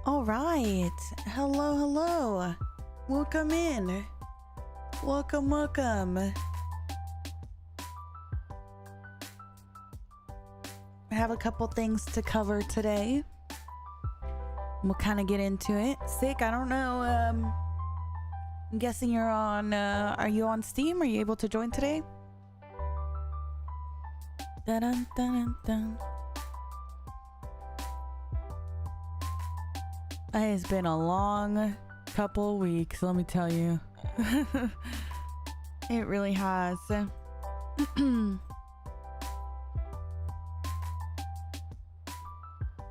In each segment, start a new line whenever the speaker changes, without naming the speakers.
All right. Hello, hello. Welcome in. Welcome, welcome. I have a couple things to cover today. We'll kind of get into it. Sick, I don't know. I'm guessing you're on, are you on Steam? Are you able to join today? Dun dun dun dun. It's been a long couple weeks, let me tell you. It really has. All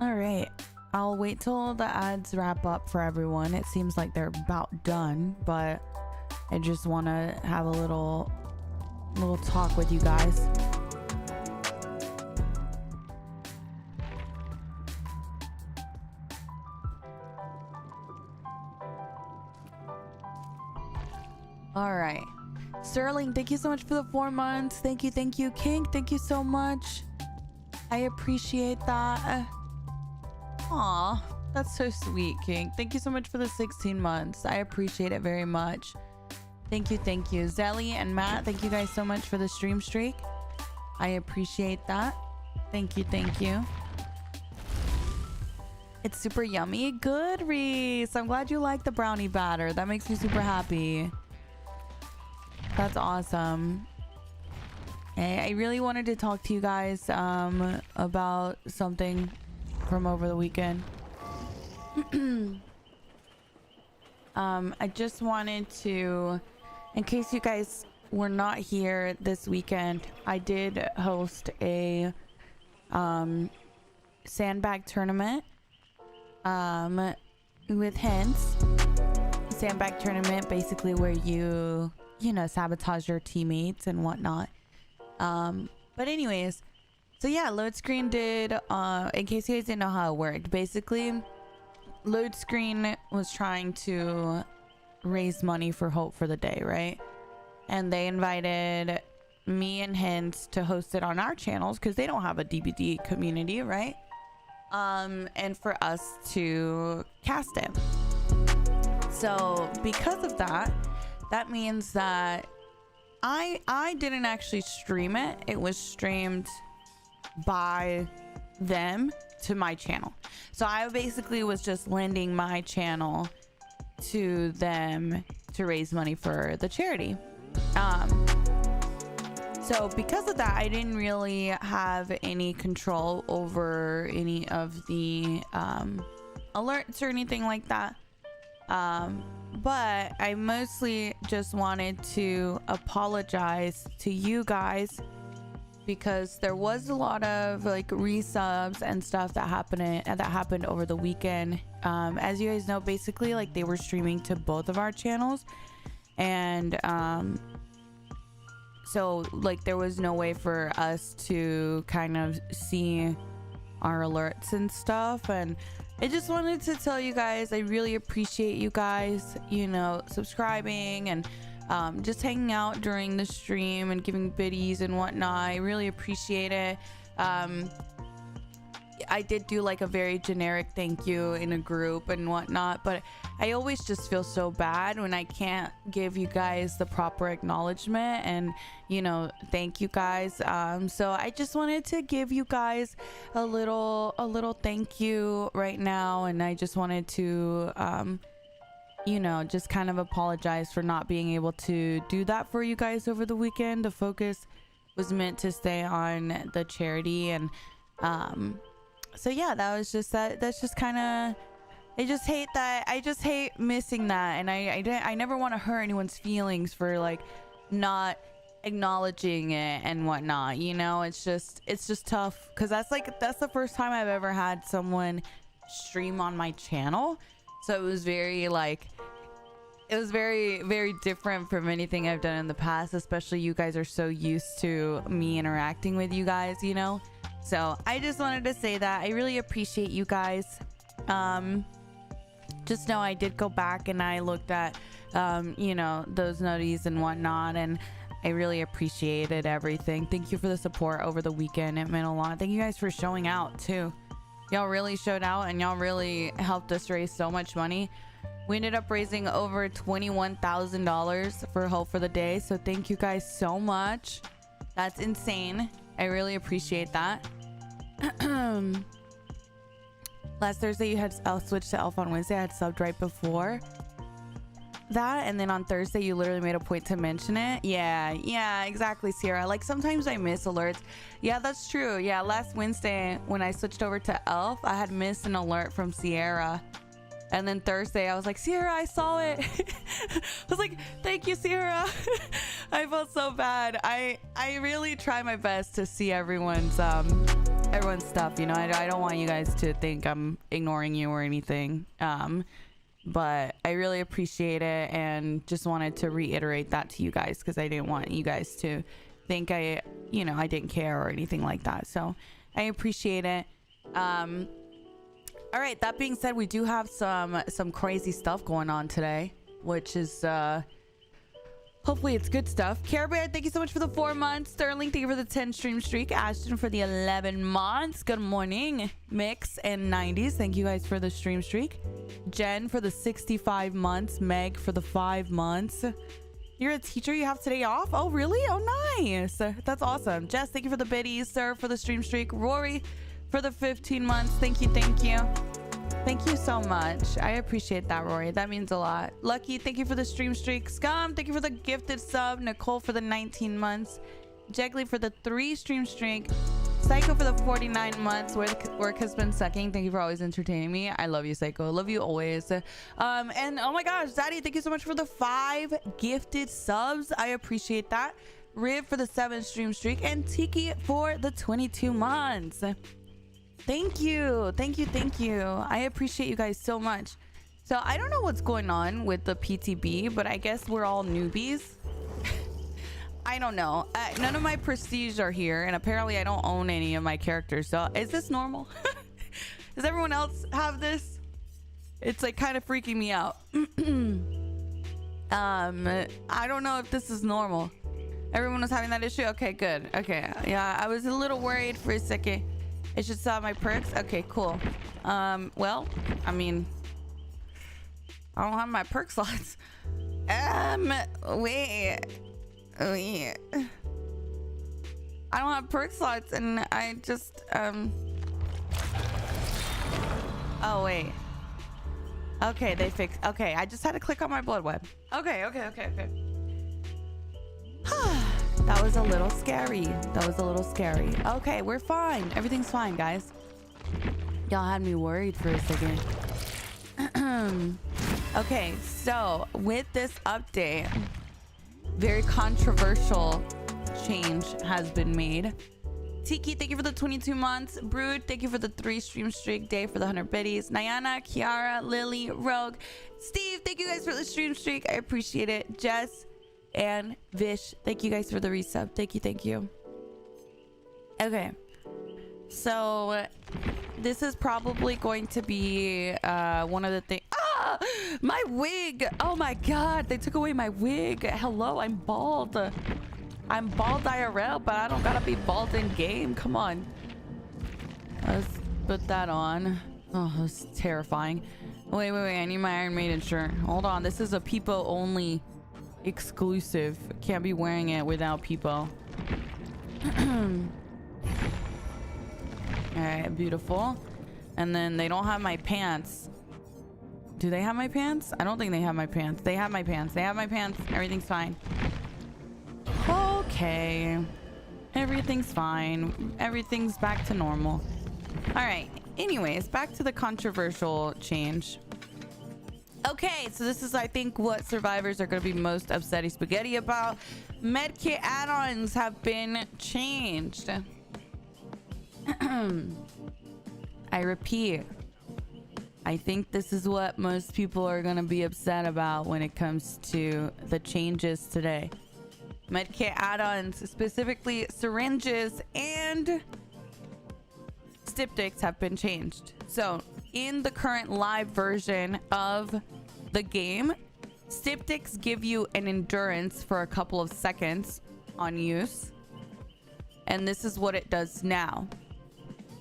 right, I'll wait till the ads wrap up for everyone. It seems like they're about done, but I just want to have a little talk with you guys. All right, Sterling, thank you so much for the 4 months. Thank you, King. Thank you so much. I appreciate that. Aw, that's so sweet, King. Thank you so much for the 16 months. I appreciate it very much. Thank you. Zelly and Matt, thank you guys so much for the stream streak. I appreciate that. Thank you. It's super yummy. Good, Reese. I'm glad you like the brownie batter. That makes me super happy. That's awesome. Hey, I really wanted to talk to you guys about something from over the weekend. I just wanted to, in case you guys were not here this weekend, I did host a sandbag tournament with Hints. Sandbag tournament, basically where you know, sabotage your teammates and whatnot. But anyways, so yeah, Load Screen did, in case you guys didn't know how it worked, basically Load Screen was trying to raise money for Hope for the Day, right? And they invited me and Hints to host it on our channels because they don't have a DBD community, right? And for us to cast it. So because of that, that means that I didn't actually stream it. It was streamed by them to my channel. So I basically was just lending my channel to them to raise money for the charity. So because of that, I didn't really have any control over any of the alerts or anything like that. But I mostly just wanted to apologize to you guys because there was a lot of like resubs and stuff that happened over the weekend. As you guys know, basically like they were streaming to both of our channels, and so like there was no way for us to kind of see our alerts and stuff. And I just wanted to tell you guys, I really appreciate you guys, you know, subscribing and just hanging out during the stream and giving biddies and whatnot. I really appreciate it. I did do like a very generic thank you in a group and whatnot, but I always just feel so bad when I can't give you guys the proper acknowledgement and, you know, thank you guys. So I just wanted to give you guys a little thank you right now, and I just wanted to you know, just kind of apologize for not being able to do that for you guys over the weekend. The focus was meant to stay on the charity, and so yeah, that was just that's just kind of, I just hate that. I just hate missing that, and I never want to hurt anyone's feelings for like not acknowledging it and whatnot, you know. It's just tough because that's the first time I've ever had someone stream on my channel, so it was very very different from anything I've done in the past, especially you guys are so used to me interacting with you guys, you know. So I just wanted to say that I really appreciate you guys. Just know I did go back and I looked at you know, those noties and whatnot, and I really appreciated everything. Thank you for the support over the weekend. It meant a lot. Thank you guys for showing out too. Y'all really showed out and y'all really helped us raise so much money. We ended up raising over $21,000 for Hope for the Day. So thank you guys so much. That's insane. I really appreciate that. Last Thursday you had switched to Elf on Wednesday. I had subbed right before that, and then on Thursday you literally made a point to mention it. Yeah, exactly, Sierra. Like sometimes I miss alerts. Yeah, that's true. Yeah, last Wednesday when I switched over to Elf, I had missed an alert from Sierra, and then Thursday I was like, Sierra, I saw it. I was like, thank you, Sierra. I felt so bad. I really try my best to see everyone's stuff, you know. I don't want you guys to think I'm ignoring you or anything, but I really appreciate it and just wanted to reiterate that to you guys because I didn't want you guys to think I didn't care or anything like that. So I appreciate it. All right, that being said, we do have some crazy stuff going on today, which is hopefully it's good stuff. Care Bear, thank you so much for the 4 months. Sterling, thank you for the 10 stream streak. Ashton for the 11 months. Good morning. Mix and 90s, thank you guys for the stream streak. Jen for the 65 months. Meg for the 5 months. You're a teacher, you have today off? Oh really? Oh nice, that's awesome. Jess, thank you for the biddies. Sir for the stream streak. Rory for the 15 months. Thank you Thank you so much. I appreciate that, Rory. That means a lot. Lucky, thank you for the stream streak. Scum, thank you for the gifted sub. Nicole for the 19 months. Jegley for the 3 stream streak. Psycho for the 49 months. Work has been sucking. Thank you for always entertaining me. I love you, Psycho. Love you always. And oh my gosh, Zaddy, thank you so much for the 5 gifted subs. I appreciate that. Riv for the 7 stream streak. And Tiki for the 22 months. Thank you. I appreciate you guys so much. So I don't know what's going on with the PTB, but I guess we're all newbies. I don't know. None of my prestige are here, and apparently I don't own any of my characters. So is this normal? Does everyone else have this? It's like kind of freaking me out. I don't know if this is normal. Everyone was having that issue? Okay, good. Okay, yeah, I was a little worried for a second. It should sell my perks. Okay, cool. Well, I mean, I don't have my perk slots. Wait. I don't have perk slots, and I just oh wait. Okay, they fixed. Okay, I just had to click on my blood web. Okay. That was a little scary. Okay, we're fine. Everything's fine, guys. Y'all had me worried for a second. Okay, so with this update, very controversial change has been made. Tiki, thank you for the 22 months. Brood, thank you for the 3 stream streak. Day for the 100 biddies. Nyana, Kiara, Lily, Rogue, Steve, thank you guys for the stream streak. I appreciate it. Jess and Vish, thank you guys for the resub. Thank you. Okay, so this is probably going to be one of the things. My wig! Oh my god, they took away my wig. Hello, I'm bald. I'm bald IRL, but I don't gotta be bald in game. Come on. Let's put that on. Oh, that's terrifying. Wait, I need my Iron Maiden shirt. Hold on, this is a Peepo only exclusive. Can't be wearing it without Peepo. Alright, beautiful. And then they don't have my pants. Do they have my pants? I don't think they have my pants. They have my pants. Everything's fine. Okay. Everything's fine. Everything's back to normal. Alright. Anyways, back to the controversial change. Okay, so this is, I think, what survivors are going to be most upsetty spaghetti about. Medkit add-ons have been changed. I repeat, I think this is what most people are going to be upset about when it comes to the changes today. Medkit add-ons, specifically syringes and styptics, have been changed. So in the current live version of the game, styptics give you an endurance for a couple of seconds on use, and this is what it does now.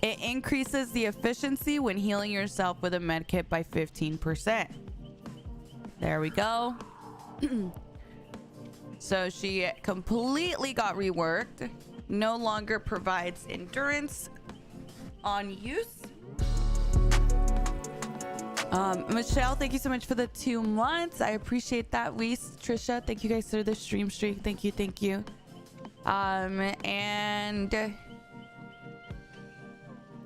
It increases the efficiency when healing yourself with a med kit by 15%. There we go. So she completely got reworked. No longer provides endurance on use. Michelle, thank you so much for the 2 months. I appreciate that. Weiss, Trisha, thank you guys for the stream streak. Thank you. And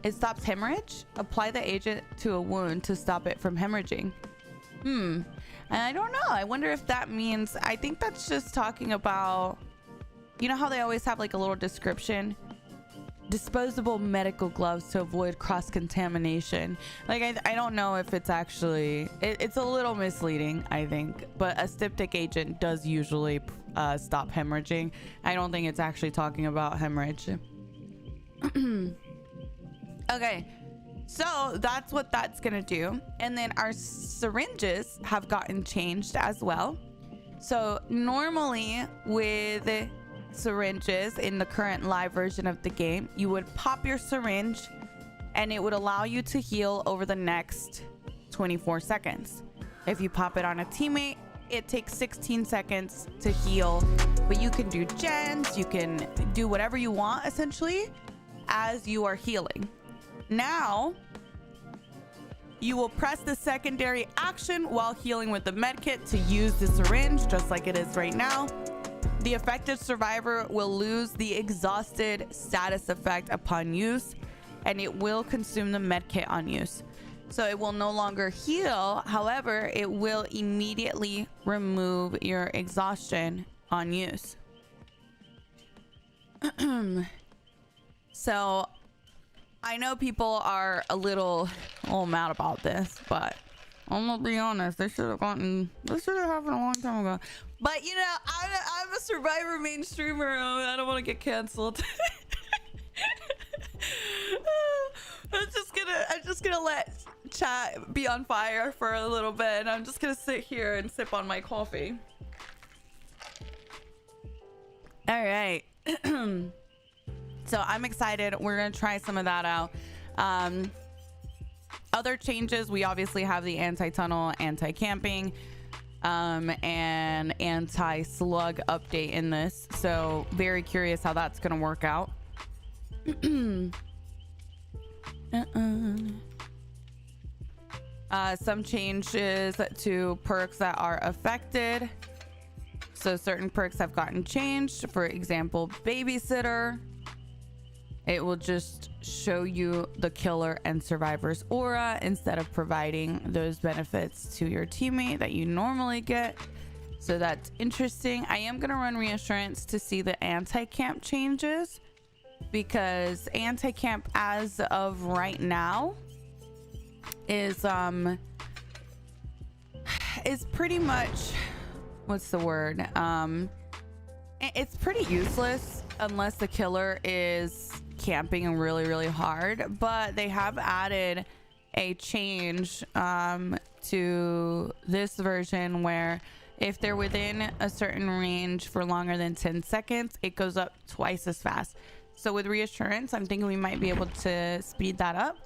it stops hemorrhage. Apply the agent to a wound to stop it from hemorrhaging. And I don't know. I wonder if that means, I think that's just talking about, you know how they always have like a little description? Disposable medical gloves to avoid cross-contamination. Like, I don't know if it's actually, it's a little misleading, I think. But a styptic agent does usually stop hemorrhaging. I don't think it's actually talking about hemorrhage. Okay. So that's what that's gonna do. And then our syringes have gotten changed as well. So normally with syringes in the current live version of the game, you would pop your syringe and it would allow you to heal over the next 24 seconds. If you pop it on a teammate, it takes 16 seconds to heal, but you can do gens, you can do whatever you want essentially as you are healing. Now, you will press the secondary action while healing with the medkit to use the syringe, just like it is right now. The affected survivor will lose the exhausted status effect upon use, and it will consume the medkit on use. So it will no longer heal. However, it will immediately remove your exhaustion on use. So I know people are a little mad about this, but I'm gonna be honest, this should have happened a long time ago. But you know, I'm a Survivor main streamer. I don't want to get canceled. I'm just gonna let chat be on fire for a little bit, and I'm just gonna sit here and sip on my coffee. All right. So I'm excited. We're gonna try some of that out. Other changes, we obviously have the anti-tunnel, anti-camping, and anti-slug update in this. So very curious how that's gonna work out. Some changes to perks that are affected. So certain perks have gotten changed. For example, babysitter. It will just show you the killer and survivor's aura instead of providing those benefits to your teammate that you normally get. So that's interesting. I am going to run reassurance to see the anti-camp changes, because anti-camp as of right now is pretty much, what's the word? It's pretty useless unless the killer is camping really hard. But they have added a change to this version where if they're within a certain range for longer than 10 seconds, it goes up twice as fast. So with reassurance, I'm thinking we might be able to speed that up,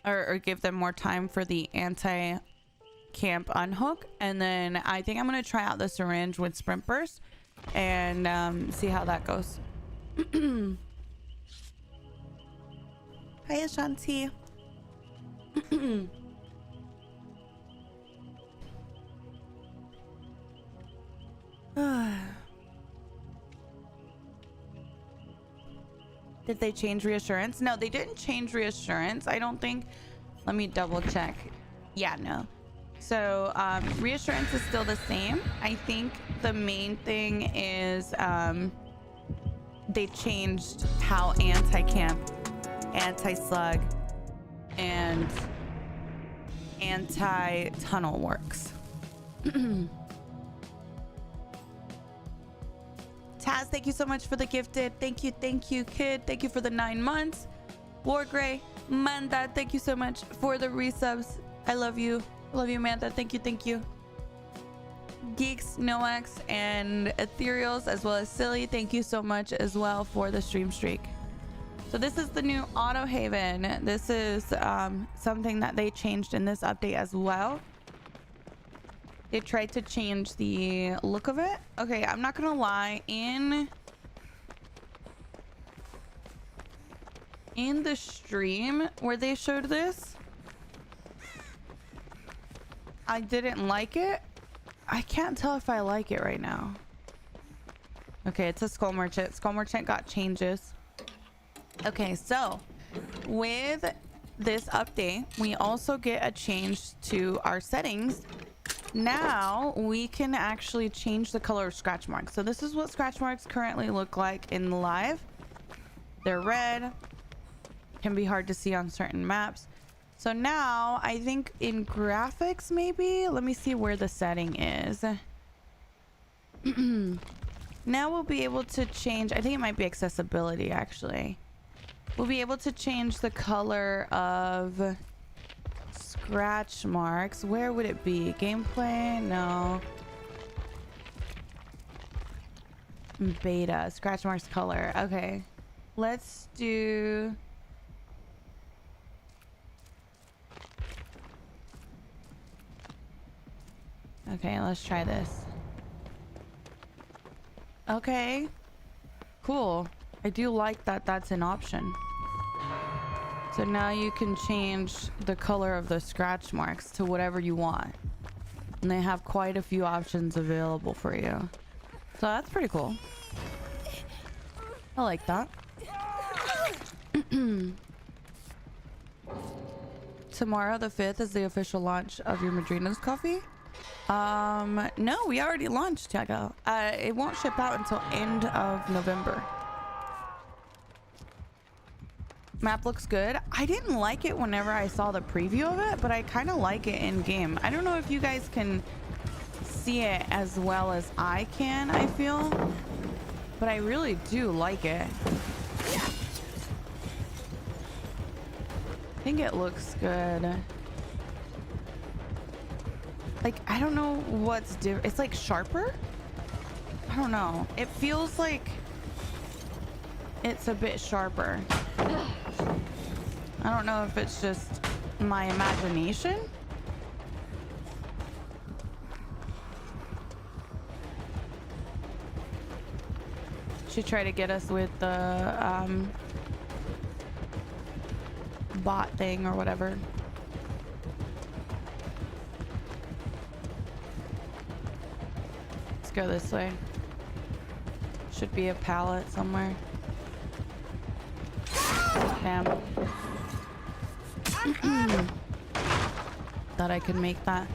or give them more time for the anti-camp unhook. And then I think I'm going to try out the syringe with sprint burst and see how that goes. Hi, Ashanti. Did they change reassurance? No, they didn't change reassurance, I don't think. Let me double check. Yeah, no. So reassurance is still the same. I think the main thing is they changed how anti-camp, anti-slug, and anti-tunnel works. Taz, thank you so much for the gifted. Thank you, kid. Thank you for the 9 months. Wargray, Manda, thank you so much for the resubs. I love you. I love you, Manda. Thank you. Geeks, Noax, and Ethereals, as well as Silly, thank you so much as well for the stream streak. So this is the new auto haven. This is something that they changed in this update as well. They tried to change the look of it. Okay, I'm not gonna lie, in the stream where they showed this, I didn't like it. I can't tell if I like it right now. Okay, it's a skull merchant. Skull merchant got changes. Okay, so with this update, we also get a change to our settings. Now we can actually change the color of scratch marks. So this is what scratch marks currently look like in live. They're red. Can be hard to see on certain maps. So now I think in graphics, maybe, let me see where the setting is. Now we'll be able to change, I think it might be accessibility actually. We'll be able to change the color of scratch marks. Where would it be? Gameplay? No. Beta, scratch marks color. Okay. Let's do... Okay, let's try this. Okay. Cool. I do like that that's an option. So now you can change the color of the scratch marks to whatever you want. And they have quite a few options available for you. So that's pretty cool. I like that. Tomorrow the 5th is the official launch of your Madrina's coffee. No, we already launched, Tiago. It won't ship out until end of November. Map looks good. I didn't like it whenever I saw the preview of it, but I kind of like it in game. I don't know if you guys can see it as well as I can, I feel, but I really do like it. I think it looks good. Like, I don't know what's different. It's like sharper? I don't know. It feels like it's a bit sharper. I don't know if it's just my imagination. Should try to get us with the bot thing or whatever. Let's go this way. Should be a pallet somewhere. Damn. Thought I could make that.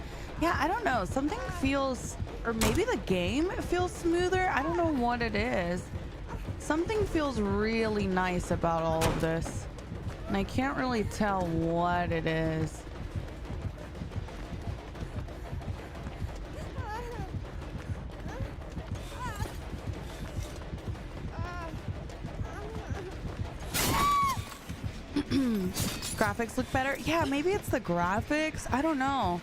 Yeah, I don't know. Something feels, or maybe the game feels smoother. I don't know what it is. Something feels really nice about all of this. And I can't really tell what it is. Graphics look better. Yeah, maybe it's the graphics. I don't know.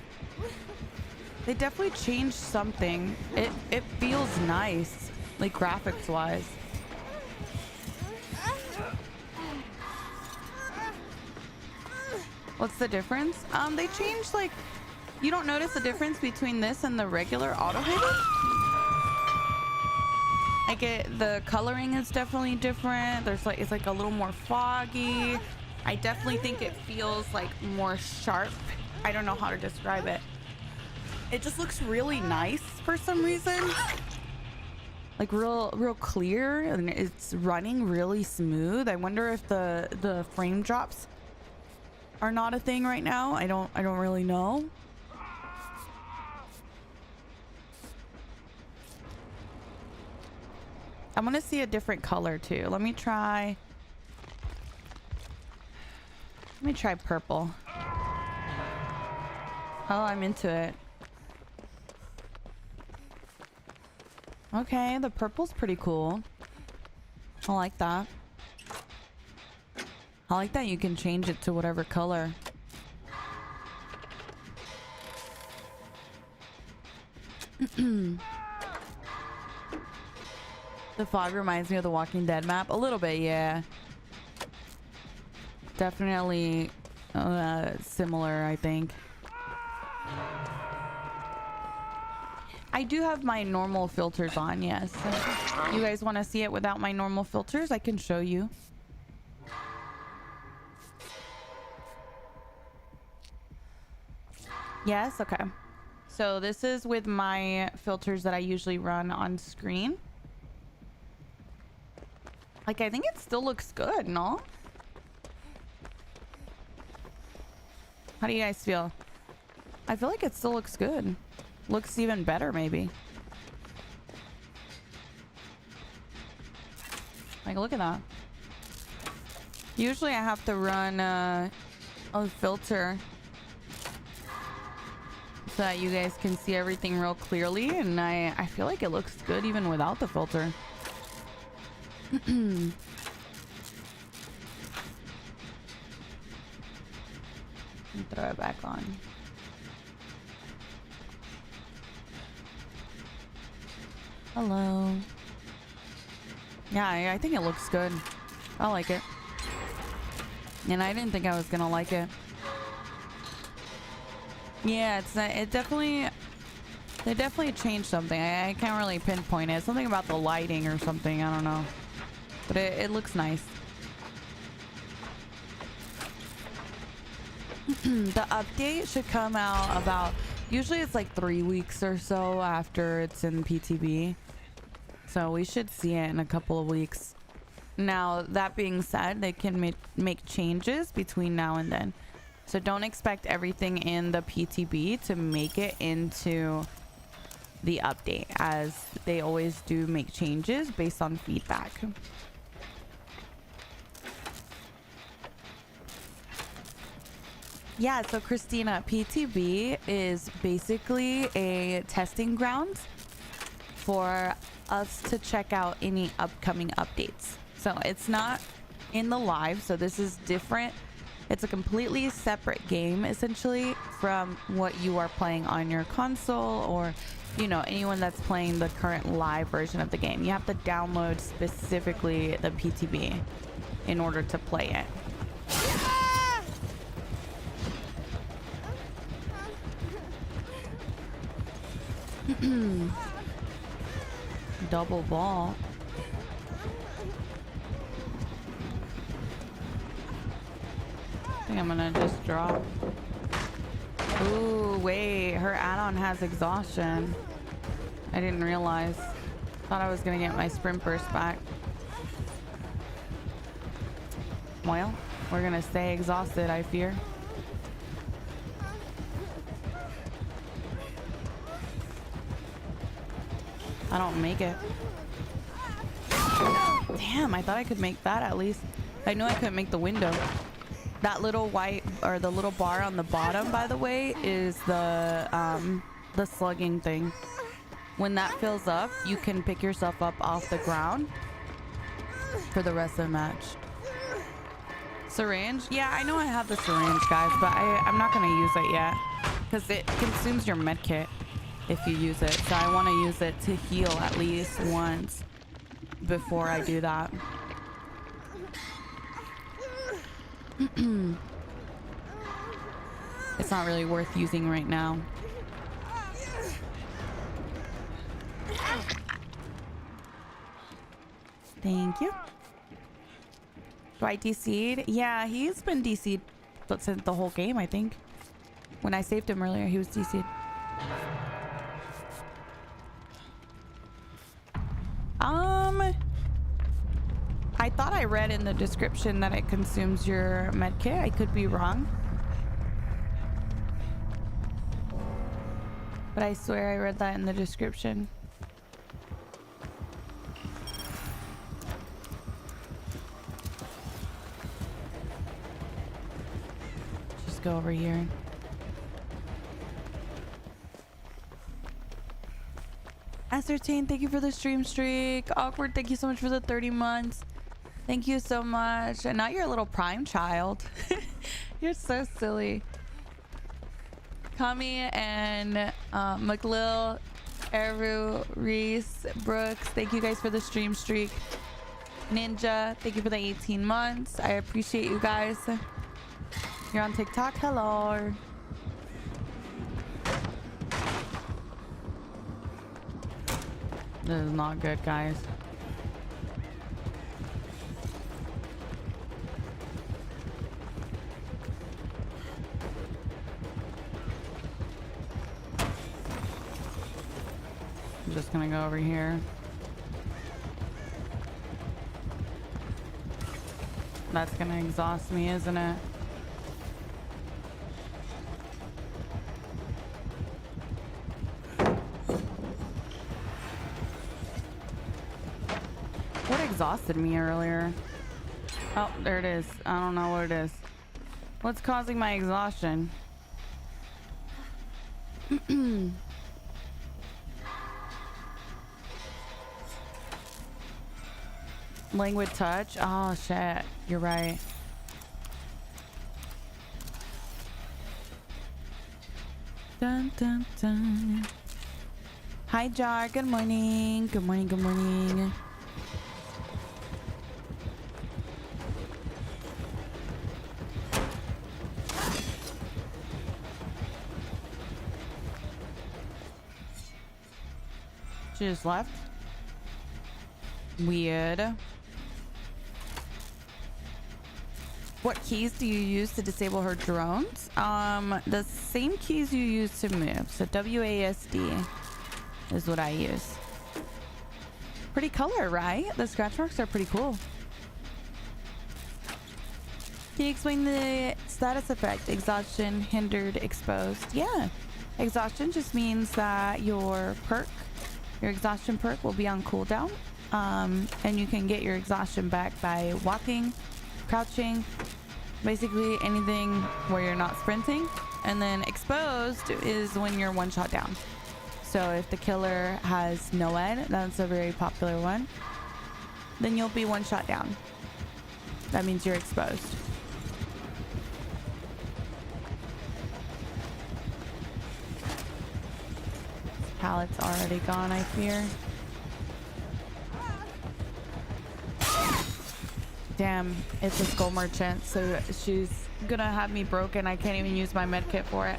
They definitely changed something. It feels nice, like graphics wise. What's the difference? They changed, like, you don't notice the difference between this and the regular auto haven? Like the coloring is definitely different. There's like, it's like a little more foggy. I definitely think it feels like more sharp. I don't know how to describe it. It just looks really nice for some reason. Like real clear, and it's running really smooth. I wonder if the frame drops are not a thing right now. I don't really know. I want to see a different color too. Let me try purple. Oh, I'm into it. Okay, the purple's pretty cool. I like that. I like that you can change it to whatever color. The fog reminds me of the Walking Dead map. A little bit, yeah. definitely similar, I think. I do have my normal filters on, yes. You guys want to see it without my normal filters? I can show you. Yes, okay. So this is with my filters that I usually run on screen. Like, I think it still looks good, no? How do you guys feel? I feel like it still looks good. Looks even better, maybe. Like, look at that. Usually I have to run a filter so that you guys can see everything real clearly, and I feel like it looks good even without the filter. Throw it back on. Hello. Yeah, I think it looks good. I like it. And I didn't think I was gonna like it. Yeah, they definitely changed something. I can't really pinpoint it. Something about the lighting or something. I don't know. But it looks nice. The update should come out about, usually it's like 3 weeks or so after it's in PTB. So we should see it in a couple of weeks. Now, that being said, they can make changes between now and then. So don't expect everything in the PTB to make it into the update, as they always do make changes based on feedback. Yeah, so Christina, PTB is basically a testing ground for us to check out any upcoming updates. So it's not in the live, so this is different. It's a completely separate game, essentially, from what you are playing on your console, or, you know, anyone that's playing the current live version of the game. You have to download specifically the PTB in order to play it. Double ball. I think I'm gonna just drop. Ooh, wait, her add-on has exhaustion. I didn't realize. Thought I was gonna get my sprint burst back. Well, we're gonna stay exhausted, I fear. I don't make it. Damn, I thought I could make that at least. I knew I couldn't make the window. That little white, or the little bar on the bottom, by the way, is the slugging thing. When that fills up, you can pick yourself up off the ground for the rest of the match. Syringe? Yeah, I know I have the syringe, guys, but I'm not gonna use it yet because it consumes your med kit if you use it. So I want to use it to heal at least once before I do that. It's not really worth using right now. Thank you. Do I DC'd? Yeah, he's been DC'd since the whole game, I think. When I saved him earlier, he was DC'd. I thought I read in the description that it consumes your medkit. I could be wrong. But I swear I read that in the description. Just go over here. Ascertain, thank you for the stream streak. Awkward, thank you so much for the 30 months. Thank you so much. And now you're a little prime child. You're so silly. Kami and McLil, Eru, Reese, Brooks, thank you guys for the stream streak. Ninja, thank you for the 18 months. I appreciate you guys. You're on TikTok. Hello. This is not good, guys. I'm just gonna go over here. That's gonna exhaust me, isn't it? What exhausted me earlier? Oh, there it is. I don't know what it is. What's causing my exhaustion? Languid touch? Oh shit, you're right. Dun, dun, dun. Hi Jar, good morning. Good morning, good morning. She just left. Weird. What keys do you use to disable her drones? The same keys you use to move. So WASD is what I use. Pretty color, right? The scratch marks are pretty cool. Can you explain the status effect? Exhaustion, hindered, exposed. Yeah. Exhaustion just means that your exhaustion perk will be on cooldown. And you can get your exhaustion back by walking, crouching, basically anything where you're not sprinting. And then exposed is when you're one shot down. So if the killer has no ed, that's a very popular one, then you'll be one shot down. That means you're exposed. Pallet's already gone, I fear. Damn, it's a skull merchant, so she's gonna have me broken. I can't even use my med kit for it.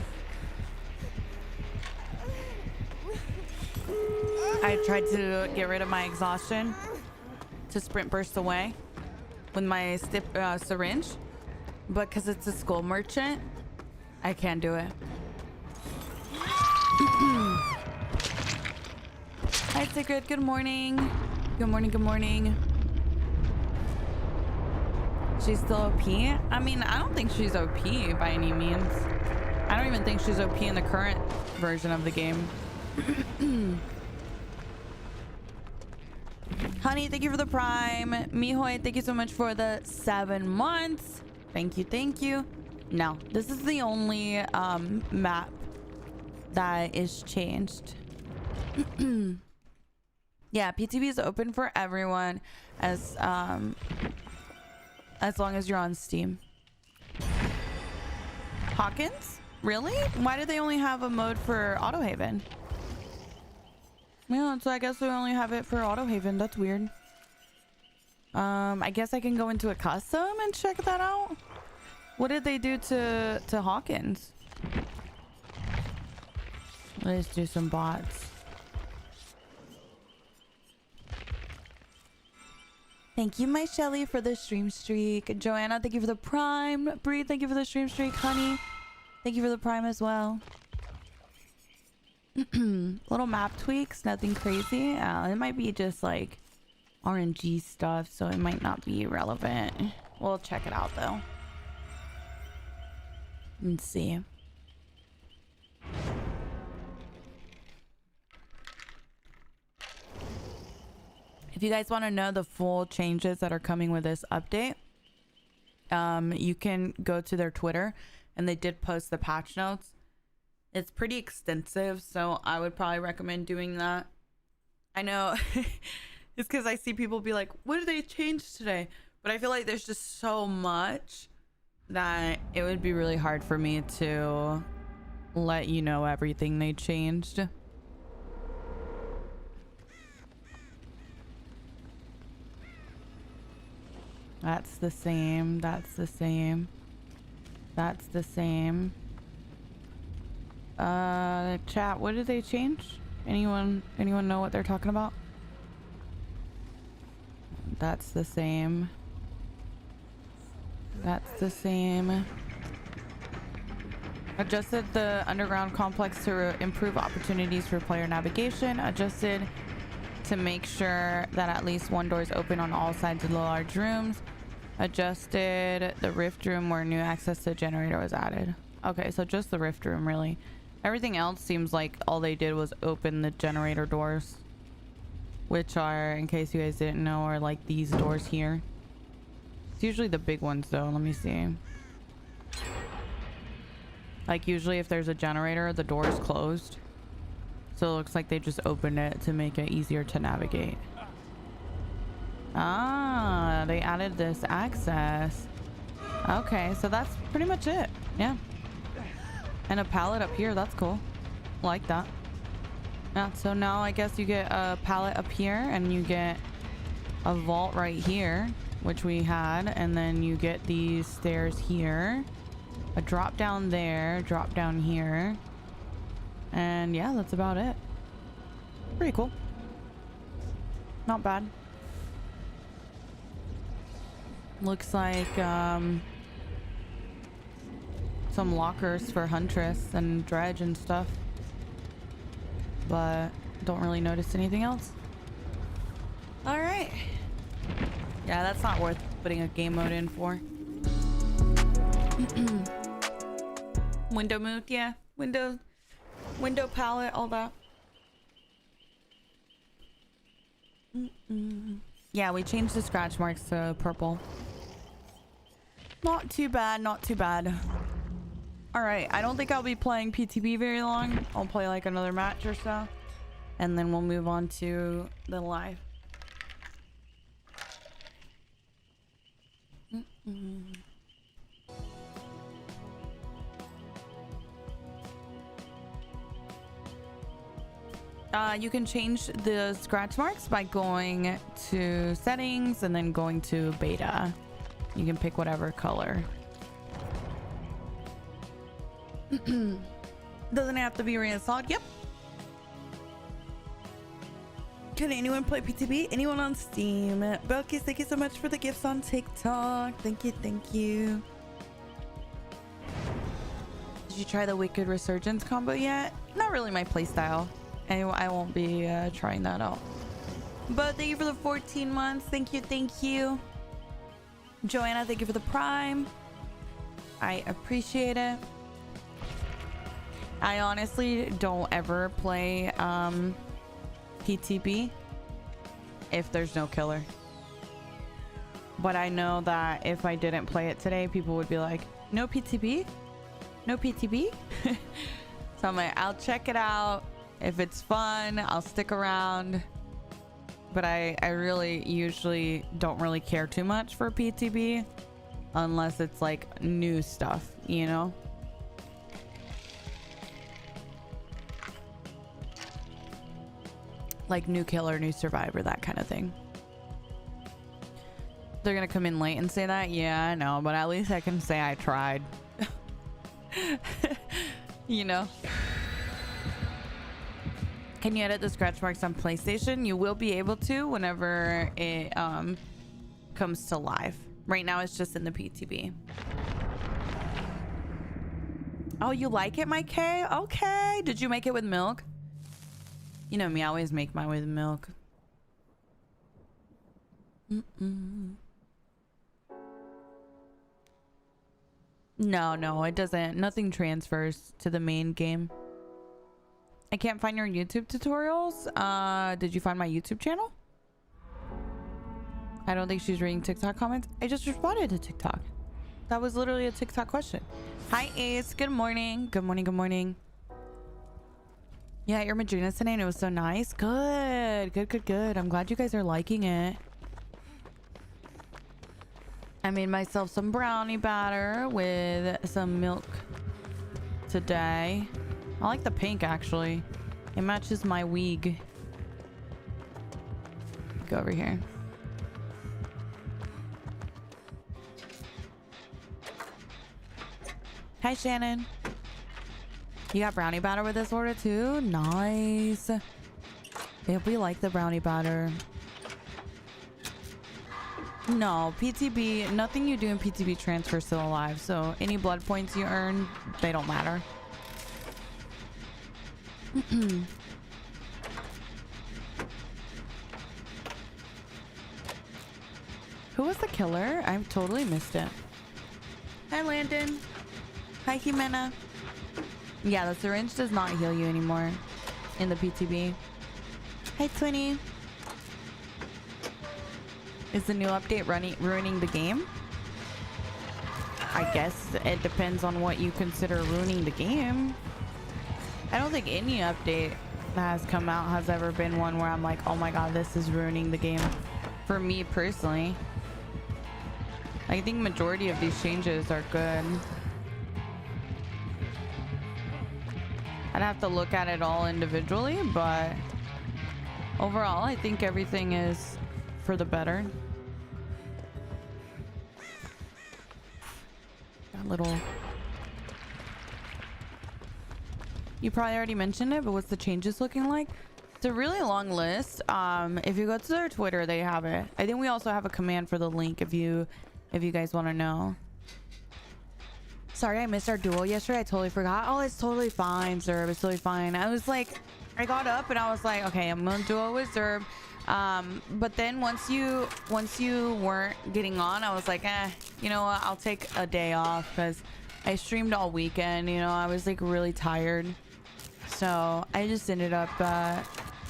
I tried to get rid of my exhaustion to sprint burst away with my syringe, but because it's a skull merchant, I can't do it. Hi Sigrid, good morning. Good morning, good morning. She's still OP? I mean, I don't think she's OP by any means. I don't even think she's OP in the current version of the game. Honey, thank you for the prime. Mihoy, thank you so much for the 7 months. Thank you, thank you. No, this is the only map that is changed. Yeah, PTB is open for everyone as long as you're on Steam. Hawkins? Really? Why do they only have a mode for Autohaven? Yeah, so I guess we only have it for Autohaven. That's weird. I guess I can go into a custom and check that out. What did they do to Hawkins? Let's do some bots. Thank you, my Shelly, for the stream streak. Joanna, thank you for the prime. Bree, thank you for the stream streak. Honey, thank you for the prime as well. Little map tweaks, nothing crazy. It might be just like RNG stuff, so it might not be relevant. We'll check it out though. Let's see. If you guys want to know the full changes that are coming with this update, you can go to their Twitter, and they did post the patch notes. It's pretty extensive, so I would probably recommend doing that. I know it's because I see people be like, what did they change today? But I feel like there's just so much that it would be really hard for me to let you know everything they changed. That's the same. That's the same. That's the same. Chat, what did they change? Anyone know what they're talking about? That's the same. That's the same. Adjusted the underground complex to improve opportunities for player navigation. Adjusted to make sure that at least one door is open on all sides of the large rooms. Adjusted the rift room where new access to the generator was added. Okay, so just the rift room, really. Everything else seems like all they did was open the generator doors, which are, in case you guys didn't know, are like these doors here. It's usually the big ones though. Let me see. Like usually if there's a generator, the door is closed. So it looks like they just opened it to make it easier to navigate. Ah, they added this access. Okay, so that's pretty much it. Yeah. And a pallet up here. That's cool. Like that. Yeah, so now I guess you get a pallet up here and you get a vault right here, which we had. And then you get these stairs here. A drop down there, drop down here. And yeah, that's about it. Pretty cool. Not bad. Looks like some lockers for Huntress and Dredge and stuff. But don't really notice anything else. Alright. Yeah, that's not worth putting a game mode in for. Window move, yeah. Window palette, all that. Yeah, we changed the scratch marks to purple. Not too bad, not too bad. Alright, I don't think I'll be playing PTB very long. I'll play like another match or so. And then we'll move on to the live. You can change the scratch marks by going to settings and then going to beta. You can pick whatever color. Doesn't have to be reinstalled. Yep. Can anyone play PTB? Anyone on Steam? Belkis, thank you so much for the gifts on TikTok. Thank you, thank you. Did you try the Wicked Resurgence combo yet? Not really my playstyle. I won't be trying that out. But thank you for the 14 months. Thank you, thank you. Joanna, thank you for the Prime. I appreciate it. I honestly don't ever play PTB if there's no killer. But I know that if I didn't play it today, people would be like, no PTB? No PTB? So I'm like, I'll check it out. If it's fun, I'll stick around. But I really usually don't really care too much for PTB unless it's like new stuff, you know? Like new killer, new survivor, that kind of thing. They're gonna come in late and say that? Yeah, I know, but at least I can say I tried. You know? Can you edit the scratch marks on PlayStation? You will be able to whenever it comes to live. Right now it's just in the PTB. Oh, you like it, my K? Okay. Did you make it with milk? You know me, I always make mine with milk. No, it doesn't. Nothing transfers to the main game. I can't find your YouTube tutorials. Did you find my YouTube channel? I don't think she's reading TikTok comments. I just responded to TikTok. That was literally a TikTok question. Hi, Ace. Good morning. Good morning. Good morning. Yeah, your Madrina today and it was so nice. Good. Good. I'm glad you guys are liking it. I made myself some brownie batter with some milk today. I like the pink, actually. It matches my wig. Go over here. Hi, Shannon. You got brownie batter with this order too? Nice. If we like the brownie batter. No, PTB, nothing you do in PTB transfers still alive. So any blood points you earn, they don't matter. Who was the killer? I totally missed it. Hi, Landon. Hi, Jimena. Yeah, the syringe does not heal you anymore in the PTB. Hi, Twinny. Is the new update ruining the game? I guess it depends on what you consider ruining the game. I don't think any update that has come out has ever been one where I'm like, oh my god, this is ruining the game. For me personally. I think majority of these changes are good. I'd have to look at it all individually, but overall, I think everything is for the better. That little... You probably already mentioned it, but what's the changes looking like? It's a really long list. If you go to their Twitter, they have it. I think we also have a command for the link if you guys want to know. Sorry, I missed our duel yesterday. I totally forgot. Oh, it's totally fine, Zerb. It's totally fine. I was like, I got up and I was like, okay, I'm gonna duel with Zerb. But then once you weren't getting on, I was like, you know what? I'll take a day off because I streamed all weekend. You know, I was like really tired, so I just ended up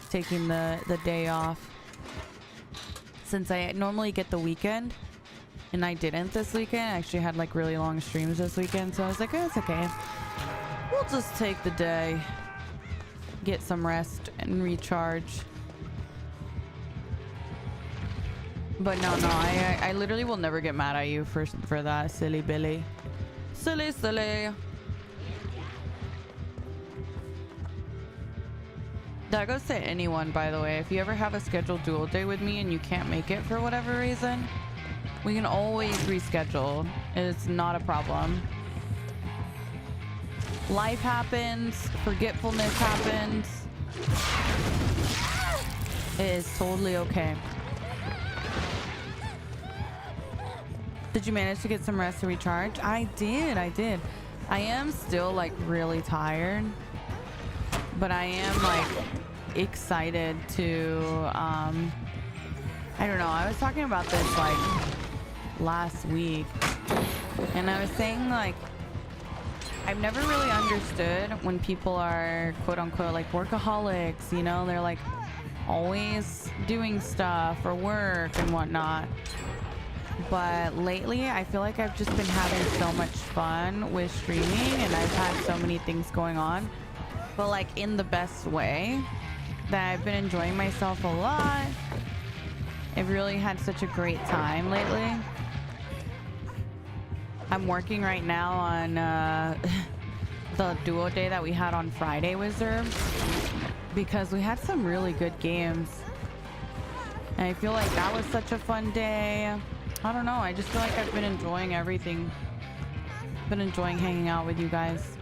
taking the day off since I normally get the weekend. And I didn't this weekend. I actually had like really long streams this weekend. So I was like, oh, it's okay. We'll just take the day. Get some rest and recharge. But no, I literally will never get mad at you for that, silly Billy. Silly. That goes to anyone, by the way. If you ever have a scheduled duel day with me and you can't make it for whatever reason, we can always reschedule. It's not a problem. Life happens. Forgetfulness happens. It is totally okay. Did you manage to get some rest to recharge? I did. I am still like really tired, but I am like excited to I don't know. I was talking about this like last week, and I was saying like I've never really understood when people are quote unquote like workaholics, you know, they're like always doing stuff or work and whatnot. But lately I feel like I've just been having so much fun with streaming, and I've had so many things going on, but like in the best way, that I've been enjoying myself a lot. I've really had such a great time lately. I'm working right now on the duo day that we had on Friday with Zerb, because we had some really good games. And I feel like that was such a fun day. I don't know. I just feel like I've been enjoying everything. Been enjoying hanging out with you guys.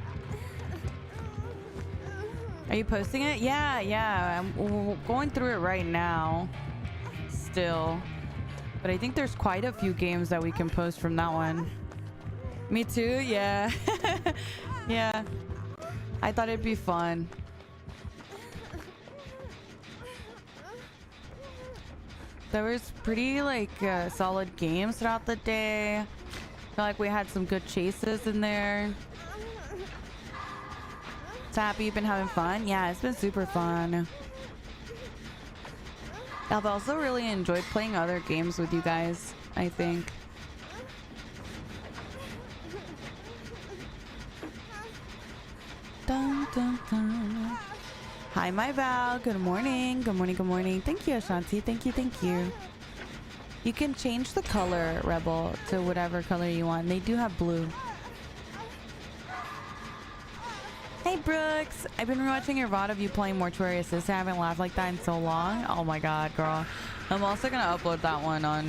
Are you posting it? Yeah. I'm going through it right now. Still. But I think there's quite a few games that we can post from that one. Me too, yeah. Yeah. I thought it'd be fun. There was pretty like solid games throughout the day. I feel like we had some good chases in there. So happy you've been having fun. Yeah, it's been super fun. I've also really enjoyed playing other games with you guys, I think. Dun, dun, dun. Hi, my Val. Good morning. Good morning. Thank you, Ashanti. Thank you. You can change the color, Rebel, to whatever color you want. They do have blue. Hey, Brooks. I've been watching your VOD of you playing Mortuary Assistant. I haven't laughed like that in so long. Oh my god, girl. I'm also gonna upload that one on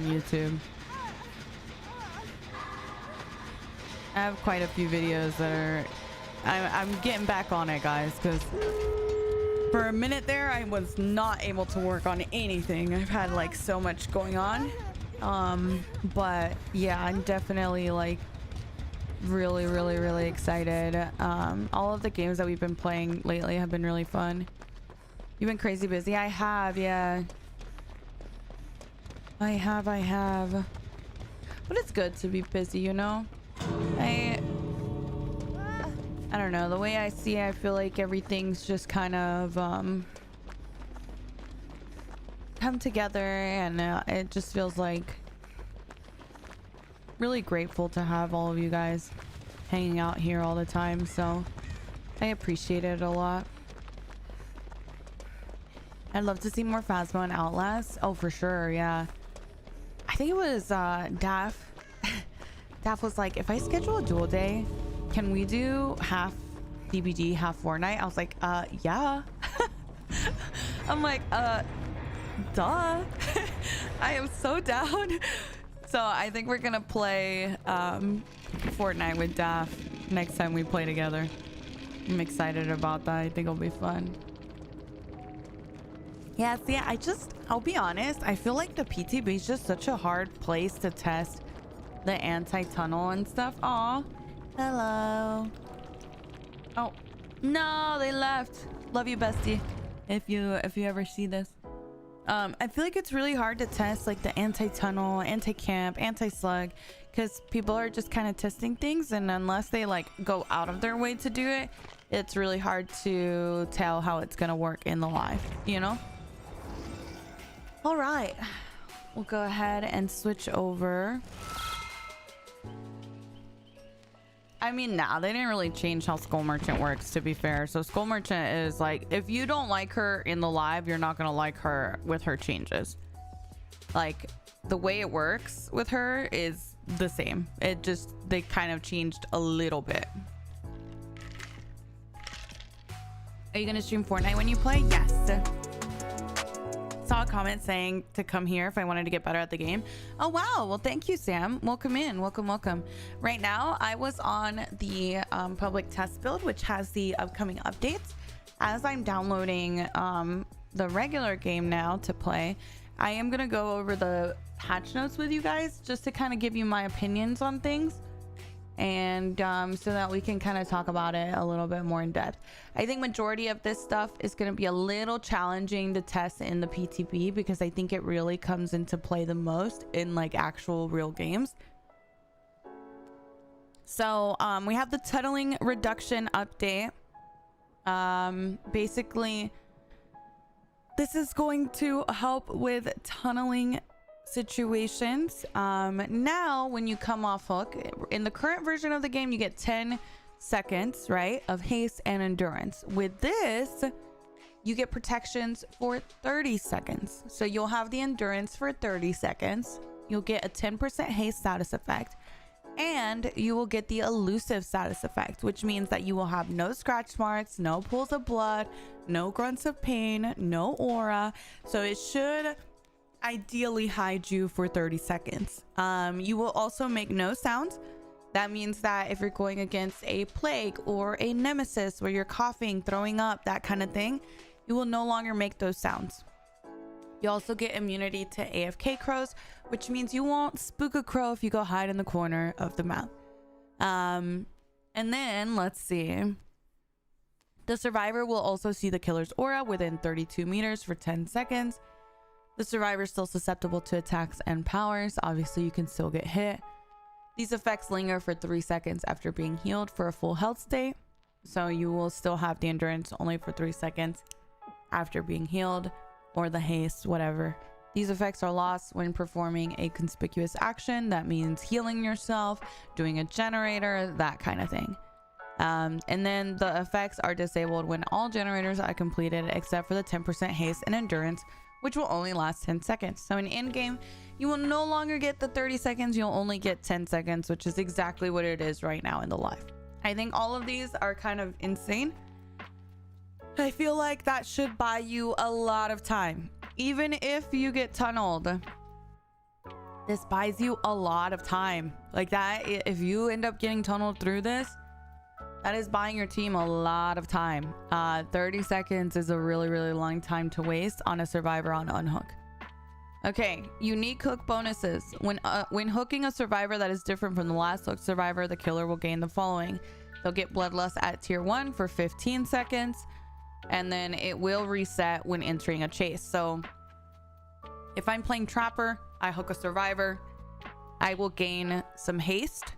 YouTube. I have quite a few videos that are... I'm getting back on it, guys, because for a minute there, I was not able to work on anything. I've had like so much going on. But yeah, I'm definitely like really excited. All of the games that we've been playing lately have been really fun. You've been crazy busy. I have, yeah. I have. But it's good to be busy, you know? I don't know. The way I see it, I feel like everything's just kind of come together, and it just feels like really grateful to have all of you guys hanging out here all the time. So I appreciate it a lot. I'd love to see more Phasmo and Outlast. Oh, for sure. Yeah. I think it was Daff. Daff was like, if I schedule a dual day, can we do half DBD, half Fortnite? I was like, yeah. I'm like, duh. I am so down. So I think we're gonna play Fortnite with Daff next time we play together. I'm excited about that. I think it'll be fun. Yeah, see, I'll be honest, I feel like the PTB is just such a hard place to test the anti-tunnel and stuff. Aw. Hello. Oh, no, they left. Love you, bestie. If you ever see this. I feel like it's really hard to test like the anti-tunnel, anti-camp, anti-slug, because people are just kind of testing things, and unless they like go out of their way to do it, it's really hard to tell how it's gonna work in the live, you know? All right, we'll go ahead and switch over. I mean, nah, they didn't really change how Skull Merchant works, to be fair. So Skull Merchant is like, if you don't like her in the live, you're not gonna like her with her changes. Like, the way it works with her is the same. It just, they kind of changed a little bit. Are you gonna stream Fortnite when you play? Yes. Saw a comment saying to come here if I wanted to get better at the game. Oh wow, well thank you, Sam. Welcome in. Welcome. Right now I was on the public test build, which has the upcoming updates. As I'm downloading the regular game now to play, I am gonna go over the patch notes with you guys just to kind of give you my opinions on things, and so that we can kind of talk about it a little bit more in depth. I think majority of this stuff is going to be a little challenging to test in the PTB, because I think it really comes into play the most in like actual real games. So we have the tunneling reduction update. Basically this is going to help with tunneling situations. Now when you come off hook in the current version of the game, you get 10 seconds, right, of haste and endurance. With this, you get protections for 30 seconds. So you'll have the endurance for 30 seconds. You'll get a 10% haste status effect, and you will get the elusive status effect, which means that you will have no scratch marks, no pools of blood, no grunts of pain, no aura. So it should ideally hide you for 30 seconds. You will also make no sounds. That means that if you're going against a plague or a nemesis where you're coughing, throwing up, that kind of thing, you will no longer make those sounds. You also get immunity to AFK crows, which means you won't spook a crow if you go hide in the corner of the map. And then let's see. The survivor will also see the killer's aura within 32 meters for 10 seconds. The survivor is still susceptible to attacks and powers. Obviously, you can still get hit. These effects linger for 3 seconds after being healed for a full health state. So you will still have the endurance only for 3 seconds after being healed, or the haste, whatever. These effects are lost when performing a conspicuous action. That means healing yourself, doing a generator, that kind of thing. And then the effects are disabled when all generators are completed except for the 10% haste and endurance, which will only last 10 seconds. So in in-game, you will no longer get the 30 seconds, you'll only get 10 seconds, which is exactly what it is right now in the live. I think all of these are kind of insane. I feel like that should buy you a lot of time. Even if you get tunneled, this buys you a lot of time. Like that, if you end up getting tunneled through this, that is buying your team a lot of time. 30 seconds is a really, really long time to waste on a survivor on unhook. Okay, unique hook bonuses. When hooking a survivor that is different from the last hooked survivor, the killer will gain the following. They'll get Bloodlust at tier 1 for 15 seconds, and then it will reset when entering a chase. So if I'm playing Trapper, I hook a survivor, I will gain some haste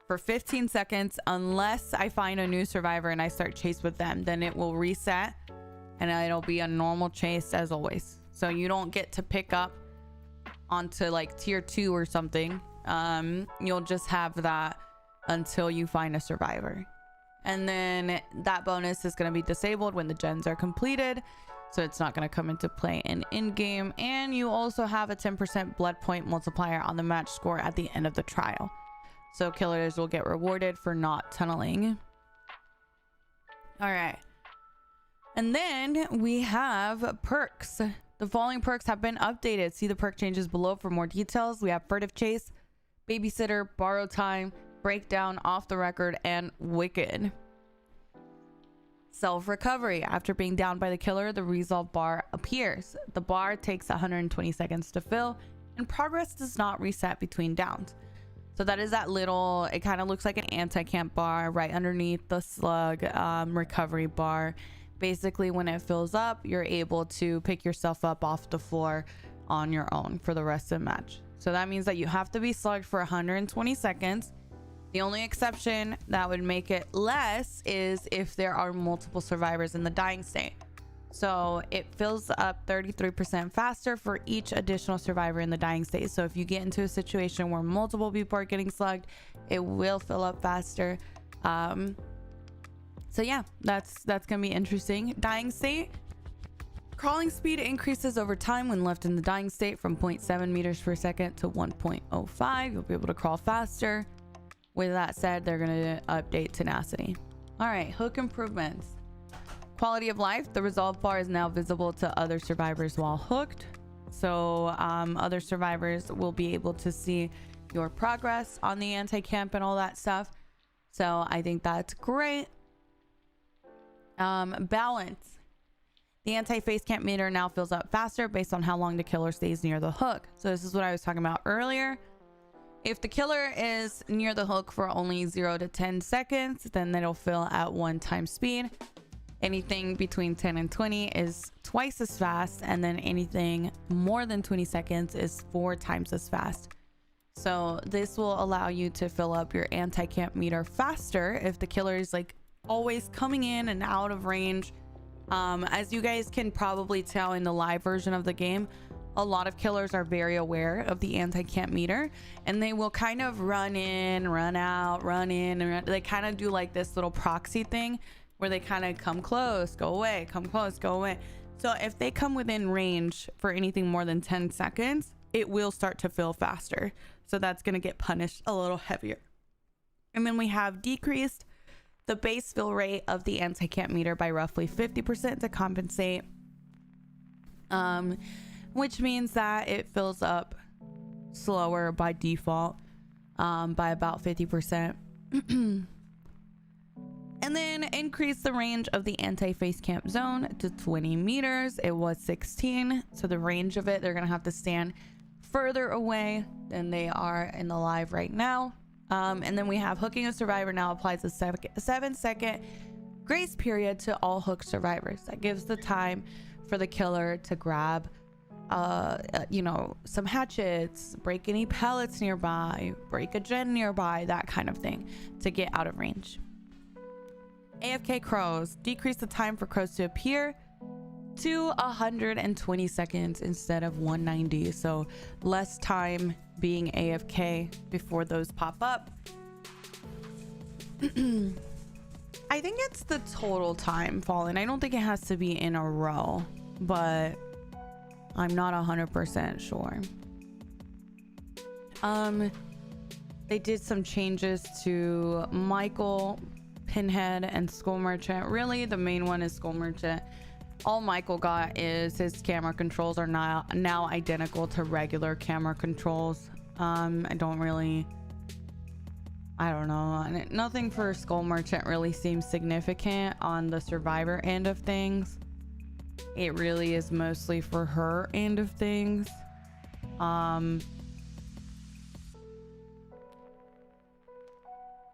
for 15 seconds unless I find a new survivor and I start chase with them. Then it will reset and it'll be a normal chase as always. So you don't get to pick up onto like tier 2 or something. You'll just have that until you find a survivor. And then that bonus is going to be disabled when the gens are completed. So it's not going to come into play in game. And you also have a 10% blood point multiplier on the match score at the end of the trial. So killers will get rewarded for not tunneling. All right. And then we have perks. The following perks have been updated. See the perk changes below for more details. We have Furtive Chase, Babysitter, Borrow Time, Breakdown, Off the Record, and Wicked. Self-recovery. After being downed by the killer, the resolve bar appears. The bar takes 120 seconds to fill, and progress does not reset between downs. So that is that little, it kind of looks like an anti-camp bar right underneath the slug recovery bar. Basically, when it fills up, you're able to pick yourself up off the floor on your own for the rest of the match. So that means that you have to be slugged for 120 seconds. The only exception that would make it less is if there are multiple survivors in the dying state. So it fills up 33% faster for each additional survivor in the dying state. So if you get into a situation where multiple people are getting slugged, it will fill up faster. So yeah, that's gonna be interesting. Dying state. Crawling speed increases over time when left in the dying state from 0.7 meters per second to 1.05. You'll be able to crawl faster. With that said, they're gonna update tenacity. All right, hook improvements. Quality of life. The resolve bar is now visible to other survivors while hooked. So other survivors will be able to see your progress on the anti-camp and all that stuff. So I think that's great. Balance. The anti-face camp meter now fills up faster based on how long the killer stays near the hook. So this is what I was talking about earlier. If the killer is near the hook for only 0 to 10 seconds, then it'll fill at 1 times speed. Anything between 10 and 20 is twice as fast, and then anything more than 20 seconds is 4 times as fast. So this will allow you to fill up your anti-camp meter faster if the killer is like always coming in and out of range. As you guys can probably tell in the live version of the game, a lot of killers are very aware of the anti-camp meter, and they will kind of run in, run out, run in, and they kind of do like this little proxy thing where they kind of come close, go away, come close, go away. So if they come within range for anything more than 10 seconds, it will start to fill faster. So that's going to get punished a little heavier. And then we have decreased the base fill rate of the anti-camp meter by roughly 50% to compensate, which means that it fills up slower by default by about 50%. And then increase the range of the anti-face camp zone to 20 meters. It was 16, so the range of it, they're gonna have to stand further away than they are in the live right now. And then we have hooking a survivor now applies a 7-second grace period to all hooked survivors. That gives the time for the killer to grab some hatchets, break any pellets nearby, break a gen nearby, that kind of thing, to get out of range. AFK crows. Decrease the time for crows to appear to 120 seconds instead of 190. So less time being AFK before those pop up. I think it's the total time fallen. I don't think it has to be in a row, but I'm not 100% sure. They did some changes to Michael, Pinhead, and Skull Merchant. Really, the main one is Skull Merchant. All Michael got is his camera controls are now identical to regular camera controls. I don't know. Nothing for Skull Merchant really seems significant on the survivor end of things. It really is mostly for her end of things.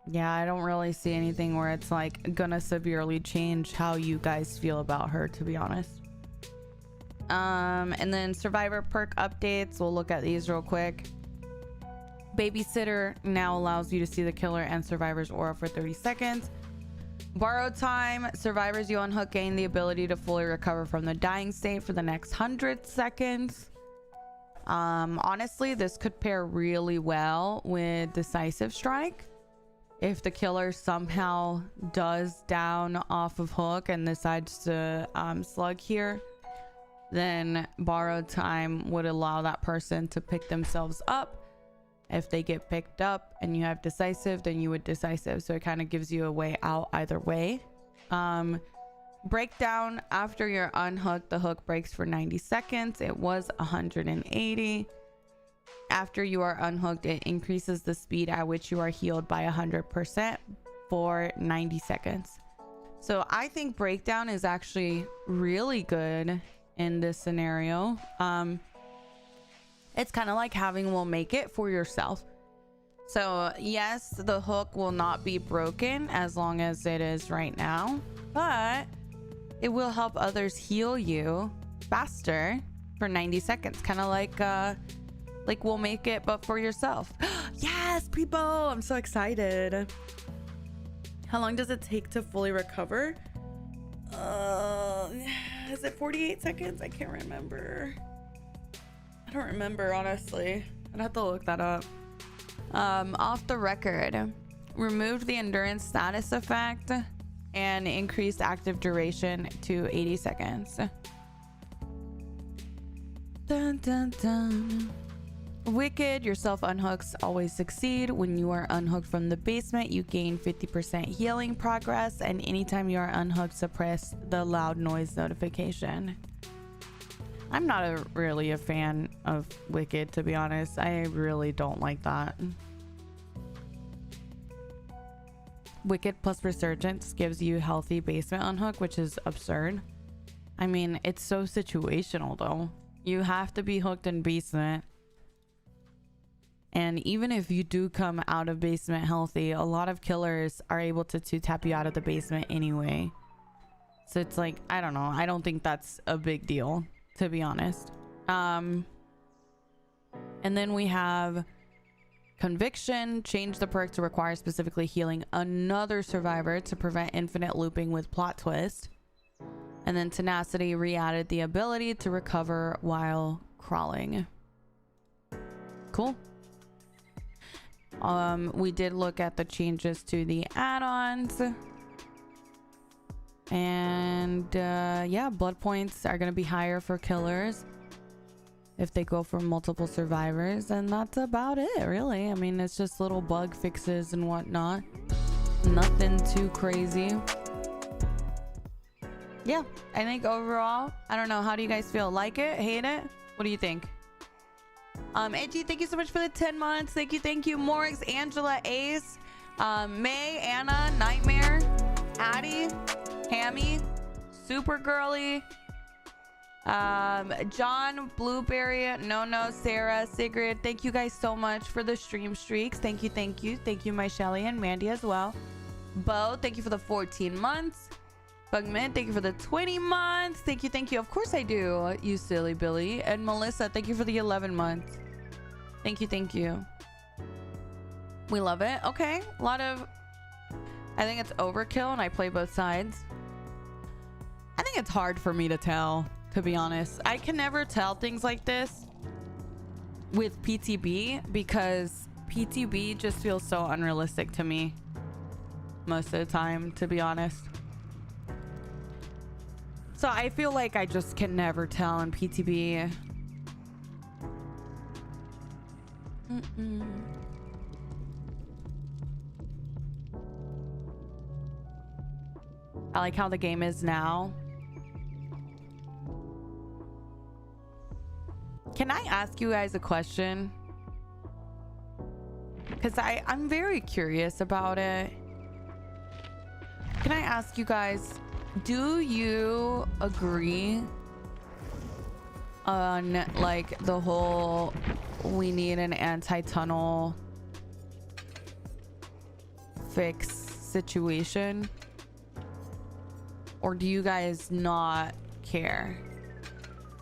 Yeah, I don't really see anything where it's like gonna severely change how you guys feel about her, to be honest. And then survivor perk updates, we'll look at these real quick. Babysitter now allows you to see the killer and survivor's aura for 30 seconds. Borrowed time, survivors you unhook gain the ability to fully recover from the dying state for the next 100 seconds. Honestly, this could pair really well with decisive strike. If the killer somehow does down off of hook and decides to slug here, then borrowed time would allow that person to pick themselves up. If they get picked up and you have decisive, then you would decisive. So it kind of gives you a way out either way. Breakdown, after you're unhooked, the hook breaks for 90 seconds. It was 180. After you are unhooked, it increases the speed at which you are healed by 100% for 90 seconds. So I think breakdown is actually really good in this scenario. It's kind of like having will make it for yourself. So yes, the hook will not be broken as long as it is right now, but it will help others heal you faster for 90 seconds. Kind of like we'll make it, but for yourself. Yes, people, I'm so excited. How long does it take to fully recover? Is it 48 seconds? I can't remember. I don't remember, honestly. I'd have to look that up. Off the record, removed the endurance status effect and increased active duration to 80 seconds. Dun, dun, dun. Wicked, your self unhooks always succeed. When you are unhooked from the basement, you gain 50% healing progress, and anytime you are unhooked, suppress the loud noise notification. I'm not really a fan of Wicked, to be honest. I really don't like that. Wicked plus Resurgence gives you healthy basement unhook, which is absurd. I mean, it's so situational though. You have to be hooked in basement. And even if you do come out of basement healthy, a lot of killers are able to two-tap you out of the basement anyway. So it's like, I don't know. I don't think that's a big deal, to be honest. And then we have Conviction. Change the perk to require specifically healing another survivor to prevent infinite looping with plot twist. And then Tenacity re-added the ability to recover while crawling. Cool. We did look at the changes to the add-ons, and yeah, blood points are going to be higher for killers if they go for multiple survivors, and that's about it, really. I mean, it's just little bug fixes and whatnot, nothing too crazy. Yeah, I think overall, I don't know, how do you guys feel? Like it? Hate it? What do you think? Edgy, thank you so much for the 10 months. Thank you. Morgs, Angela, Ace, May, Anna, Nightmare, Addie, Hammy, Super Girly, John, Blueberry, No, Sarah, Sigrid. Thank you guys so much for the stream streaks. Thank you, my Shelly and Mandy as well. Bo, thank you for the 14 months. Bugman, thank you for the 20 months. Thank you. Of course I do, you silly Billy. And Melissa, thank you for the 11 months. Thank you. We love it. Okay, a lot of, I think it's overkill, and I play both sides. I think it's hard for me to tell, to be honest. I can never tell things like this with PTB because PTB just feels so unrealistic to me most of the time, to be honest. So I feel like I just can never tell in PTB. I like how the game is now. Can I ask you guys a question? Because I'm very curious about it. Can I ask you guys, do you agree on like the whole we need an anti-tunnel fix situation? Or do you guys not care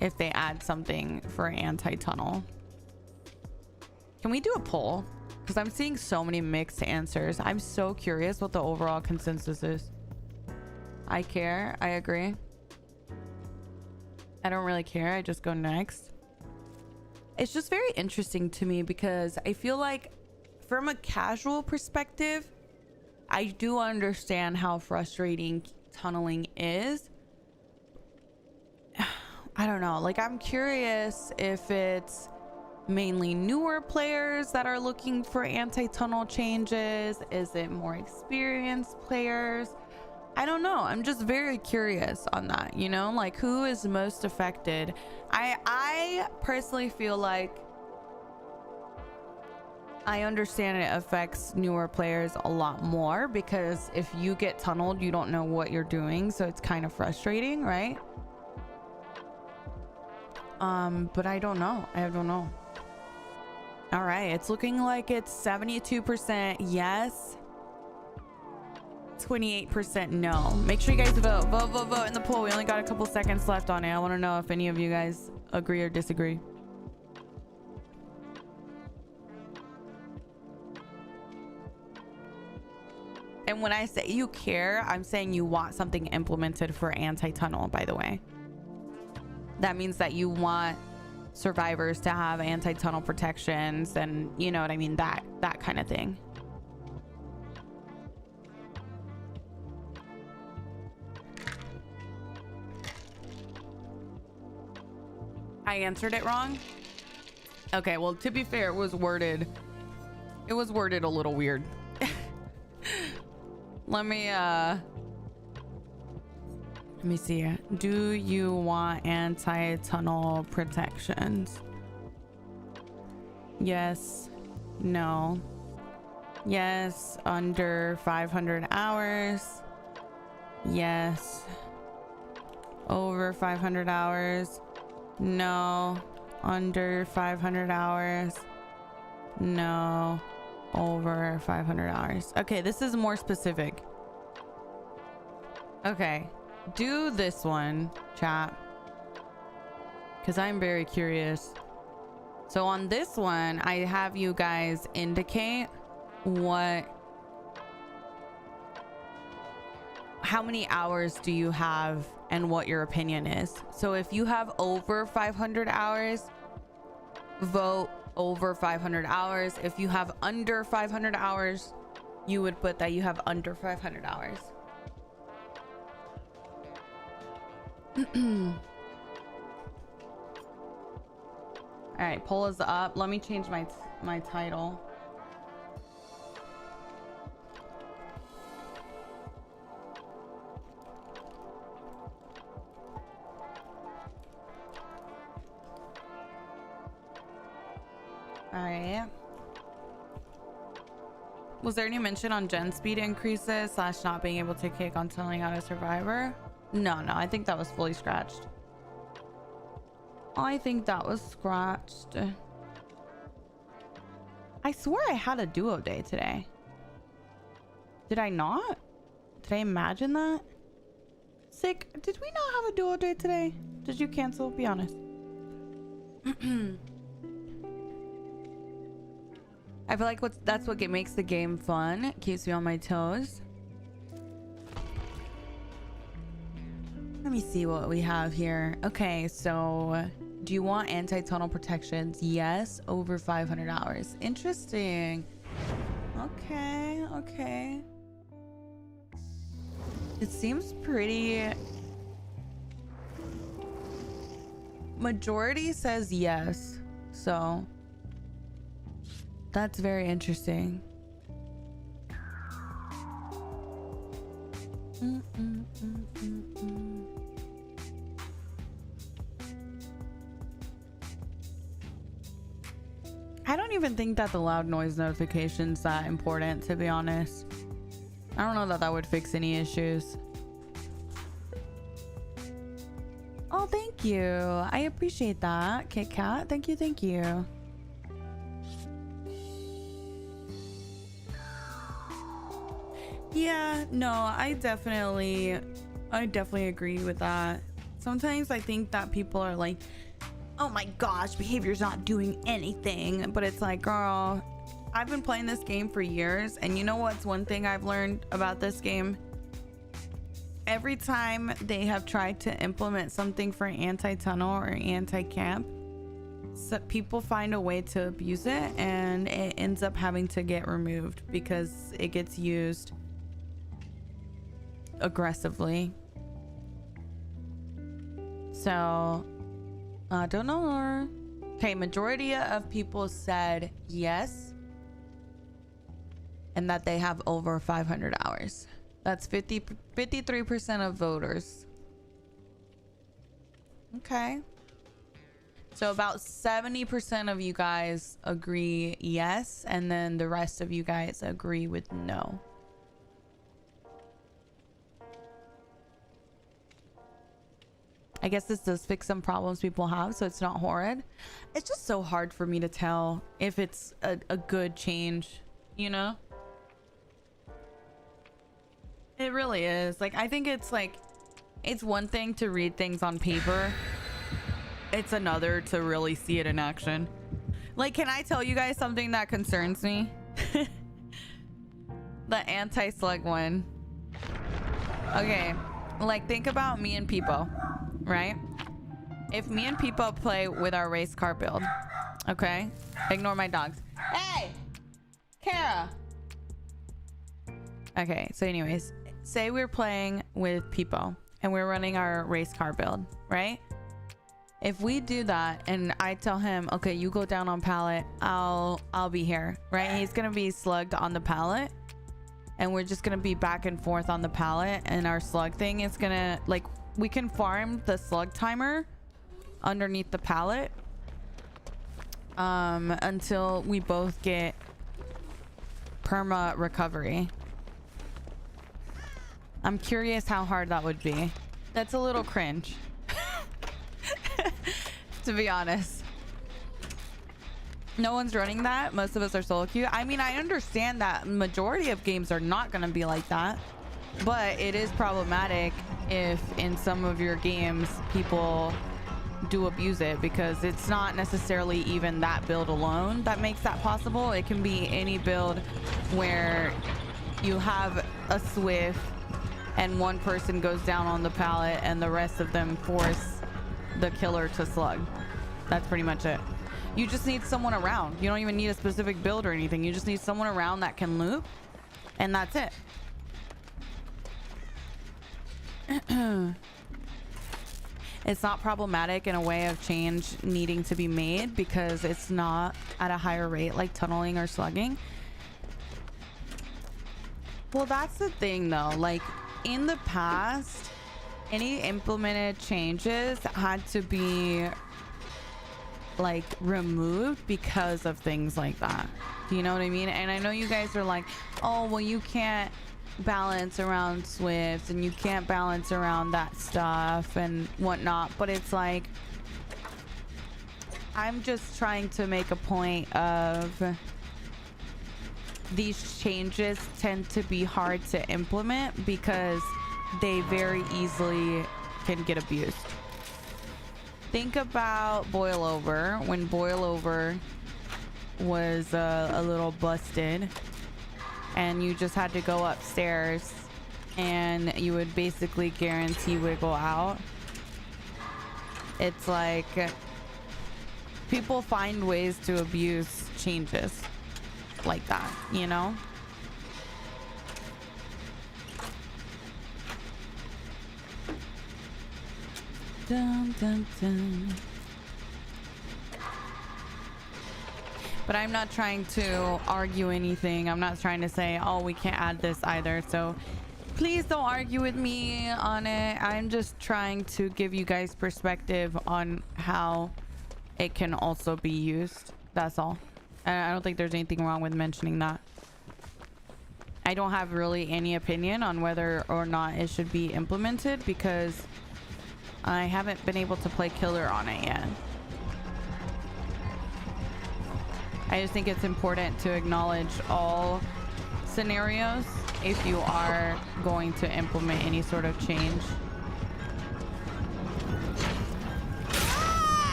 if they add something for anti-tunnel? Can we do a poll? Because I'm seeing so many mixed answers. I'm so curious what the overall consensus is. I care. I agree. I don't really care. I just go next. It's just very interesting to me because I feel like from a casual perspective, I do understand how frustrating tunneling is. I don't know. Like, I'm curious if it's mainly newer players that are looking for anti-tunnel changes. Is it more experienced players? I don't know. I'm just very curious on that, you know, like who is most affected. I personally feel like I understand it affects newer players a lot more because if you get tunneled, you don't know what you're doing, so it's kind of frustrating, right? But I don't know. All right, it's looking like it's 72% yes, 28% no. Make sure you guys vote in the poll. We only got a couple seconds left on it. I want to know if any of you guys agree or disagree. And when I say you care, I'm saying you want something implemented for anti-tunnel, by the way. That means that you want survivors to have anti-tunnel protections and, you know what I mean, that kind of thing. I answered it wrong. Okay, well, to be fair, it was worded a little weird. Let me see. Do you want anti-tunnel protections? Yes. No. Yes. Under 500 hours. Yes. Over 500 hours. No. Under 500 hours. No. Over 500 hours. Okay, this is more specific. Okay. Do this one, chat, because I'm very curious. So on this one, I have you guys indicate how many hours do you have and what your opinion is. So if you have over 500 hours, vote over 500 hours. If you have under 500 hours, you would put that you have under 500 hours. All right, poll is up. Let me change my title. All right. Was there any mention on gen speed increases / not being able to kick on tunneling out a survivor? No, I think that was fully scratched. I think that was scratched. I swore I had a duo day today. Did I not? Did I imagine that? Sick. Did we not have a duo day today? Did you cancel? Be honest. I feel like that's what makes the game fun. It keeps me on my toes. Let me see what we have here. Okay, so do you want anti-tunnel protections? Yes, over 500 hours. Interesting. Okay. It seems pretty... Majority says yes, so that's very interesting. don't even think that the loud noise notification's that important, to be honest. I don't know that that would fix any issues. Oh, thank you. I appreciate that, Kit Kat. Thank you, thank you. Yeah, no, I definitely agree with that. Sometimes I think that people are like, oh my gosh, behavior's not doing anything. But it's like, girl, I've been playing this game for years, and you know what's one thing I've learned about this game? Every time they have tried to implement something for anti-tunnel or anti-camp, so people find a way to abuse it, and it ends up having to get removed because it gets used aggressively. So I don't know. Okay, majority of people said yes, and that they have over 500 hours. That's 53% of voters. Okay, so about 70% of you guys agree yes, and then the rest of you guys agree with no. I guess this does fix some problems people have, so it's not horrid. It's just so hard for me to tell if it's a good change, you know? It really is. Like, I think it's like, it's one thing to read things on paper. It's another to really see it in action. Like, can I tell you guys something that concerns me? The anti-slug one. Okay, like, think about me and Peepo. Right? If me and people play with our race car build, okay? Ignore my dogs. Hey! Kara! Okay, so anyways, say we're playing with people and we're running our race car build, right? If we do that and I tell him, okay, you go down on pallet, I'll be here, right? He's gonna be slugged on the pallet, and we're just gonna be back and forth on the pallet, and our slug thing is gonna, like, we can farm the slug timer underneath the pallet until we both get perma recovery. I'm curious how hard that would be. That's a little cringe. To be honest. No one's running that. Most of us are solo queue. I mean, I understand that majority of games are not going to be like that. But it is problematic if in some of your games people do abuse it, because it's not necessarily even that build alone that makes that possible. It can be any build where you have a Swift and one person goes down on the pallet and the rest of them force the killer to slug. That's pretty much it. You just need someone around. You don't even need a specific build or anything. You just need someone around that can loop, and that's it. It's not problematic in a way of change needing to be made because it's not at a higher rate like tunneling or slugging. Well, that's the thing though, like in the past, any implemented changes had to be like removed because of things like that. Do you know what I mean? And I know you guys are like, oh well, you can't balance around Swift and you can't balance around that stuff and whatnot, but it's like, I'm just trying to make a point of these changes tend to be hard to implement because they very easily can get abused. Think about Boil Over. When Boil Over was a little busted and you just had to go upstairs and you would basically guarantee wiggle out. It's like people find ways to abuse changes like that, you know? Dun, dun, dun. But I'm not trying to argue anything. I'm not trying to say, oh, we can't add this either. So please don't argue with me on it. I'm just trying to give you guys perspective on how it can also be used. That's all. I don't think there's anything wrong with mentioning that. I don't have really any opinion on whether or not it should be implemented because I haven't been able to play killer on it yet. I just think it's important to acknowledge all scenarios if you are going to implement any sort of change.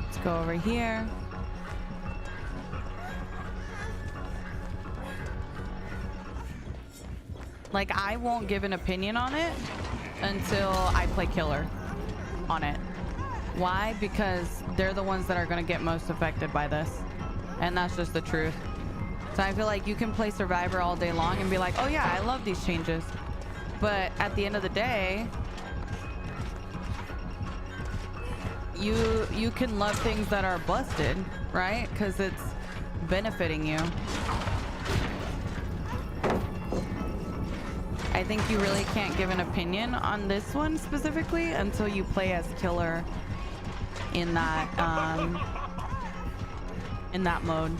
Let's go over here. Like, I won't give an opinion on it until I play killer on it. Why? Because they're the ones that are going to get most affected by this. And that's just the truth. So I feel like you can play Survivor all day long and be like, oh yeah, I love these changes. But at the end of the day, you can love things that are busted, right? Because it's benefiting you. I think you really can't give an opinion on this one specifically until you play as killer in that mode.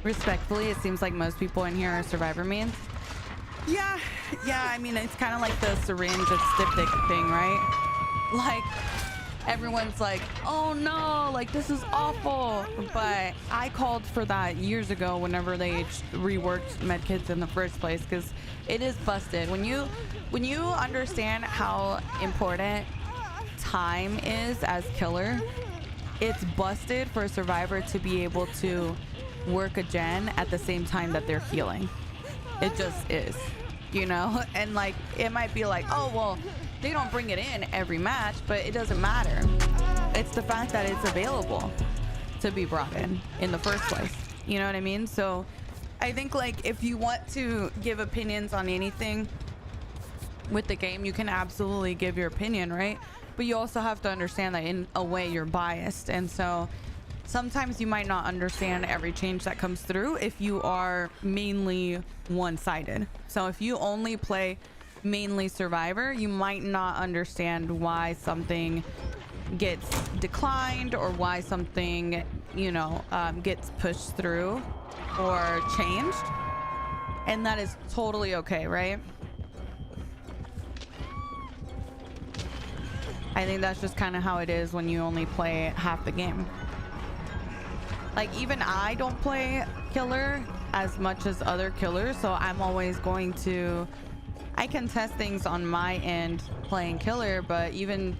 Respectfully, it seems like most people in here are Survivor mains. Yeah, I mean, it's kind of like the Syringe and styptic thing, right? Like, everyone's like, oh no, like this is awful. But I called for that years ago whenever they reworked medkits in the first place, because it is busted. When you understand how important time is as killer, it's busted for a survivor to be able to work a gen at the same time that they're healing. It just is, you know? And like, it might be like, oh well, they don't bring it in every match, but it doesn't matter. It's the fact that it's available to be brought in the first place. You know what I mean? So I think like if you want to give opinions on anything with the game, you can absolutely give your opinion, right? But you also have to understand that in a way you're biased. And so sometimes you might not understand every change that comes through if you are mainly one-sided. So if you only play mainly Survivor, you might not understand why something gets declined or why something, you know, gets pushed through or changed. And that is totally okay, right? I think that's just kind of how it is when you only play half the game. Like, even I don't play killer as much as other killers, so I'm always going to, I can test things on my end playing killer, but even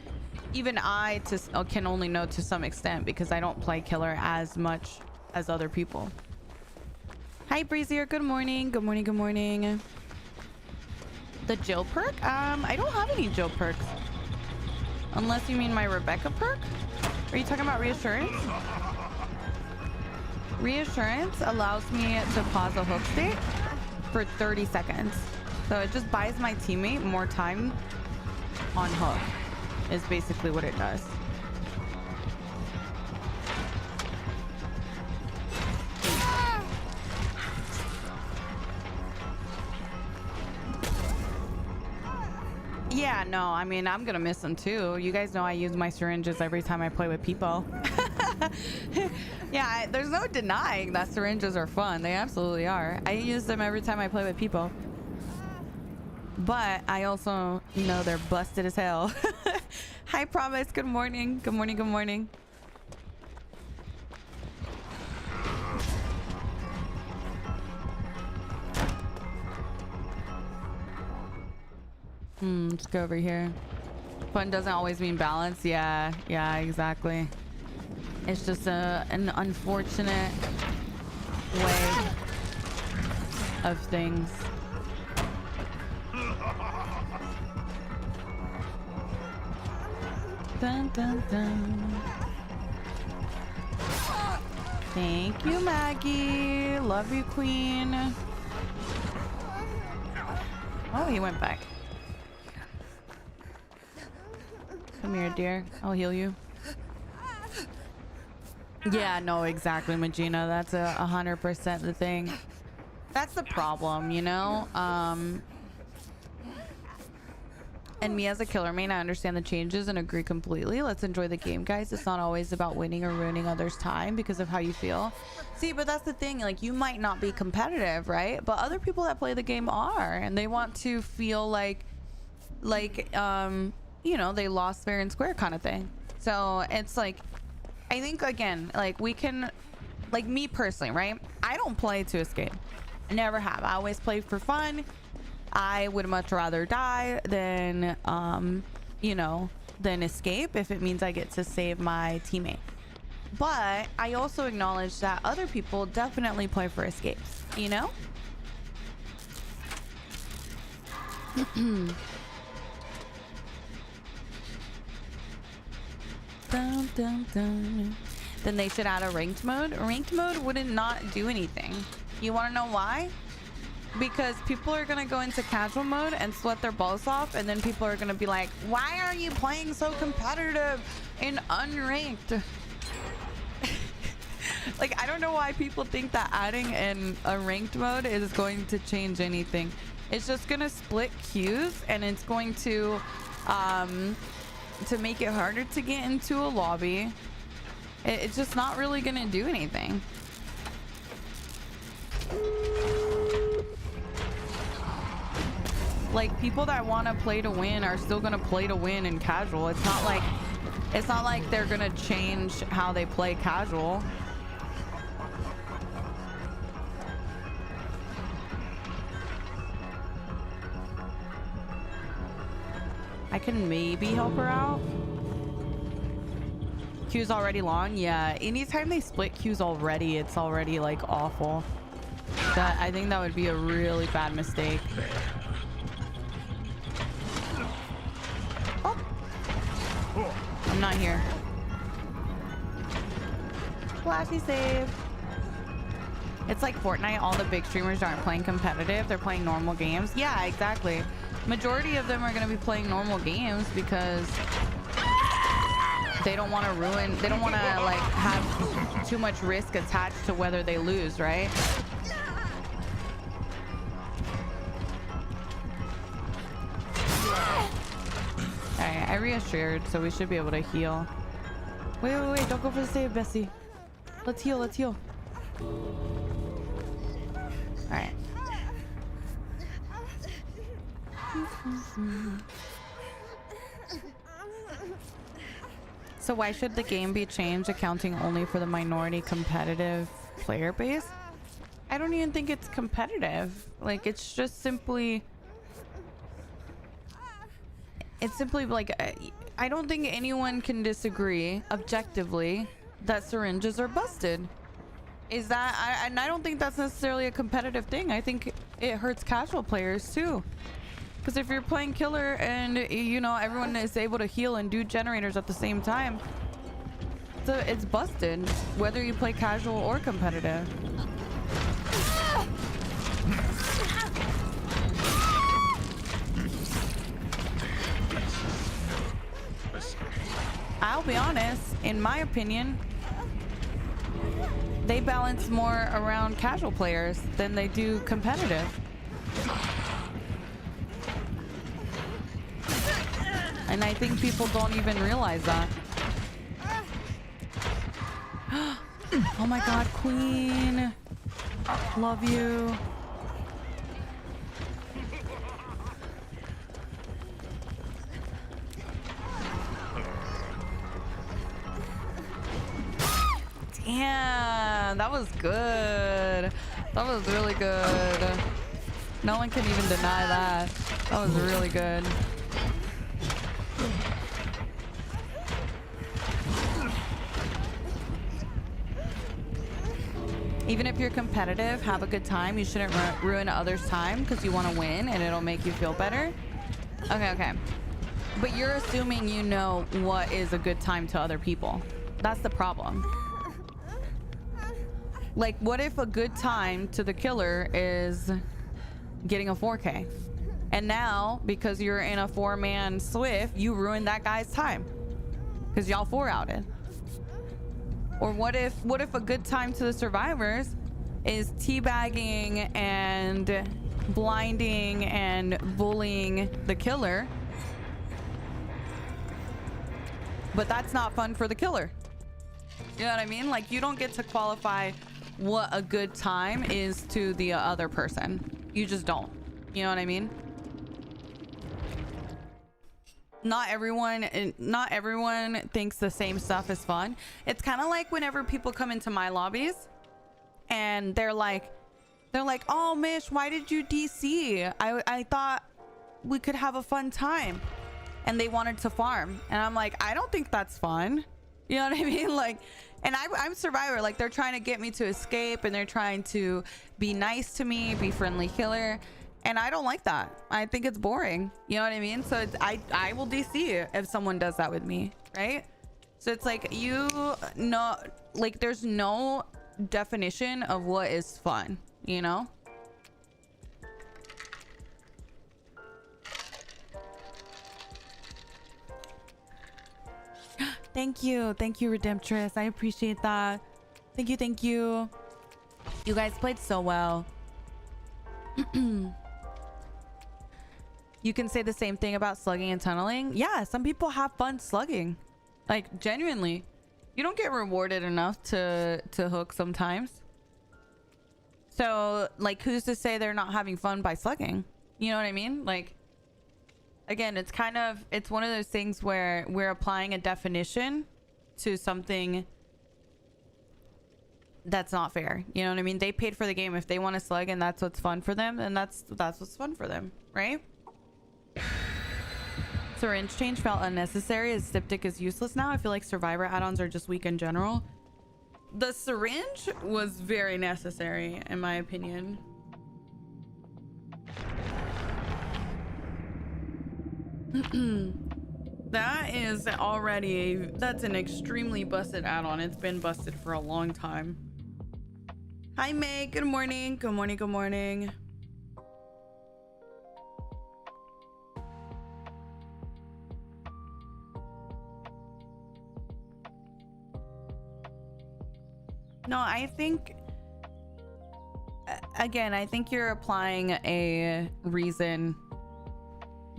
I can only know to some extent because I don't play killer as much as other people. Hi Breezier, good morning. Good morning, good morning. The Jill perk? I don't have any Jill perks. Unless you mean my Rebecca perk? Are you talking about reassurance? Reassurance allows me to pause a hook state for 30 seconds. So it just buys my teammate more time on hook, is basically what it does. Yeah, no, I mean, I'm gonna miss them too. You guys know I use my syringes every time I play with people. Yeah, there's no denying that syringes are fun. They absolutely are. I use them every time I play with people. But I also know they're busted as hell. Hi, Promise. Good morning. Good morning. Good morning. Let's go over here. Fun doesn't always mean balance. Yeah, exactly. It's just an unfortunate way of things. Dun, dun, dun. Thank you, Maggie. Love you, Queen. Oh, he went back. Come here, dear. I'll heal you. Yeah, no, exactly, Magina. That's 100% the thing. That's the problem, you know? And me as a killer main, I understand the changes and agree completely. Let's enjoy the game, guys. It's not always about winning or ruining others' time because of how you feel. See, but that's the thing. Like, you might not be competitive, right? But other people that play the game are, and they want to feel like you know, they lost fair and square kind of thing. So it's like, I think again, like, we can, like, me personally, right? I don't play to escape. I never have. I always play for fun. I would much rather die than, you know, than escape if it means I get to save my teammate. But I also acknowledge that other people definitely play for escapes, you know? Dun, dun, dun. Then they should add a ranked mode. Ranked mode wouldn't not do anything. You want to know why? Because people are gonna go into casual mode and sweat their balls off, and then people are gonna be like, why are you playing so competitive in unranked? Like, I don't know why people think that adding in a ranked mode is going to change anything. It's just gonna split queues, and it's going to make it harder to get into a lobby. It's just not really gonna do anything. Like, people that want to play to win are still gonna play to win in casual. It's not like they're gonna change how they play casual. I can maybe help her out. Queue's already long. Yeah, anytime they split queues already, it's already like awful. That, I think that would be a really bad mistake. Oh. I'm not here. Flashy save. It's like Fortnite. All the big streamers aren't playing competitive. They're playing normal games. Yeah, exactly. Majority of them are going to be playing normal games because they don't want to ruin, they don't want to like have too much risk attached to whether they lose, right? Alright, I reassured, so we should be able to heal. Wait, don't go for the save, Bessie. Let's heal, Alright. So why should the game be changed, accounting only for the minority competitive player base? I don't even think it's competitive. Like, it's just simply... It's simply like... I don't think anyone can disagree objectively that syringes are busted. Is that... and I don't think that's necessarily a competitive thing. I think it hurts casual players too. Because if you're playing killer and, you know, everyone is able to heal and do generators at the same time, so it's busted, whether you play casual or competitive. I'll be honest, in my opinion, they balance more around casual players than they do competitive. And I think people don't even realize that. Oh my god, Queen. Love you. Damn, that was good. That was really good. No one can even deny that. That was really good. Even if you're competitive, have a good time. You shouldn't ruin others' time because you want to win and it'll make you feel better. Okay. But you're assuming you know what is a good time to other people. That's the problem. Like, what if a good time to the killer is getting a 4K? And now, because you're in a 4-man Swift, you ruined that guy's time because y'all 4-outed. Or what if a good time to the survivors is teabagging and blinding and bullying the killer, but that's not fun for the killer. You know what I mean? Like, you don't get to qualify what a good time is to the other person. You just don't. You know what I mean? Not everyone thinks the same stuff is fun. It's kind of like whenever people come into my lobbies and they're like, oh Mish, why did you DC? I thought we could have a fun time, and they wanted to farm, and I'm like, I don't think that's fun. You know what I mean? Like, and I'm Survivor. Like, they're trying to get me to escape, and they're trying to be nice to me, be friendly killer, and I don't like that. I think it's boring. You know what I mean? So it's, I will DC if someone does that with me, right? So it's like, you know, like, there's no definition of what is fun, you know? Thank you, Redemptress. I appreciate that. Thank you. You guys played so well. You can say the same thing about slugging and tunneling. Yeah, some people have fun slugging. Like, genuinely. You don't get rewarded enough to hook sometimes. So, like, who's to say they're not having fun by slugging? You know what I mean? Like, again, it's kind of, it's one of those things where we're applying a definition to something that's not fair. You know what I mean? They paid for the game. If they want to slug and that's what's fun for them, then that's what's fun for them, right? Syringe change felt unnecessary as styptic is useless now. I feel like Survivor add-ons are just weak in general. The syringe was very necessary, in my opinion. That is already, that's an extremely busted add-on. It's been busted for a long time. Hi Meg, good morning. Good morning. No, I think, again, I think you're applying a reason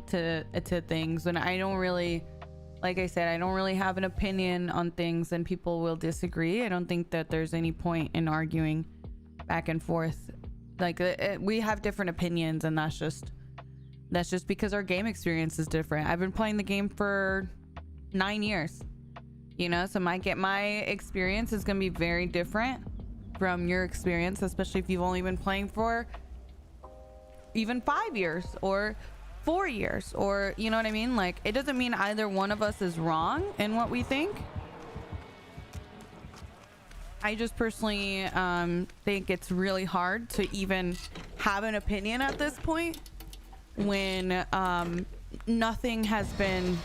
to things, and I don't really, like I said, I don't really have an opinion on things, and people will disagree. I don't think that there's any point in arguing back and forth. Like, we have different opinions, and that's just because our game experience is different. I've been playing the game for 9 years, you know, so my experience is gonna be very different from your experience, especially if you've only been playing for even 5 years or 4 years, or, you know what I mean? Like, it doesn't mean either one of us is wrong in what we think. I just personally think it's really hard to even have an opinion at this point when nothing has been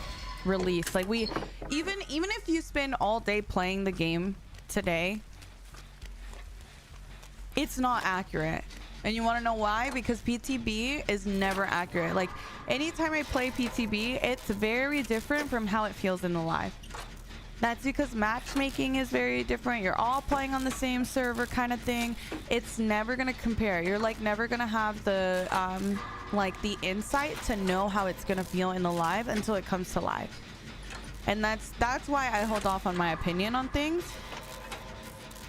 released. Like, we even if you spend all day playing the game today, it's not accurate. And you want to know why? Because PTB is never accurate. Like, anytime I play PTB, it's very different from how it feels in the live. That's because matchmaking is very different. You're all playing on the same server kind of thing. It's never going to compare. You're like never going to have the like the insight to know how it's going to feel in the live until it comes to live. And that's why I hold off on my opinion on things.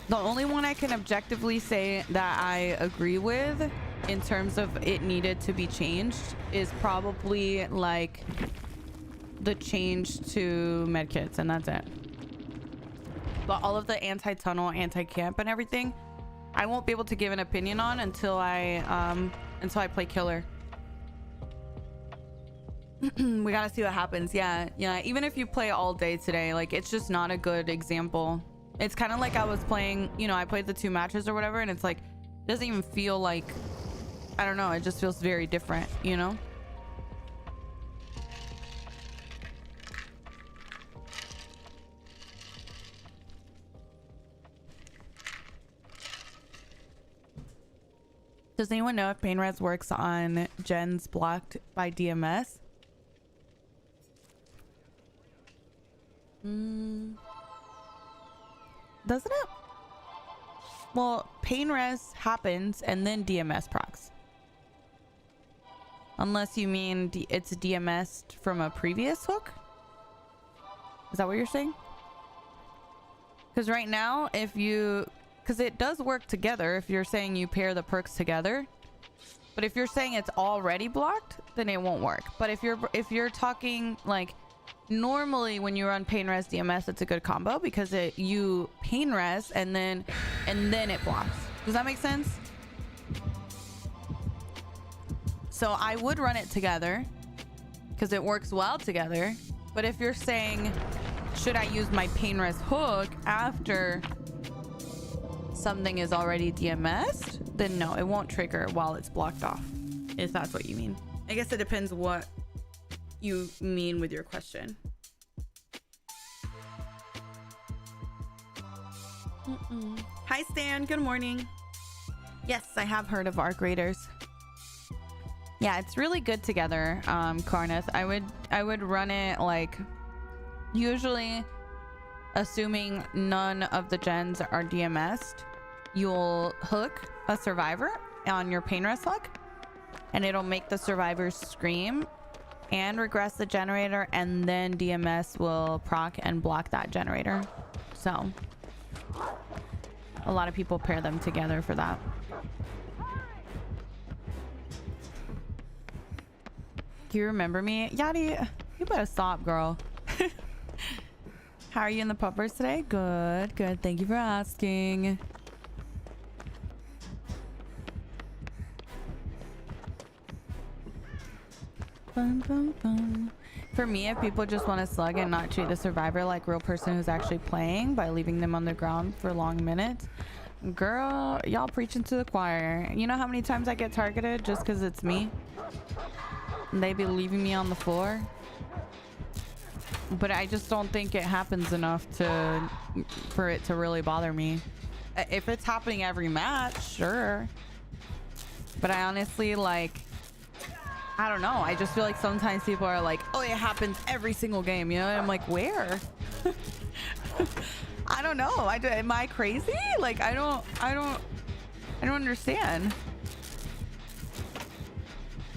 The only one I can objectively say that I agree with in terms of it needed to be changed is probably like the change to medkits, and that's it. But all of the anti-tunnel, anti-camp and everything, I won't be able to give an opinion on until I play killer. We gotta see what happens. Yeah, even if you play all day today, like, it's just not a good example. It's kind of like I was playing, you know, I played the 2 matches or whatever, and it's like, it doesn't even feel like, I don't know, it just feels very different, you know? Does anyone know if pain res works on gens blocked by DMS? Doesn't it? Well, pain res happens and then DMS procs. Unless you mean it's DMS'd from a previous hook? Is that what you're saying? Because right now, if you... Because it does work together if you're saying you pair the perks together. But if you're saying it's already blocked, then it won't work. But if you're talking like... Normally when you run pain res DMS, it's a good combo because you pain res and then it blocks. Does that make sense? So I would run it together because it works well together. But if you're saying, should I use my pain res hook after something is already DMS'd, then no, it won't trigger while it's blocked off, if that's what you mean. I guess it depends what you mean with your question. Hi Stan, good morning. Yes, I have heard of Arc Raiders. Yeah, it's really good together. Karneth, I would run it like, usually assuming none of the gens are DMS'd, you'll hook a survivor on your pain res hook and it'll make the survivors scream and regress the generator, and then DMS will proc and block that generator. So a lot of people pair them together for that. Do you remember me? Yadi, you better stop, girl. How are you in the puppers today? Good, good. Thank you for asking. Bum, bum, bum. For me, if people just want to slug and not treat the survivor like a real person who's actually playing by leaving them on the ground for long minutes, girl, y'all preaching to the choir. You know how many times I get targeted just because it's me? And they be leaving me on the floor? But I just don't think it happens enough for it to really bother me. If it's happening every match, sure. But I honestly, like, I don't know. I just feel like sometimes people are like, oh, it happens every single game, you know? And I'm like, where? I don't know. Am I crazy? Like, I don't understand.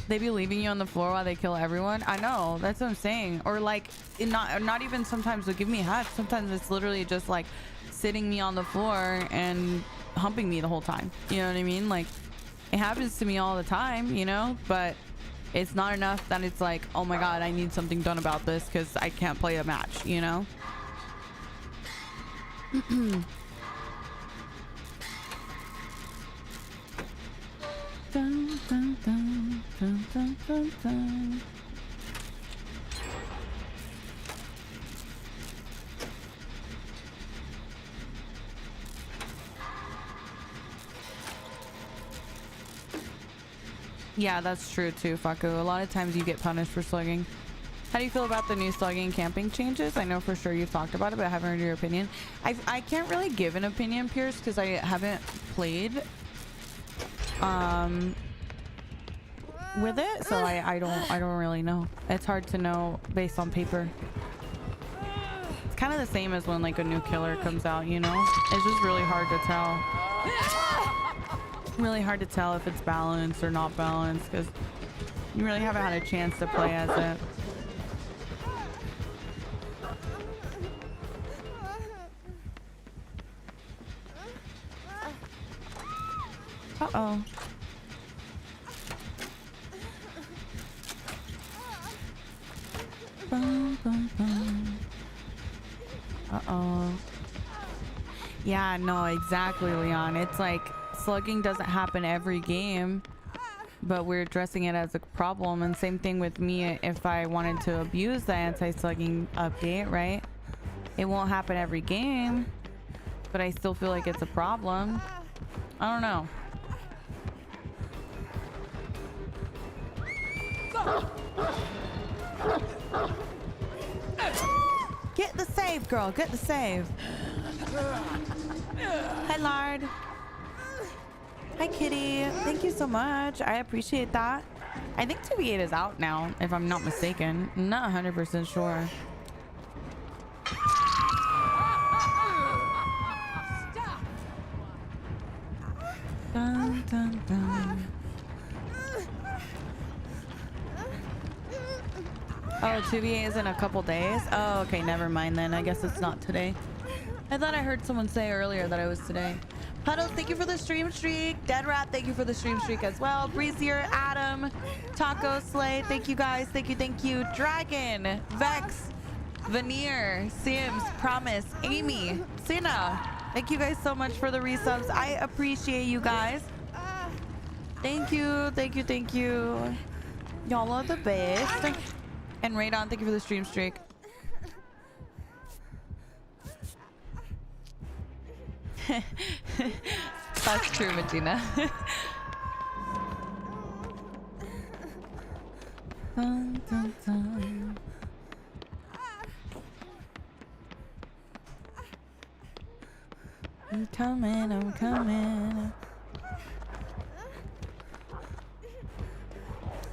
They be leaving you on the floor while they kill everyone. I know, that's what I'm saying. Or like, not even sometimes they'll give me hacks. Sometimes it's literally just like sitting me on the floor and humping me the whole time. You know what I mean? Like, it happens to me all the time, you know? But it's not enough that it's like, oh my god, I need something done about this because I can't play a match, you know? Dun, dun, dun, dun, dun, dun, dun. Yeah, that's true too, Faku. A lot of times you get punished for slugging. How do you feel about the new slugging camping changes? I know for sure you've talked about it, but I haven't heard your opinion. I can't really give an opinion, Pierce, because I haven't played with it, so I don't really know. It's hard to know based on paper. It's kind of the same as when like a new killer comes out, you know? It's just really hard to tell. Really hard to tell if it's balanced or not balanced because you really haven't had a chance to play as it. Uh-oh. Bum, bum, bum. Uh-oh. Yeah, no, exactly, Leon. It's like slugging doesn't happen every game, but we're addressing it as a problem. And same thing with me if I wanted to abuse the anti-slugging update, right? It won't happen every game, but I still feel like it's a problem. I don't know. Get the save, girl. Get the save. Hi, Lard. Hi, Kitty. Thank you so much. I appreciate that. I think 2v8 is out now, if I'm not mistaken. I'm not 100% sure. Dun, dun, dun. Oh, 2VA is in a couple days. Oh, okay, never mind then. I guess it's not today. I thought I heard someone say earlier that it was today. Puddles, thank you for the stream streak. Dead Rat, thank you for the stream streak as well. Breezier, Adam, Taco, Slay, thank you guys. Thank you, thank you. Dragon, Vex, Veneer, Sims, Promise, Amy, Sina. Thank you guys so much for the resubs. I appreciate you guys. Thank you, thank you, thank you. Y'all are the best. And Radon, thank you for the stream streak. That's true, Medina. Dun, dun, dun. I'm coming, I'm coming.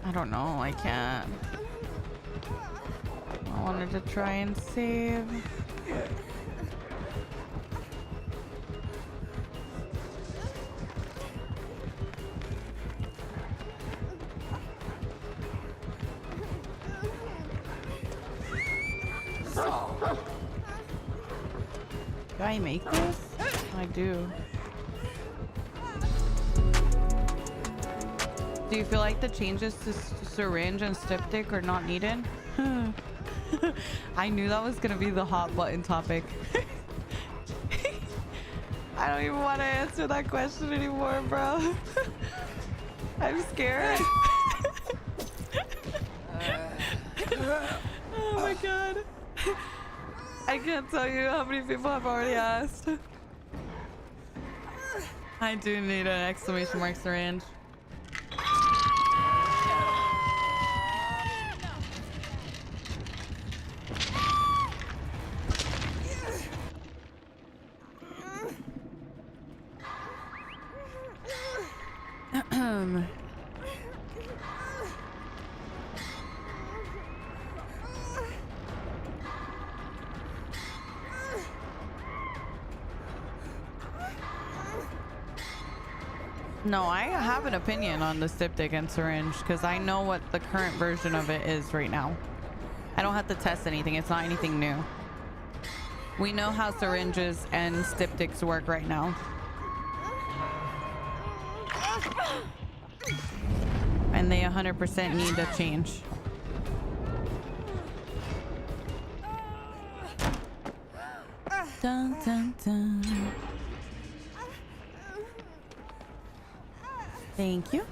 I don't know, I can't. I wanted to try and save. Do I make this? I do. Do you feel like the changes to Syringe and styptic are not needed? I knew that was gonna be the hot button topic. I don't even want to answer that question anymore, bro. I'm scared. Oh my god. I can't tell you how many people have already asked. I do need an exclamation mark syringe. No, I have an opinion on the styptic and syringe because I know what the current version of it is right now. I don't have to test anything. It's not anything new. We know how syringes and styptics work right now. And they 100% need to change. Dun, dun, dun. Thank you.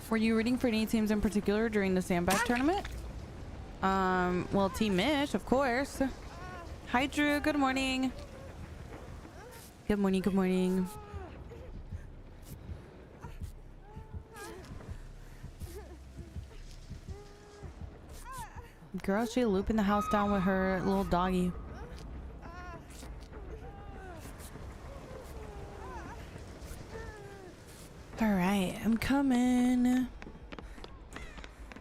Were you rooting for any teams in particular during the sandbag tournament? Well, Team Mish, of course. Hi, Drew. Good morning. Good morning. Good morning. Girl, she looping the house down with her little doggy. All right, I'm coming.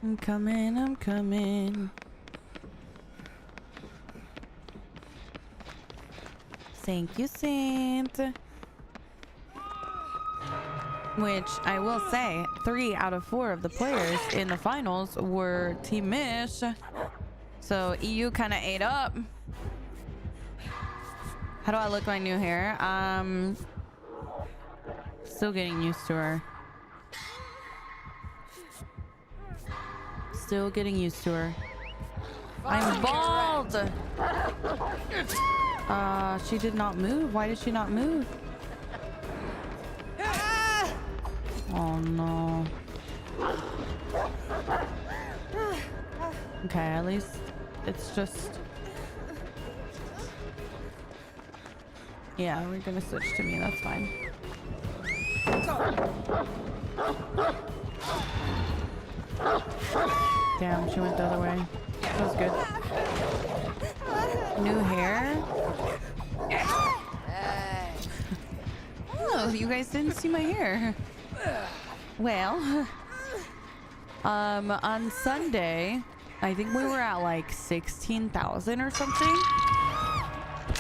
I'm coming, I'm coming. Thank you, Saint. Which I will say, 3 out of 4 of the players in the finals were Team Mish. So EU kind of ate up. How do I look my new hair? Still getting used to her. Still getting used to her. I'm bald! She did not move. Why did she not move? Oh no. Okay, at least it's just... Yeah, we're gonna switch to me. That's fine. Damn, she went the other way. That was good. New hair? Oh, you guys didn't see my hair. Well, on Sunday, I think we were at like 16,000 or something.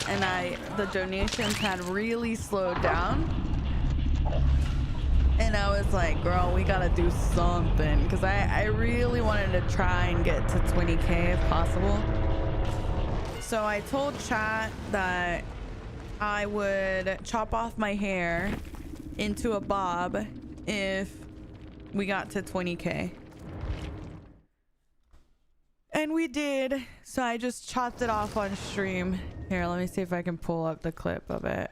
And the donations had really slowed down. And I was like, girl, we gotta do something, because I really wanted to try and get to 20K if possible. So I told chat that I would chop off my hair into a bob if we got to 20K. And we did. So I just chopped it off on stream. Here, let me see if I can pull up the clip of it.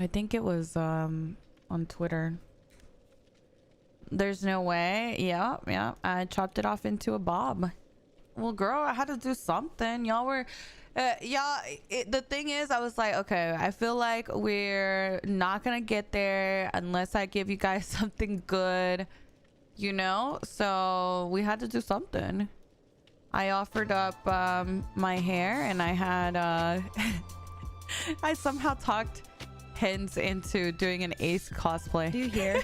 I think it was on Twitter. There's no way. Yeah. I chopped it off into a bob. Well, girl, I had to do something. Y'all were... the thing is, I was like, okay, I feel like we're not gonna get there unless I give you guys something good, you know? So we had to do something. I offered up my hair, and I had I somehow talked Hens into doing an Ace cosplay.
Do you hear?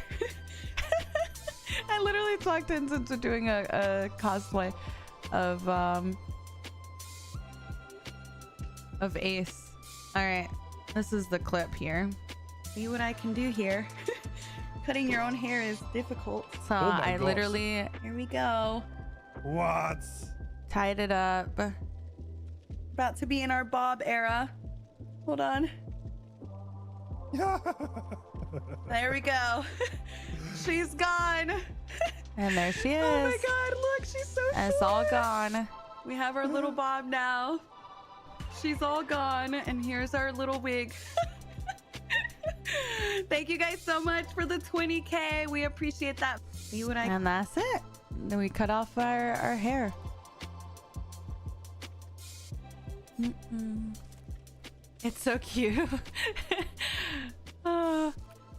I literally talked Hens into doing a cosplay of Ace. All right, this is the clip here.
See what I can do here. Cutting your own hair is difficult.
So I literally,
here we go.
What?
Tied it up.
About to be in our bob era. Hold on. There we go. She's gone.
And there she is.
Oh my god, look, she's so
And it's all gone.
We have our little bob now. She's all gone, and here's our little wig. Thank you guys so much for the 20K. We appreciate that. See what I...
And that's it. Then we cut off our hair. It's so cute.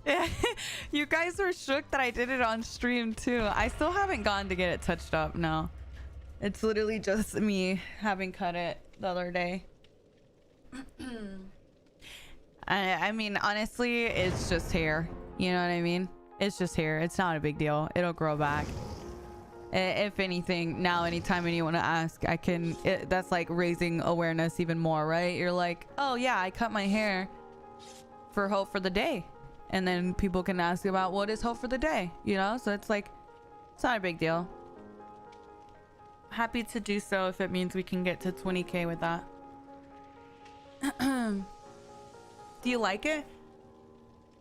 Yeah. You guys were shook that I did it on stream too. I still haven't gone to get it touched up. No, it's literally just me having cut it the other day. I mean, honestly, it's just hair. You know what I mean? It's just hair. It's not a big deal. It'll grow back. If anything, now anytime anyone asks, I can... that's like raising awareness even more, right? You're like, oh yeah, I cut my hair for Hope for the Day. And then people can ask about what is Hope for the Day, you know? So it's like, it's not a big deal. Happy to do so if it means we can get to 20K with that. Do you like it?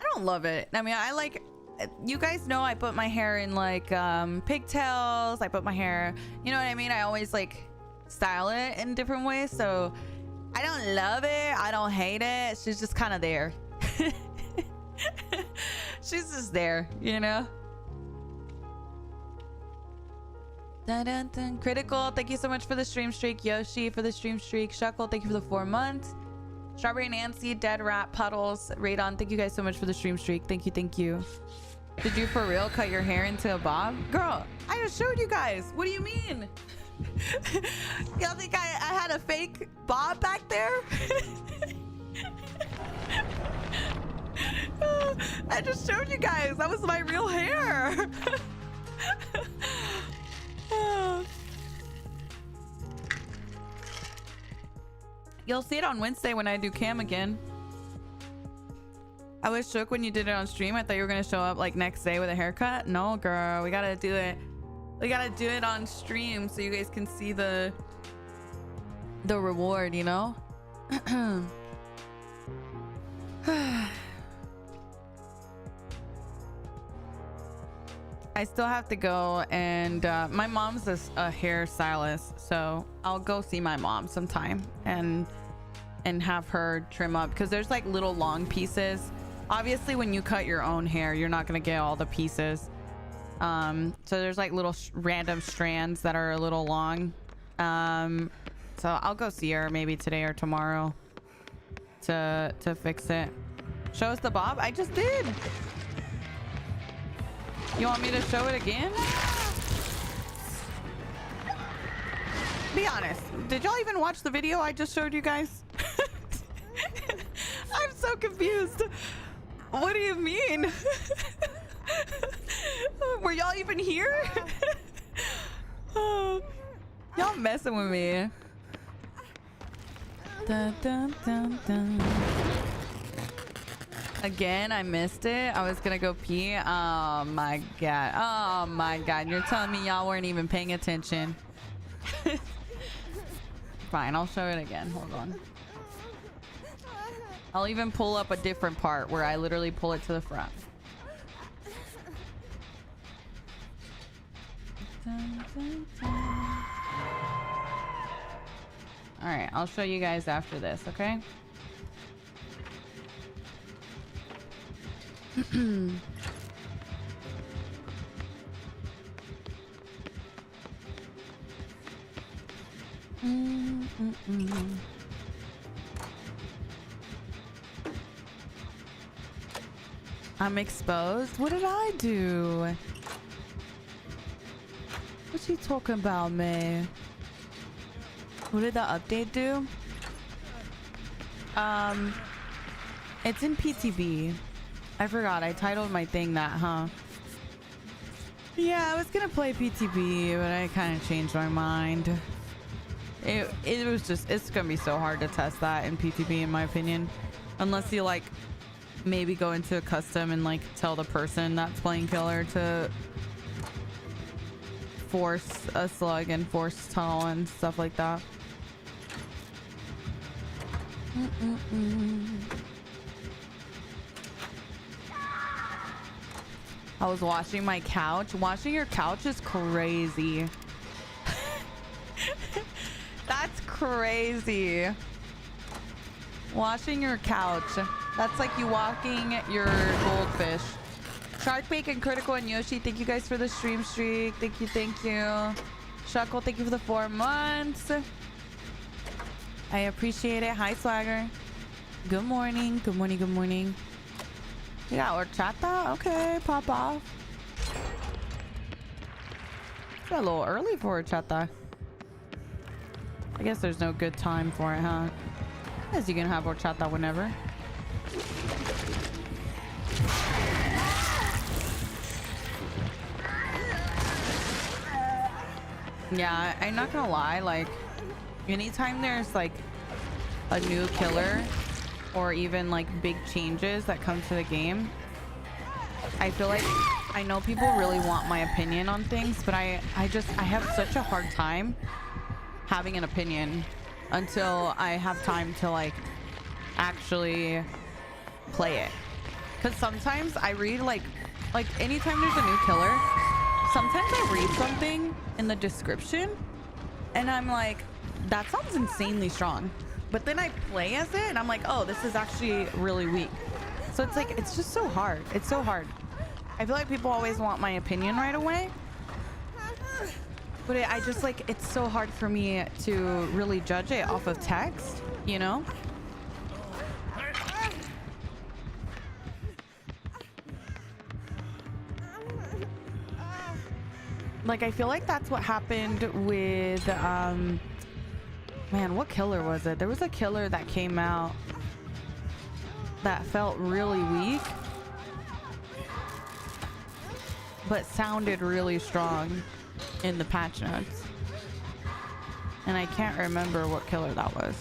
I don't love it. I mean, I like... You guys know I put my hair in like pigtails. I put my hair, you know what I mean? I always like style it in different ways. So I don't love it. I don't hate it. She's just kind of there. She's just there, you know? Dun, dun, dun. Critical, thank you so much for the stream streak. Yoshi for the stream streak. Shuckle, thank you for the 4 months. Strawberry Nancy, Dead Rat, Puddles, Radon, thank you guys so much for the stream streak. Thank you. Did you for real cut your hair into a bob? Girl, I just showed you guys. What do you mean? Y'all think I had a fake bob back there? I just showed you guys. That was my real hair. You'll see it on Wednesday when I do cam again. I was shook when you did it on stream. I thought you were gonna show up like next day with a haircut. No, girl, we gotta do it. We gotta do it on stream so you guys can see the reward, you know? I still have to go, and my mom's a hair stylist, so I'll go see my mom sometime and have her trim up, because there's like little long pieces. Obviously when you cut your own hair, you're not gonna get all the pieces, so there's like little random strands that are a little long. So I'll go see her maybe today or tomorrow to fix it. Show us the bob. I just did. You want me to show it again? Be honest, did y'all even watch the video I just showed you guys? I'm so confused. What do you mean? Were y'all even here? Y'all messing with me. Dun, dun, dun, dun. Again, I missed it. I was gonna go pee. Oh my god. Oh my god. You're telling me y'all weren't even paying attention. Fine, I'll show it again. Hold on. I'll even pull up a different part where I literally pull it to the front. Dun, dun, dun. All right, I'll show you guys after this, okay? I'm exposed. What did I do? What you talking about, May? What did the update do? It's in PTB. I forgot. I titled my thing that, huh? Yeah, I was gonna play PTB, but I kind of changed my mind. It was just, it's gonna be so hard to test that in PTB, in my opinion, unless you like maybe go into a custom and like tell the person that's playing killer to force a slug and force tunnel and stuff like that. I was washing my couch. Washing your couch is crazy. That's crazy. Washing your couch. That's like you walking your goldfish. Shark Bacon, Critical, and Yoshi, thank you guys for the stream streak. Thank you, thank you. Shuckle, thank you for the 4 months. I appreciate it. Hi, Swagger. Good morning. Good morning. Good morning. Yeah, horchata? Okay, pop off. It's a little early for horchata. I guess there's no good time for it, huh? As you can have horchata whenever. Yeah, I'm not gonna lie, like anytime there's like a new killer or even like big changes that come to the game, I feel like I know people really want my opinion on things, but I have such a hard time having an opinion until I have time to like actually play it. Because sometimes I read like anytime there's a new killer, sometimes I read something in the description and I'm like, that sounds insanely strong, but then I play as it and I'm like, oh, this is actually really weak. So it's like, it's just so hard. It's so hard. I feel like people always want my opinion right away, but I just like, it's so hard for me to really judge it off of text, you know? Like, I feel like that's what happened with, man, what killer was it? There was a killer that came out that felt really weak, but sounded really strong in the patch notes. And I can't remember what killer that was.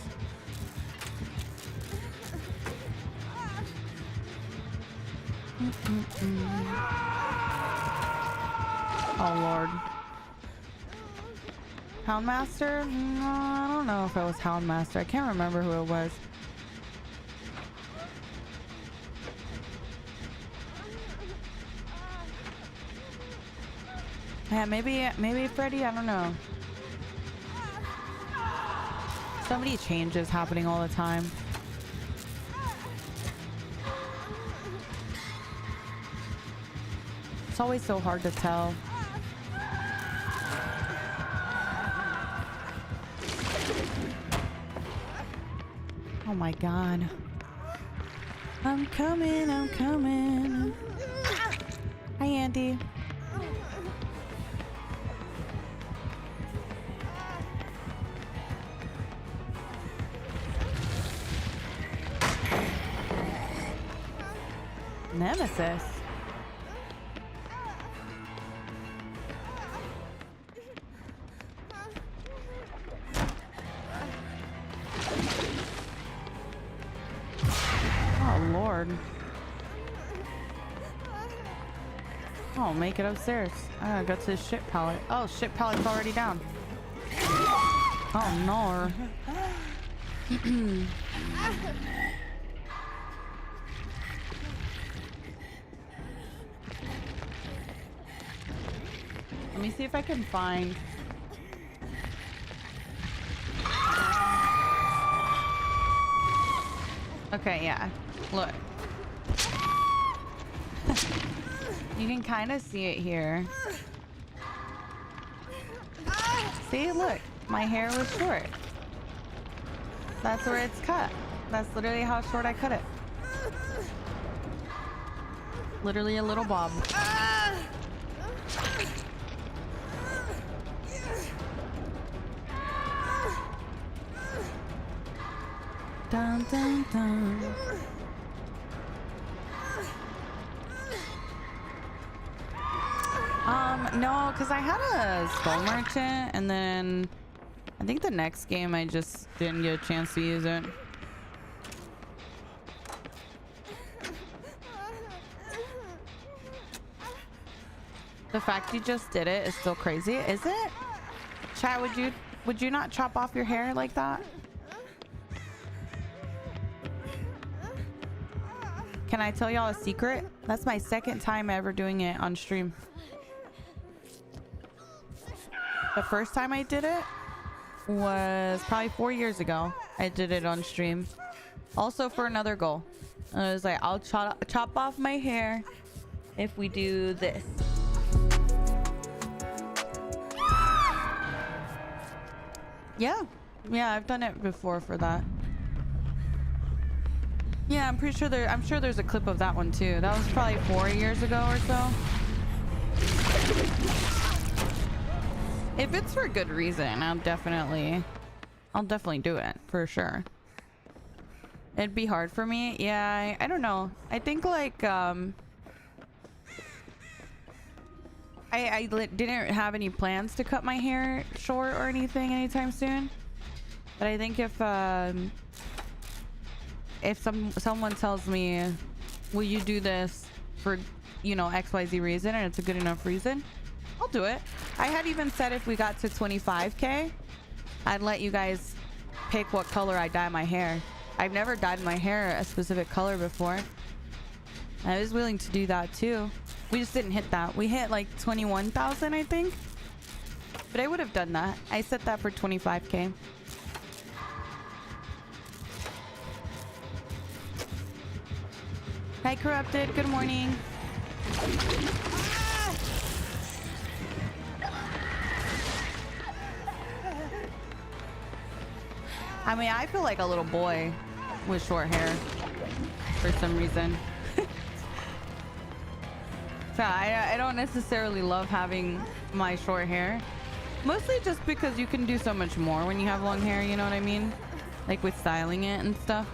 Oh Lord. Houndmaster? No, I don't know if it was Houndmaster. I can't remember who it was. Yeah, maybe Freddy, I don't know. So many changes happening all the time. It's always so hard to tell. Oh my God. I'm coming, I'm coming. Hi, Andy. Nemesis. Oh Lord. Oh, make it upstairs. I got to the shit pallet. Oh, shit pallet's already down. Oh no. Let me see if I can find. Okay, yeah. Look. You can kind of see it here. See, look. My hair was short. That's where it's cut. That's literally how short I cut it. Literally a little bob. Dun, dun, dun. No, because I had a skull merchant, and then I think the next game I just didn't get a chance to use it. The fact you just did it is still crazy, is it? Chat, would you not chop off your hair like that? Can I tell y'all a secret? That's my second time ever doing it on stream. The first time I did it was probably 4 years ago. I did it on stream. Also for another goal. I was like, I'll chop off my hair if we do this. Yeah. Yeah, I've done it before for that. Yeah, I'm pretty sure I'm sure there's a clip of that one too. That was probably 4 years ago or so. If it's for good reason, I'll definitely do it for sure. It'd be hard for me. Yeah, I don't know. I think like I didn't have any plans to cut my hair short or anything anytime soon. But I think if someone tells me, will you do this for, you know, XYZ reason, and it's a good enough reason, I'll do it. I had even said if we got to 25k, I'd let you guys pick what color I dye my hair. I've never dyed my hair a specific color before. I was willing to do that too. We just didn't hit that. We hit like 21,000, I think. But I would have done that. I set that for 25k. Hi, Corrupted. Good morning. I mean, I feel like a little boy with short hair for some reason. So I don't necessarily love having my short hair. Mostly just because you can do so much more when you have long hair, you know what I mean? Like with styling it and stuff.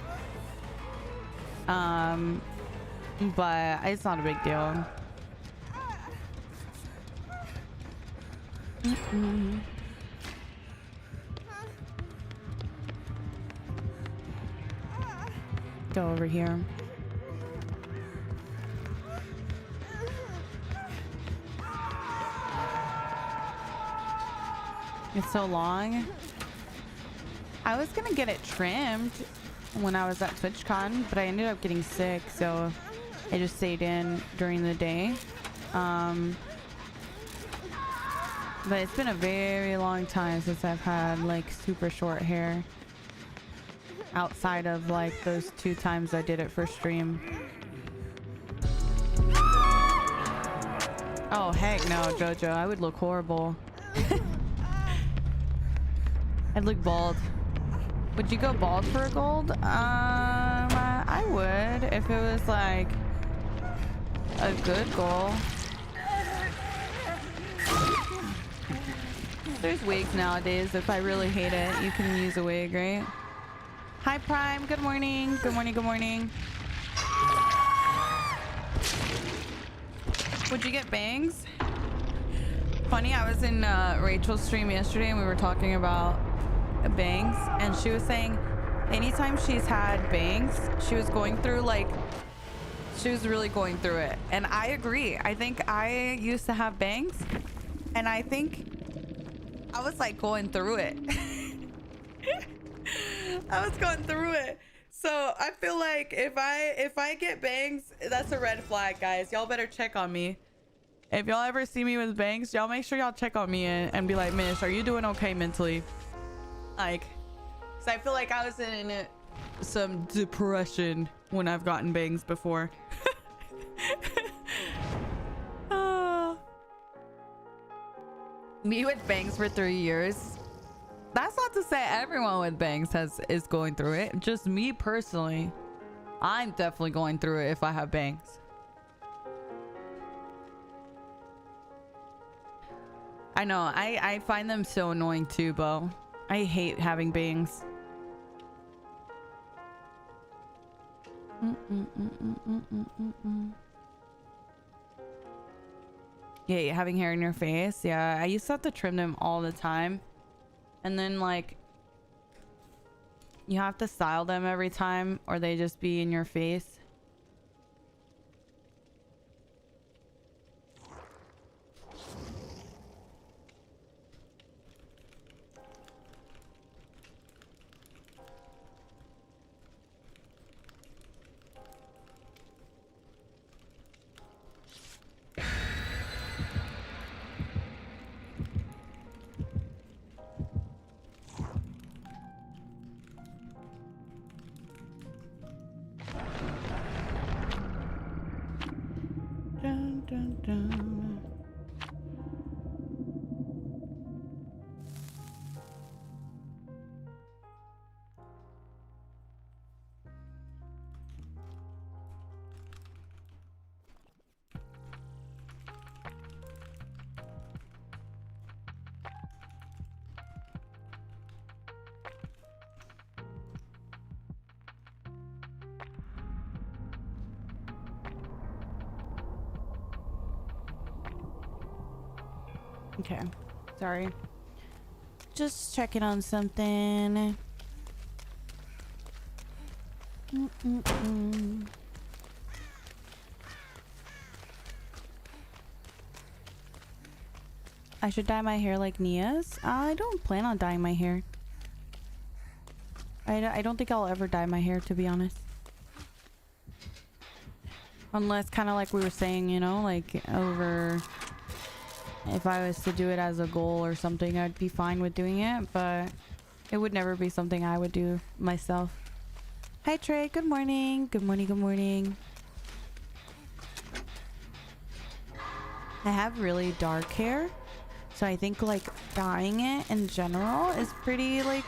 But it's not a big deal. Go over here. It's so long. I was gonna get it trimmed when I was at TwitchCon, but I ended up getting sick, so I just stayed in during the day. But it's been a very long time since I've had like super short hair, outside of like those 2 times I did it for stream. Oh heck no, Jojo, I would look horrible. I'd look bald. Would you go bald for a gold? I would if it was like a good goal. There's wigs nowadays. If I really hate it, you can use a wig, right? Hi Prime, good morning. Good morning, good morning. Would you get bangs? Funny, I was in Rachel's stream yesterday and we were talking about bangs, and she was saying anytime she's had bangs, she was going through like She was really going through it. And I agree. I think I used to have bangs. And I think I was like going through it. I was going through it. So I feel like if I get bangs, that's a red flag, guys. Y'all better check on me. If y'all ever see me with bangs, y'all make sure y'all check on me and be like, Mish, are you doing okay mentally? Like, so I feel like I was in some depression when I've gotten bangs before. Me with bangs for 3 years. That's not to say everyone with bangs is going through it. Just me personally. I'm definitely going through it if I have bangs. I know. I find them so annoying too, Bo. I hate having bangs. Yeah, having hair in your face. Yeah, I used to have to trim them all the time. And then like you have to style them every time or they just be in your face. Dun, dun, dun. Okay, sorry. Just checking on something. I should dye my hair like Nia's. I don't plan on dyeing my hair. I don't think I'll ever dye my hair, to be honest. Unless kind of like we were saying, you know, like over... If I was to do it as a goal or something, I'd be fine with doing it, but it would never be something I would do myself. Hi Trey, good morning. Good morning, good morning. I have really dark hair, so I think like dyeing it in general is pretty like...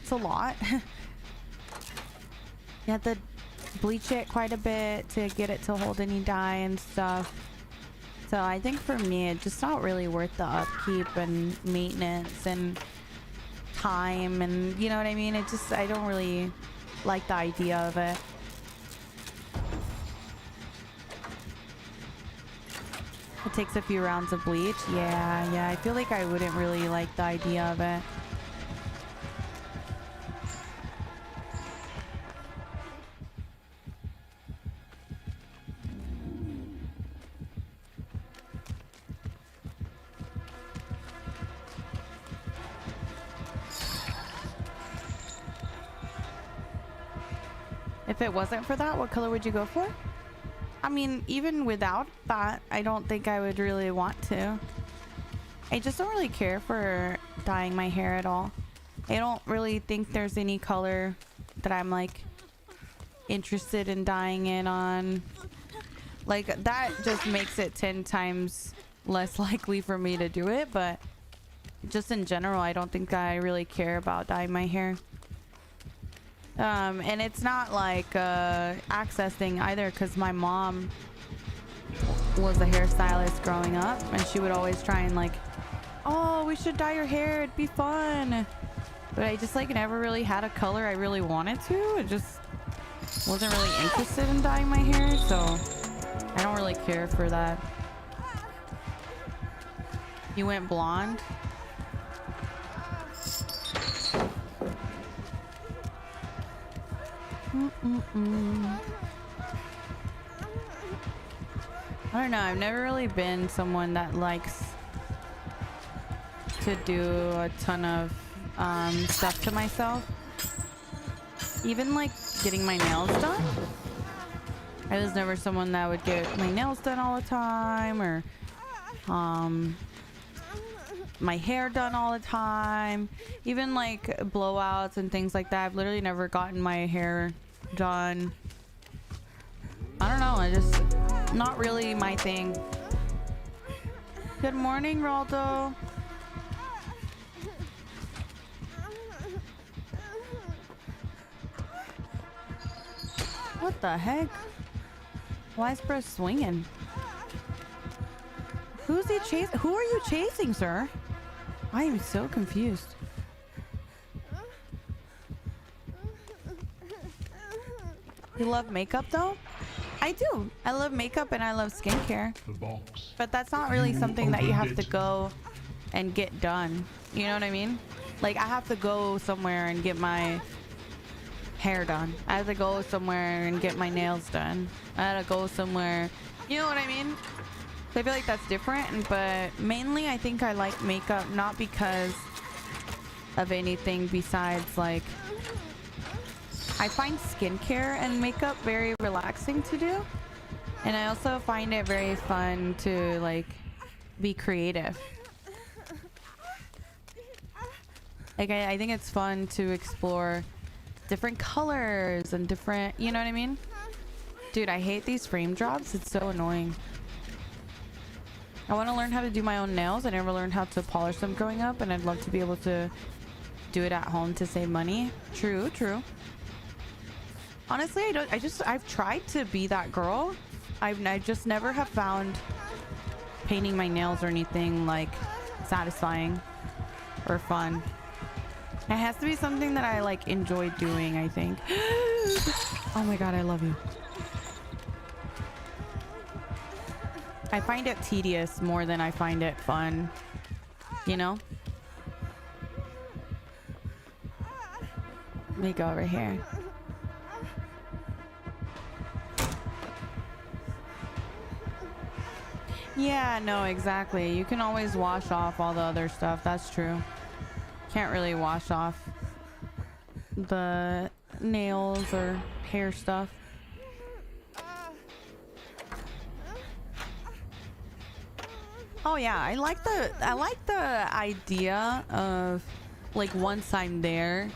It's a lot. You have to bleach it quite a bit to get it to hold any dye and stuff. So I think for me, it's just not really worth the upkeep and maintenance and time and, you know what I mean? It just, I don't really like the idea of it. It takes a few rounds of bleach. Yeah, I feel like I wouldn't really like the idea of it. If it wasn't for that, what color would you go for? I mean, even without that, I don't think I would really want to. I just don't really care for dyeing my hair at all. I don't really think there's any color that I'm like interested in dyeing it on. Like that just makes it 10 times less likely for me to do it, but just in general, I don't think I really care about dyeing my hair. And it's not like access thing either, because my mom was a hairstylist growing up and she would always try and like, oh, we should dye your hair, it'd be fun. But I just like never really had a color I really wanted to. I just wasn't really interested in dyeing my hair, so I don't really care for that. You went blonde? I don't know. I've never really been someone that likes to do a ton of stuff to myself. Even like getting my nails done. I was never someone that would get my nails done all the time, or my hair done all the time. Even like blowouts and things like that. I've literally never gotten my hair done. I don't know. I just not really my thing. Good morning, Raldo. What the heck? Why is Bruce swinging? Who's he chasing? Who are you chasing, sir? I am so confused. You love makeup though? I do. I love makeup and I love skincare. But that's not really something that you have to go and get done. You know what I mean? Like I have to go somewhere and get my hair done. I have to go somewhere and get my nails done. I had to go somewhere. You know what I mean? So I feel like that's different, but mainly I think I like makeup not because of anything besides like I find skincare and makeup very relaxing to do, and I also find it very fun to like be creative. Like I think it's fun to explore different colors and different, you know what I mean? Dude, I hate these frame drops. It's so annoying. I want to learn how to do my own nails. I never learned how to polish them growing up, and I'd love to be able to do it at home to save money. True, true. Honestly, I've tried to be that girl. I just never have found painting my nails or anything like satisfying or fun. It has to be something that I like enjoy doing, I think. Oh my god, I love you. I find it tedious more than I find it fun, you know? Let me go over here. Yeah, no, exactly. You can always wash off all the other stuff. That's true. Can't really wash off the nails or hair stuff. Oh yeah, I like the idea of like once I'm there,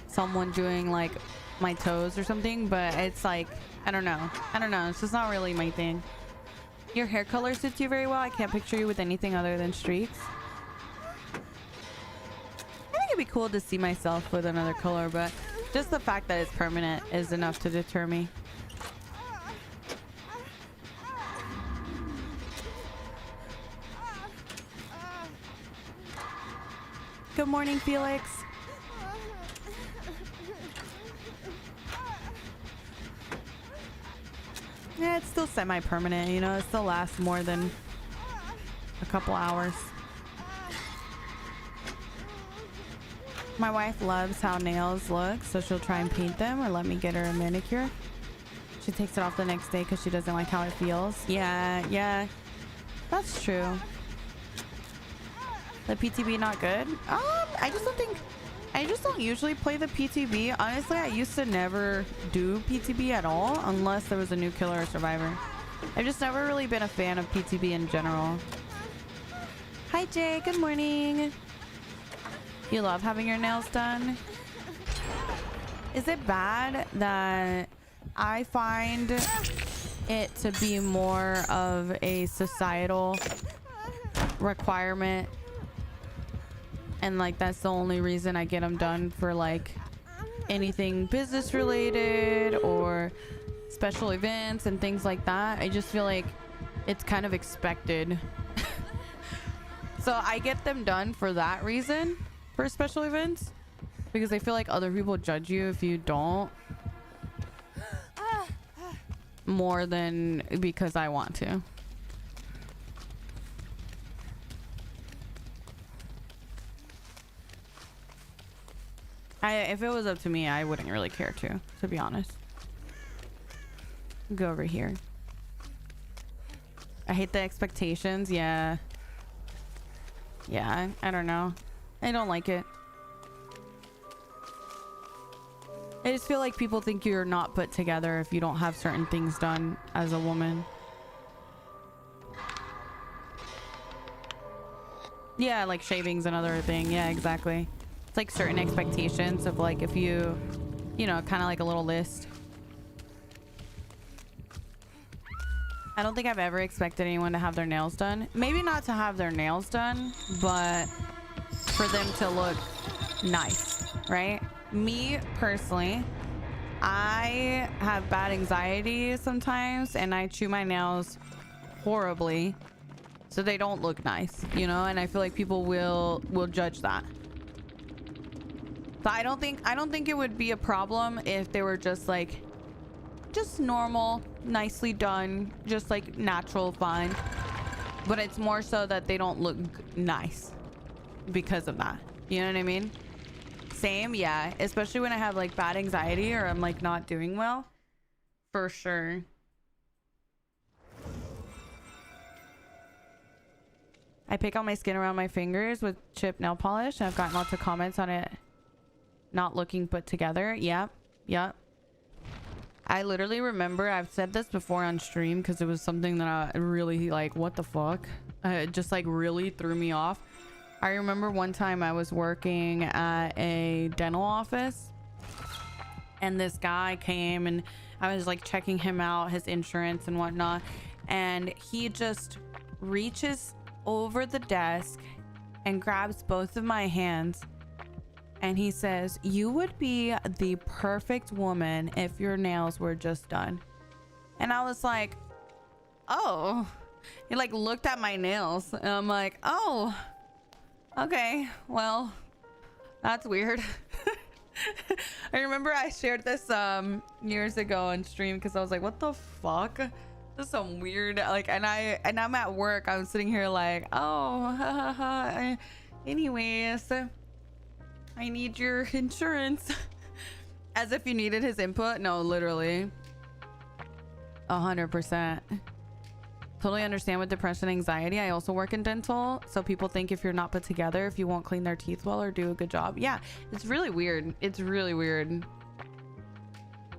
someone doing like my toes or something, but it's like I don't know. It's just not really my thing. Your hair color suits you very well. I can't picture you with anything other than streaks. I think it'd be cool to see myself with another color, but just the fact that it's permanent is enough to deter me. Good morning, Felix. Yeah, it's still semi-permanent, you know, it still lasts more than a couple hours. My wife loves how nails look, so she'll try and paint them or let me get her a manicure. She takes it off the next day because she doesn't like how it feels. Yeah, that's true. The PTB not good? I just don't usually play the PTB. Honestly, I used to never do PTB at all unless there was a new killer or survivor. I've just never really been a fan of PTB in general. Hi Jay, good morning. You love having your nails done? Is it bad that I find it to be more of a societal requirement? And like that's the only reason I get them done for like anything business related or special events and things like that. I just feel like it's kind of expected. So I get them done for that reason, for special events, because I feel like other people judge you if you don't, more than because I want to. If it was up to me, I wouldn't really care to be honest. Go over here. I hate the expectations. Yeah. Yeah, I don't know. I don't like it. I just feel like people think you're not put together if you don't have certain things done as a woman. Yeah, like shaving's another thing. Yeah, exactly. It's like certain expectations of like if you know, kind of like a little list. I don't think I've ever expected anyone to have their nails done. Maybe not to have their nails done, but for them to look nice, right? Me personally, I have bad anxiety sometimes and I chew my nails horribly so they don't look nice, you know, and I feel like people will judge that. So I don't think it would be a problem if they were just like normal, nicely done, just like natural, fine. But it's more so that they don't look nice because of that. You know what I mean? Same, yeah. Especially when I have like bad anxiety or I'm like not doing well. For sure. I pick out my skin around my fingers with chip nail polish. I've gotten lots of comments on it not looking put together. Yep. Yep. I literally remember I've said this before on stream because it was something that I really like, what the fuck? It just like really threw me off. I remember one time I was working at a dental office and this guy came and I was like checking him out, his insurance and whatnot. And he just reaches over the desk and grabs both of my hands. And he says, "You would be the perfect woman if your nails were just done." And I was like, oh. He like looked at my nails and I'm like, oh, okay, well, that's weird. I remember I shared this years ago on stream because I was like, what the fuck? This is some weird, like, and I'm at work. I'm sitting here like, oh, anyways, I need your insurance. As if you needed his input. No, literally 100%. Totally understand with depression, anxiety. I also work in dental, so people think if you're not put together, if you won't clean their teeth well or do a good job. Yeah, it's really weird. It's really weird.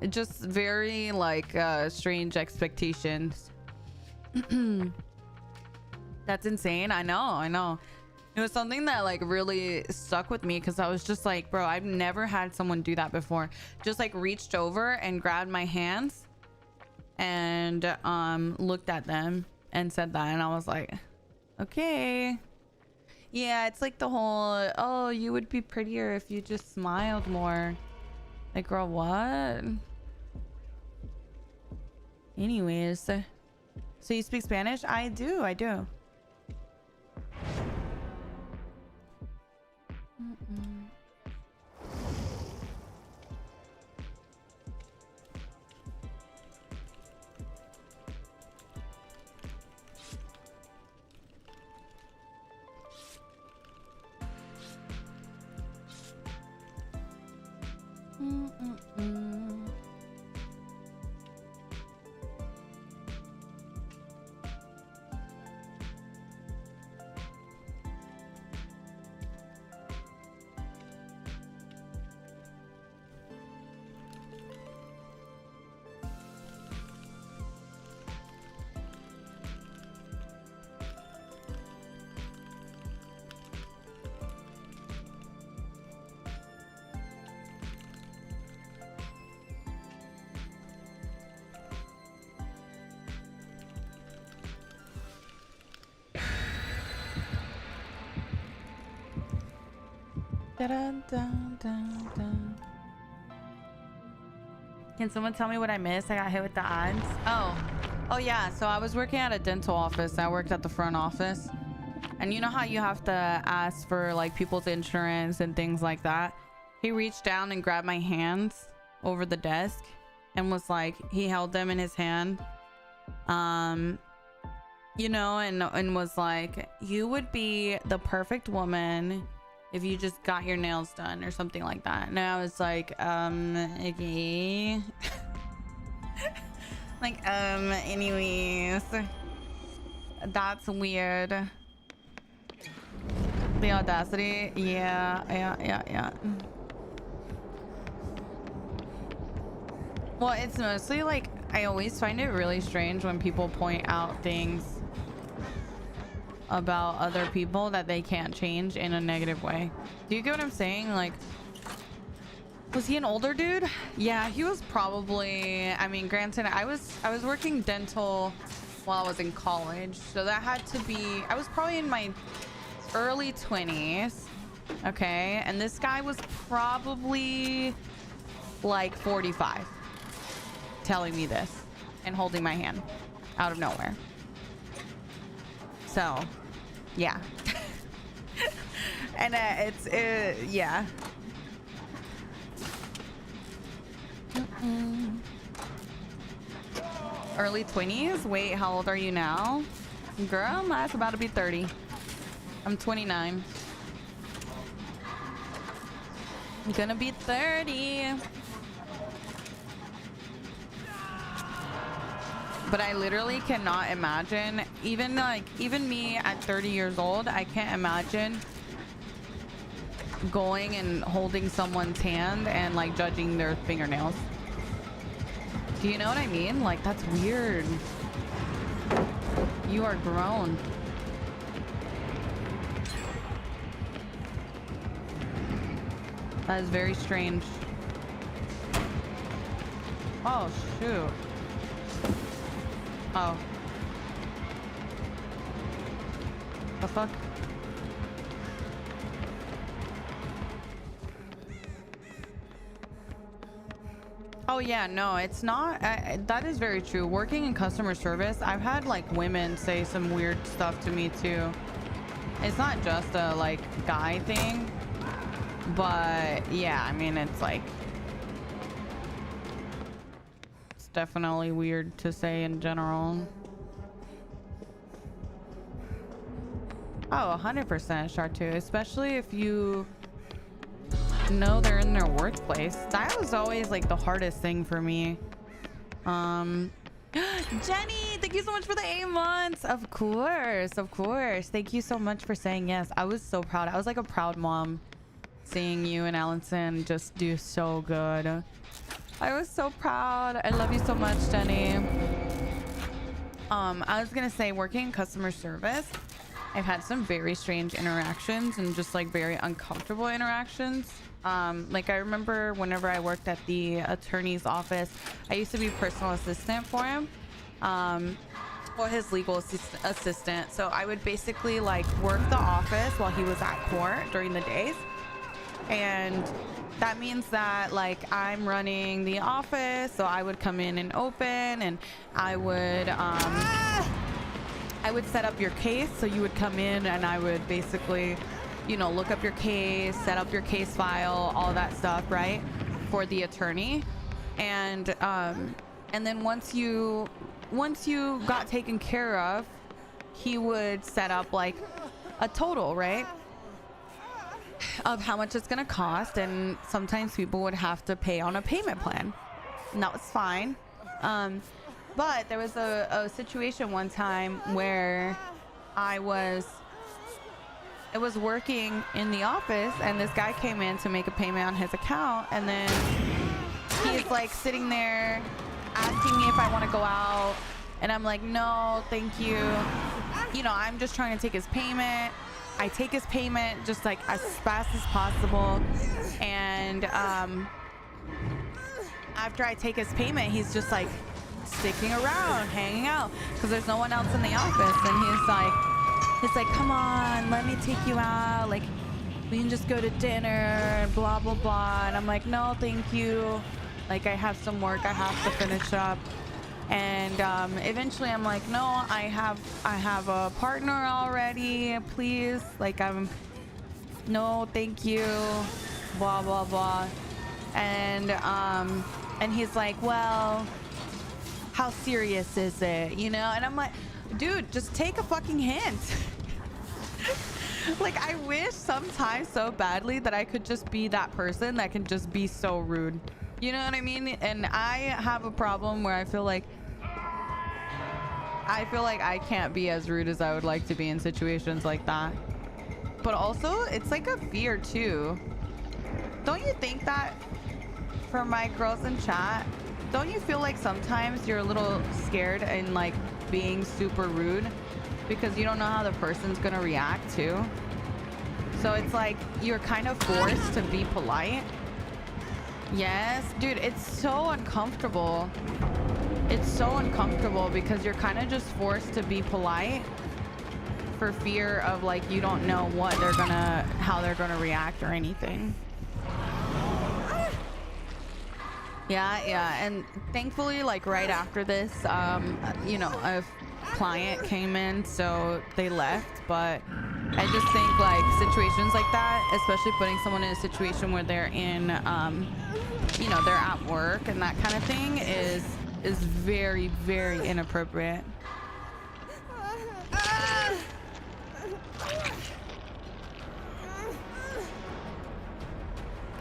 It just very like strange expectations. That's insane. I know. It was something that like really stuck with me because I was just like, bro, I've never had someone do that before. Just like reached over and grabbed my hands and looked at them and said that, and I was like, okay. Yeah, it's like the whole, oh, you would be prettier if you just smiled more. Like, girl, what? Anyways, so you speak Spanish? I do. Can someone tell me what I missed? I got hit with the ads. Oh yeah, so I was working at a dental office. I worked at the front office, and you know how you have to ask for like people's insurance and things like that. He reached down and grabbed my hands over the desk and was like, he held them in his hand, you know, and was like, you would be the perfect woman if you just got your nails done or something like that. And I was like, okay. Like, anyways, that's weird. The audacity. Yeah. Well, it's mostly like, I always find it really strange when people point out things about other people that they can't change in a negative way. Do you get what I'm saying? Like, was he an older dude? Yeah, he was probably, I mean, granted, I was working dental while I was in college, so that had to be, I was probably in my early 20s. Okay, and this guy was probably like 45 telling me this and holding my hand out of nowhere. So yeah. And yeah. Early 20s. Wait, how old are you now? Girl, that's about to be 30. I'm 29. I'm gonna be 30. But I literally cannot imagine, even me at 30 years old, I can't imagine going and holding someone's hand and like judging their fingernails. Do you know what I mean? Like, that's weird. You are grown. That is very strange. Oh, shoot. Oh. The fuck? Oh yeah, no, it's not. That is very true. Working in customer service, I've had like women say some weird stuff to me too. It's not just a like guy thing, but yeah, I mean, it's like, definitely weird to say in general. Oh, 100% Chartu, especially if you know they're in their workplace. That was always like the hardest thing for me. Jenny, thank you so much for the 8 months. Of course. Thank you so much for saying yes. I was so proud. I was like a proud mom seeing you and Allison just do so good. I was so proud. I love you so much, Jenny. I was gonna say, working in customer service, I've had some very strange interactions and just like very uncomfortable interactions. Like, I remember whenever I worked at the attorney's office, I used to be personal assistant for him, or his legal assistant. So I would basically like work the office while he was at court during the days. And that means that like I'm running the office, so I would come in and open, and I would set up your case. So you would come in and I would basically, you know, look up your case, set up your case file, all that stuff, right, for the attorney. And then once you got taken care of, he would set up like a total, right, of how much it's gonna cost. And sometimes people would have to pay on a payment plan, and that was fine. But there was a situation one time where I was working in the office, and this guy came in to make a payment on his account, and then he's like sitting there asking me if I want to go out, and I'm like, no, thank you. You know, I'm just trying to take his payment. I take his payment just like as fast as possible, and after I take his payment, he's just like sticking around, hanging out, because there's no one else in the office. And he's like, come on, let me take you out, like we can just go to dinner and blah blah blah. And I'm like, no, thank you, like I have some work I have to finish up. And eventually I'm like, no, I have a partner already, please, like no, thank you, blah blah blah. And he's like, well, how serious is it, you know? And I'm like, dude, just take a fucking hint. Like, I wish sometimes so badly that I could just be that person that can just be so rude. You know what I mean? And I have a problem where I feel like I can't be as rude as I would like to be in situations like that. But also, it's like a fear too. Don't you think that, for my girls in chat, don't you feel like sometimes you're a little scared and like being super rude because you don't know how the person's gonna react too? So it's like you're kind of forced to be polite. Yes, dude, it's so uncomfortable. It's so uncomfortable because you're kind of just forced to be polite for fear of like you don't know how they're gonna react or anything. Yeah, and thankfully, like right after this, you know, a client came in, so they left. But I just think like situations like that, especially putting someone in a situation where they're in, you know, they're at work and that kind of thing is very, very inappropriate.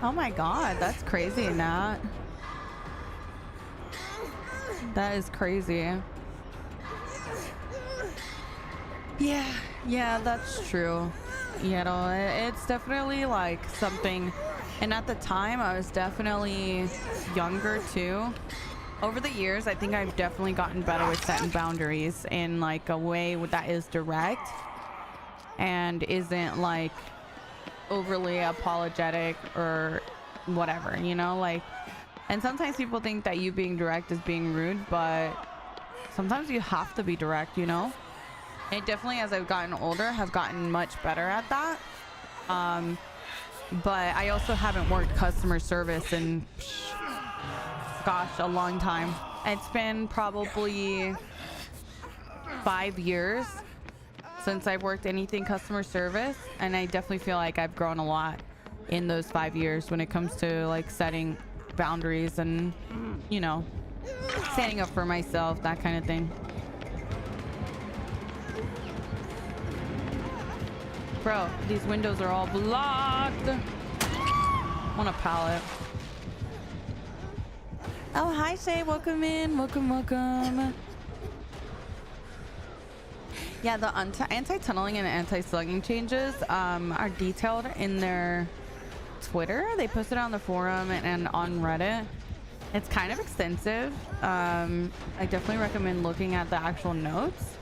Oh my God, that's crazy, Nat. That is crazy. Yeah, that's true. You know, it's definitely like something. And at the time, I was definitely younger too. Over the years, I think I've definitely gotten better with setting boundaries in like a way that is direct and isn't like overly apologetic or whatever, you know, like. And sometimes people think that you being direct is being rude, but sometimes you have to be direct, you know? And it definitely, as I've gotten older, has gotten much better at that. But I also haven't worked customer service in, gosh, a long time. It's been probably 5 years since I've worked anything customer service. And I definitely feel like I've grown a lot in those 5 years when it comes to like setting boundaries and, you know, standing up for myself, that kind of thing. Bro, these windows are all blocked. On a pallet. Oh, hi Shay, welcome in. Welcome. Yeah, the anti-tunneling and anti-slugging changes are detailed in their Twitter. They posted it on the forum and on Reddit. It's kind of extensive. I definitely recommend looking at the actual notes.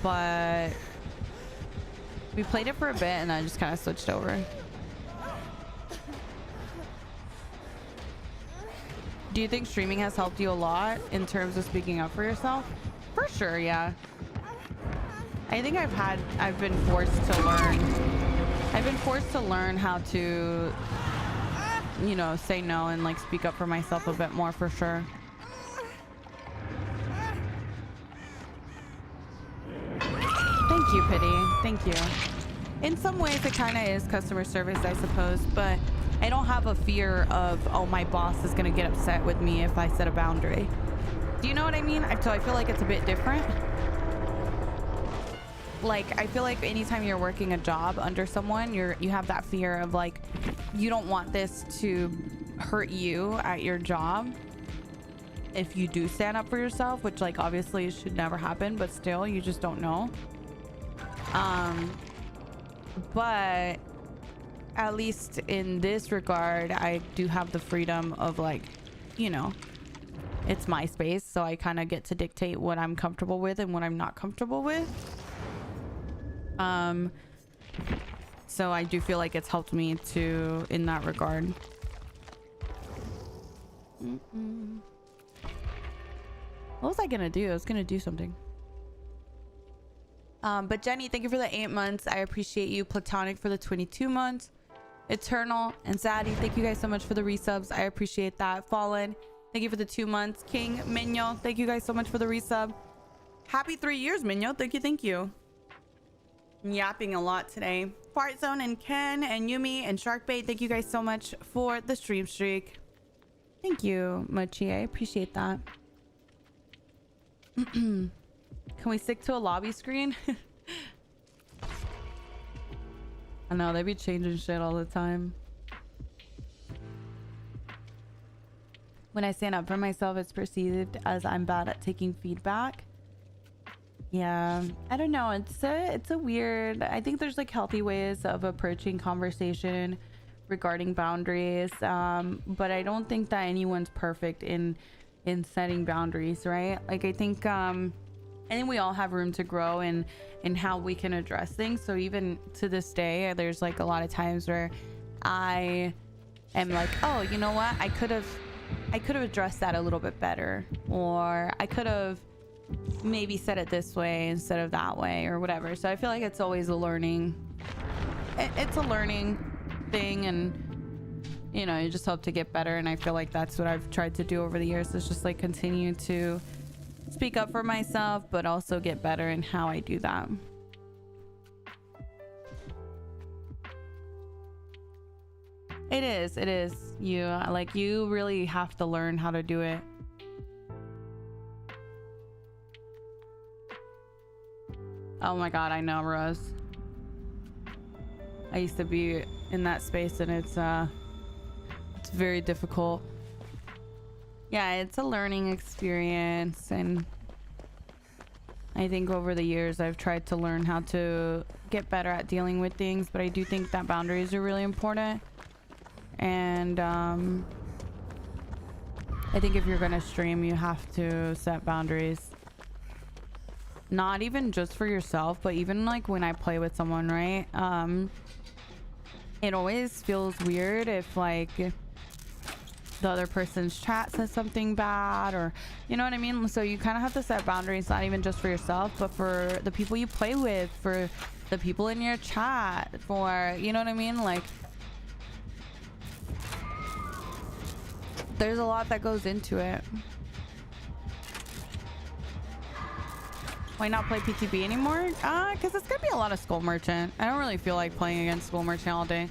But we played it for a bit and I just kind of switched over. Do you think streaming has helped you a lot in terms of speaking up for yourself? For sure, yeah. I think I've been forced to learn. I've been forced to learn how to, you know, say no and like speak up for myself a bit more, for sure. Thank you, Pity. Thank you. In some ways, it kind of is customer service, I suppose, but I don't have a fear of, oh, my boss is going to get upset with me if I set a boundary. Do you know what I mean? So I feel like it's a bit different. Like, I feel like anytime you're working a job under someone, you have that fear of like, you don't want this to hurt you at your job if you do stand up for yourself, which like obviously should never happen, but still, you just don't know. But at least in this regard, I do have the freedom of like, you know, it's my space, so I kind of get to dictate what I'm comfortable with and what I'm not comfortable with. So I do feel like it's helped me to in that regard. What was I gonna do? I was gonna do something. But Jenny, thank you for the 8 months. I appreciate you. Platonic for the 22 months. Eternal and Zaddy, thank you guys so much for the resubs. I appreciate that. Fallen, thank you for the 2 months. King, Minyo, thank you guys so much for the resub. Happy 3 years, Minyo. Thank you. I'm yapping a lot today. Fart Zone and Ken and Yumi and Sharkbait, thank you guys so much for the stream streak. Thank you, Mochi. I appreciate that. Can we stick to a lobby screen? I know, they be changing shit all the time. When I stand up for myself, it's perceived as I'm bad at taking feedback. Yeah, I don't know. It's a weird. I think there's like healthy ways of approaching conversation regarding boundaries, but I don't think that anyone's perfect in setting boundaries, right? Like I think we all have room to grow in how we can address things. So even to this day, there's like a lot of times where I am like, oh, you know what? I could have addressed that a little bit better, or I could have maybe said it this way instead of that way, or whatever. So I feel like it's always a learning. It's a learning thing, and you know, you just hope to get better. And I feel like that's what I've tried to do over the years, is just like continue to speak up for myself, but also get better in how I do that. It is you really have to learn how to do it. Oh my god, I know, Rose. I used to be in that space, and it's very difficult. Yeah, it's a learning experience, and I think over the years I've tried to learn how to get better at dealing with things, but I do think that boundaries are really important. And I think if you're gonna stream, you have to set boundaries. Not even just for yourself, but even like when I play with someone, right? It always feels weird if like the other person's chat says something bad, or you know what I mean? So you kind of have to set boundaries, not even just for yourself, but for the people you play with, for the people in your chat, for, you know what I mean? Like, there's a lot that goes into it. Why not play PTB anymore? Because it's gonna be a lot of Skull Merchant. I don't really feel like playing against Skull Merchant all day.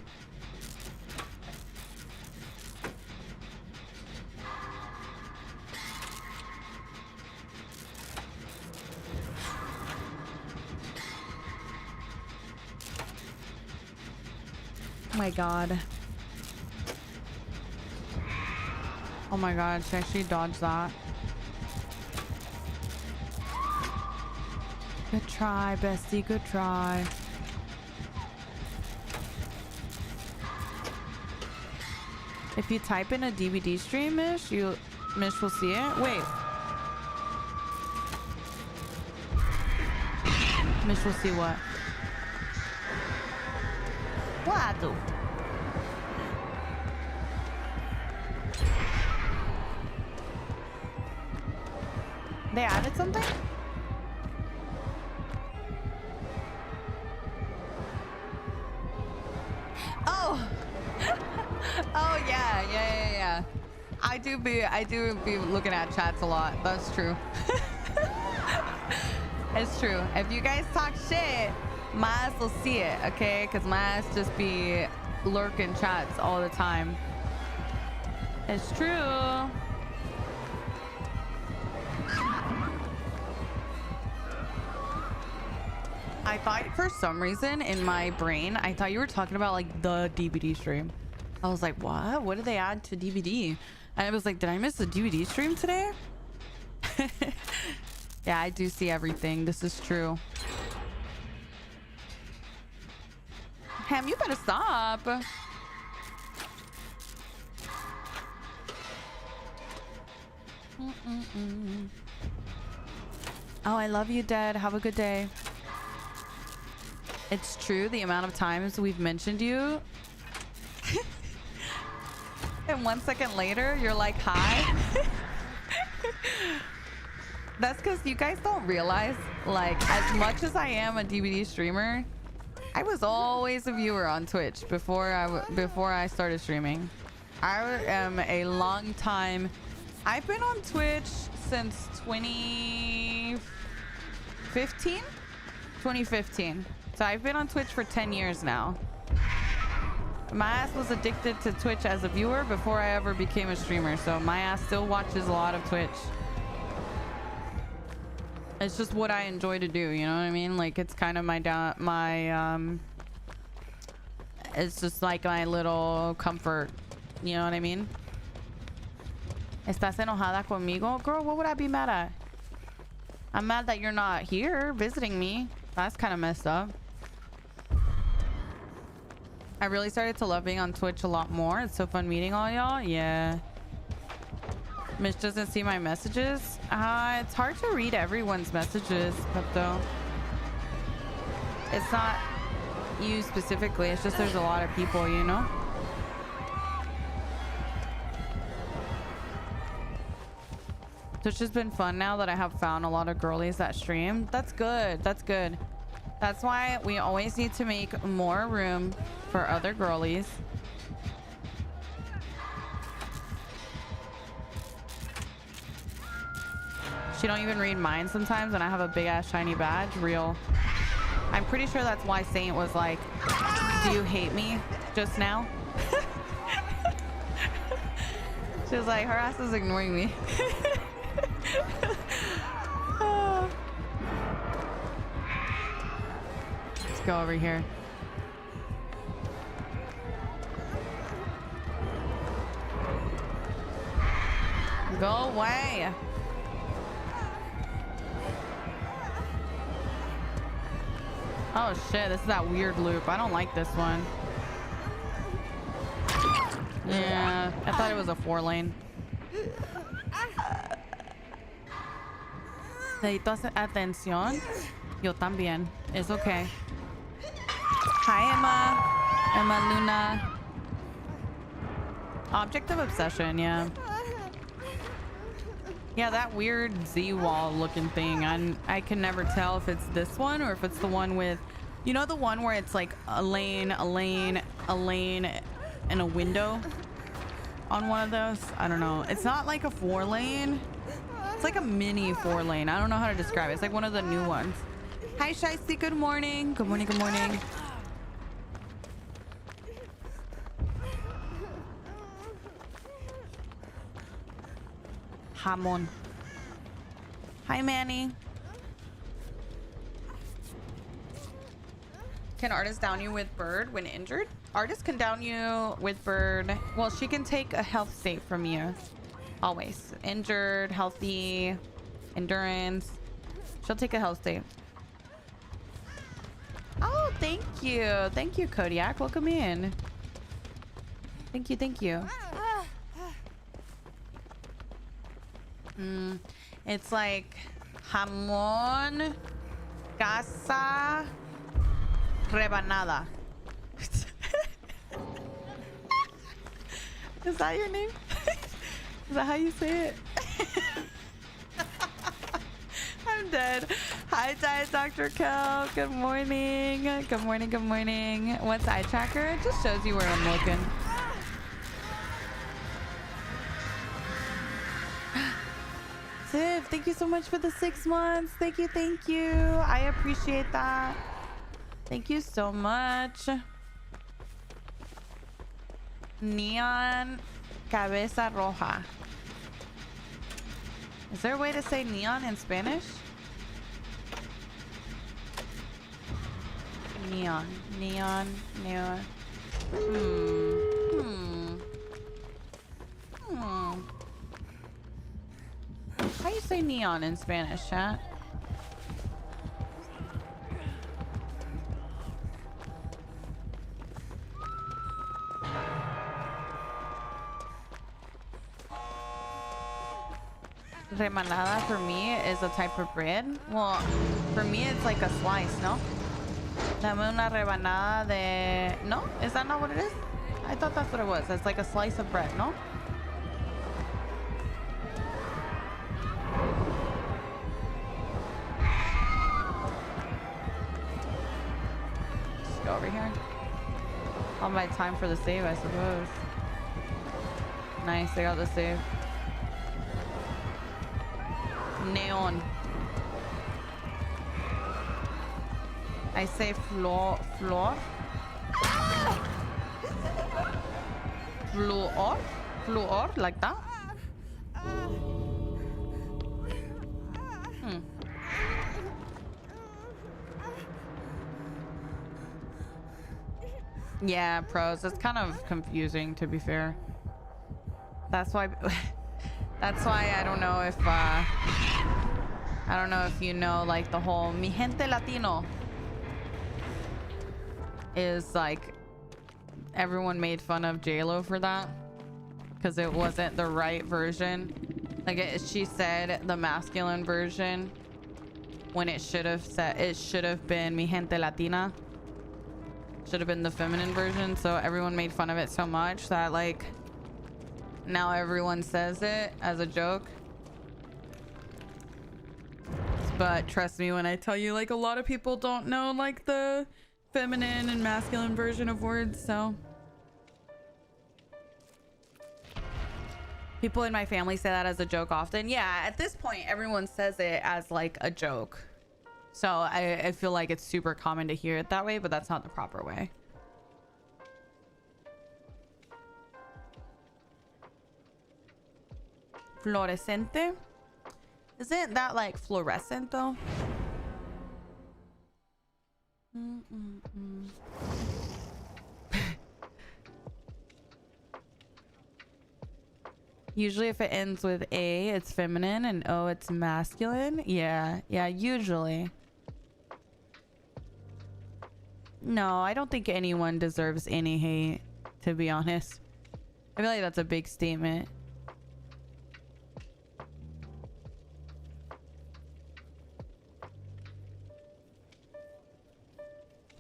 Oh my god. Oh my god, she actually dodged that. Good try, bestie, good try. If you type in a DVD stream, Mish, Mish will see it. Wait. Mish will see what? What? They added something? Oh. Oh yeah. I do be looking at chats a lot. That's true. It's true. If you guys talk shit, my ass will see it, okay? Because my ass just be lurking chats all the time. It's true. I thought for some reason in my brain, I thought you were talking about like the DVD stream. I was like, what? What did they add to DVD? And I was like, did I miss the DVD stream today? Yeah, I do see everything. This is true. Ham, you better stop. Oh, I love you, Dad. Have a good day. It's true, the amount of times we've mentioned you. And 1 second later, you're like, hi. That's because you guys don't realize, like, as much as I am a DVD streamer, I was always a viewer on Twitch before I started streaming. I am a long time. I've been on Twitch since 2015. So I've been on Twitch for 10 years now. My ass was addicted to Twitch as a viewer before I ever became a streamer. So my ass still watches a lot of Twitch. It's just what I enjoy to do, you know what I mean? Like, it's kind of it's just like my little comfort, you know what I mean? ¿Estás enojada conmigo? Girl, what would I be mad at? I'm mad that you're not here visiting me. That's kind of messed up. I really started to love being on Twitch a lot more. It's so fun meeting all y'all. Yeah. Mitch doesn't see my messages. It's hard to read everyone's messages, but though it's not you specifically. It's just there's a lot of people, you know? Twitch has been fun now that I have found a lot of girlies that stream. That's good. That's good. That's why we always need to make more room for other girlies. She don't even read mine sometimes, and I have a big ass shiny badge. Real. I'm pretty sure that's why Saint was like, "Do you hate me?" just now. She was like, her ass is ignoring me. Let's go over here. Go away. Oh shit, this is that weird loop. I don't like this one. Yeah, I thought it was a 4-lane. ¿Necesitas atención? Yo también. It's okay. Hi, Emma. Emma Luna. Object of obsession, yeah. Yeah, that weird Z-wall looking thing. I can never tell if it's this one or if it's the one with, you know, the one where it's like a lane, a lane, a lane, and a window on one of those. I don't know. It's not like a 4-lane. It's like a mini 4-lane. I don't know how to describe it. It's like one of the new ones. Hi, Shiesty. Good morning. Good morning. Good morning. Hamon. Hi, Manny. Can artists down you with bird when injured? Artists can down you with bird. Well, she can take a health state from you. Always. Injured, healthy, endurance. She'll take a health state. Oh, thank you. Thank you, Kodiak. Welcome in. Thank you. Thank you. It's like jamón, casa, rebanada. Is that your name? Is that how you say it? I'm dead. Hi, Diet Dr. Kel. Good morning. Good morning. Good morning. What's eye tracker? It just shows you where I'm looking. Tiff, thank you so much for the 6 months. Thank you. Thank you. I appreciate that. Thank you so much. Neon cabeza roja. Is there a way to say neon in Spanish? Neon. Neon. Neon. How do you say neon in Spanish, chat? Remanada for me is a type of bread. Well, for me it's like a slice, no? Dame una rebanada de... No? Is that not what it is? I thought that's what it was. It's like a slice of bread, no? Just go over here. All my time for the save, I suppose. Nice, I got the save. Neon. I say floor. Fluor, like that. Yeah, pros. It's kind of confusing, to be fair. That's why that's why I don't know if you know, like, the whole mi gente latino is like, everyone made fun of JLo for that because it wasn't the right version. Like, she said the masculine version when it should have been mi gente latina. Should have been the feminine version. So everyone made fun of it so much that, like, now everyone says it as a joke. But trust me when I tell you, like, a lot of people don't know, like, the feminine and masculine version of words. So people in my family say that as a joke often. Yeah, at this point everyone says it as, like, a joke. So I feel like it's super common to hear it that way, but that's not the proper way. Fluorescente? Isn't that like fluorescent though? Usually if it ends with A, it's feminine, and O, it's masculine. Yeah, usually. No, I don't think anyone deserves any hate, to be honest. I feel like that's a big statement.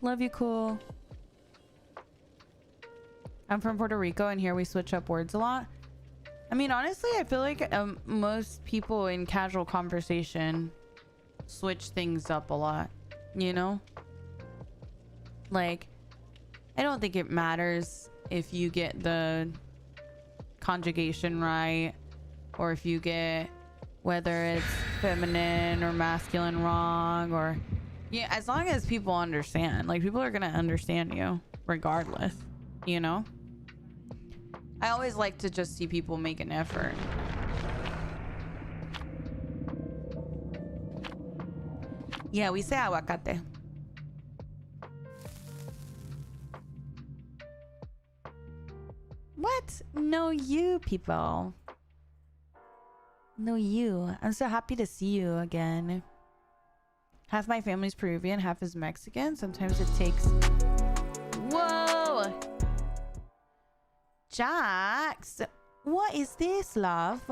Love you, cool. I'm from Puerto Rico, and here we switch up words a lot. I mean, honestly, I feel like most people in casual conversation switch things up a lot, you know? Like, I don't think it matters if you get the conjugation right, or if you get whether it's feminine or masculine wrong, or... Yeah, as long as people understand. Like, people are gonna understand you regardless, you know? I always like to just see people make an effort. Yeah, we say aguacate. What? No, you people. No, you. I'm so happy to see you again. Half my family's Peruvian, half is Mexican. Sometimes it takes... Whoa! Jax, what is this, love?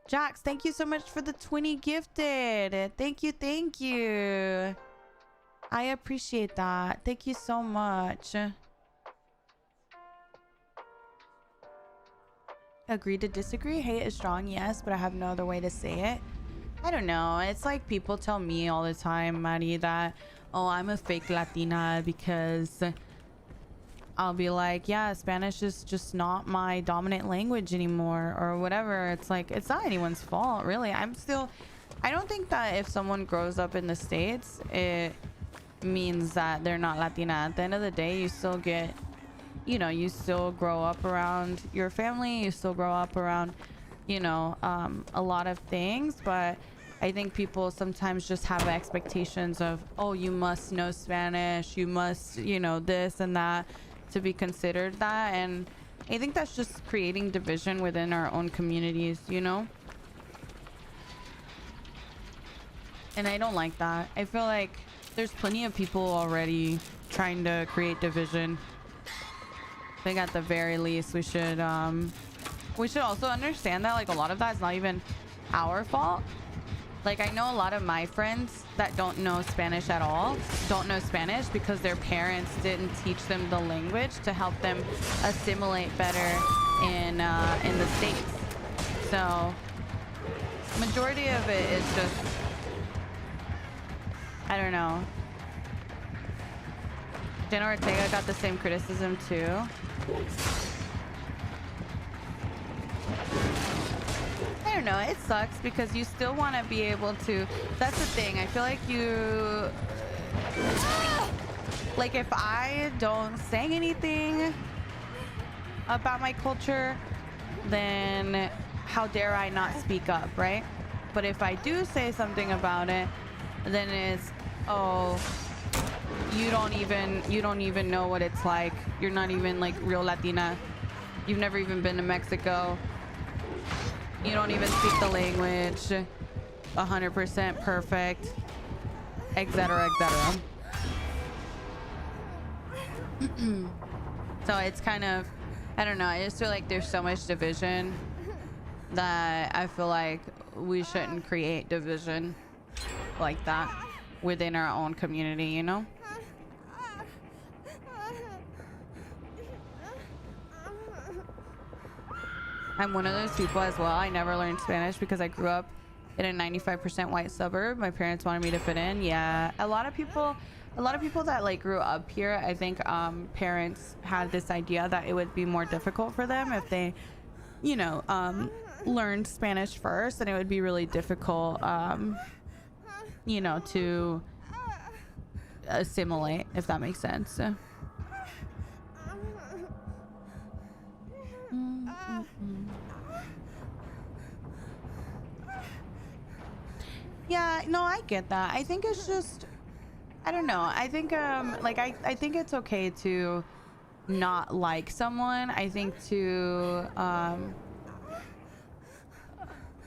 Jax, thank you so much for the 20 gifted. Thank you. I appreciate that. Thank you so much. Agree to disagree? Hate is strong, yes, but I have no other way to say it. I don't know. It's like people tell me all the time, Mari, that, oh, I'm a fake Latina because I'll be like, yeah, Spanish is just not my dominant language anymore or whatever. It's like, it's not anyone's fault, really. I don't think that if someone grows up in the States, it means that they're not Latina. At the end of the day, you still get, you know, you still grow up around your family. You still grow up around, you know, a lot of things, but I think people sometimes just have expectations of, oh, you must know Spanish, you must, you know, this and that to be considered that. And I think that's just creating division within our own communities, you know? And I don't like that. I feel like there's plenty of people already trying to create division. I think at the very least we should also understand that, like, a lot of that is not even our fault. Like, I know a lot of my friends that don't know Spanish at all don't know Spanish because their parents didn't teach them the language to help them assimilate better in the States. So majority of it is just, I don't know. Jenna Ortega got the same criticism too. I don't know, it sucks because you still want to be able to, that's the thing, I feel like you, like, if I don't say anything about my culture, then how dare I not speak up, right? But if I do say something about it, then it's, oh, you don't even know what it's like. You're not even like real Latina. You've never even been to Mexico. You don't even speak the language 100% perfect, etc., etc. So it's kind of, I don't know, I just feel like there's so much division that I feel like we shouldn't create division like that within our own community, you know? I'm one of those people as well. I never learned Spanish because I grew up in a 95% white suburb. My parents wanted me to fit in. Yeah, a lot of people that like grew up here, I think parents had this idea that it would be more difficult for them if they, you know, learned Spanish first, and it would be really difficult, you know, to assimilate, if that makes sense. Yeah, no, I get that. I think it's just, I don't know. I think like I think it's okay to not like someone. I think to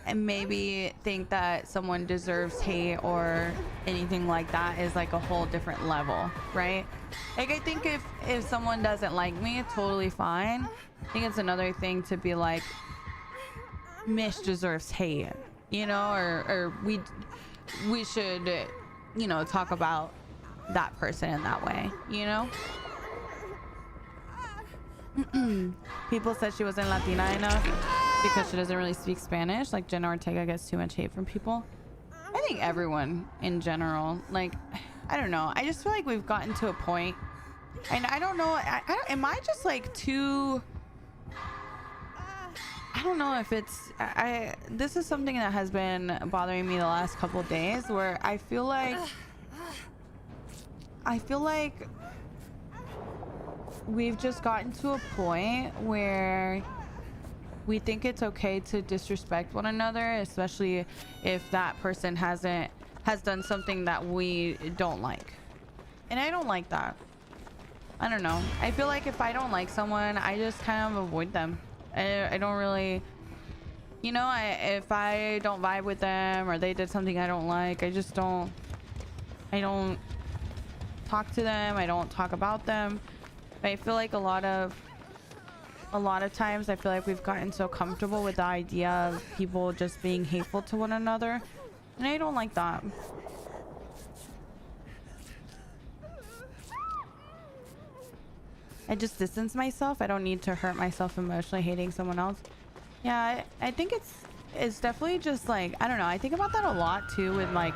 and maybe think that someone deserves hate or anything like that is like a whole different level, right? Like I think if someone doesn't like me, totally fine. I think it's another thing to be like, Mish deserves hate, you know, or we should, you know, talk about that person in that way, you know. People said she wasn't Latina enough because she doesn't really speak Spanish. Like Jenna Ortega gets too much hate from people. I think everyone in general, like, I don't know, I just feel like we've gotten to a point, and I don't know, am I just like too, I don't know if it's, this is something that has been bothering me the last couple of days, where I feel like we've just gotten to a point where we think it's okay to disrespect one another, especially if that person has done something that we don't like. And I don't like that. I don't know. I feel like if I don't like someone, I just kind of avoid them. I don't really, you know, if I don't vibe with them or they did something I don't like, I don't talk to them. I don't talk about them. I feel like a lot of times I feel like we've gotten so comfortable with the idea of people just being hateful to one another, and I don't like that. I just distance myself. I don't need to hurt myself emotionally hating someone else. Yeah, I think it's definitely just like, I don't know, I think about that a lot too with like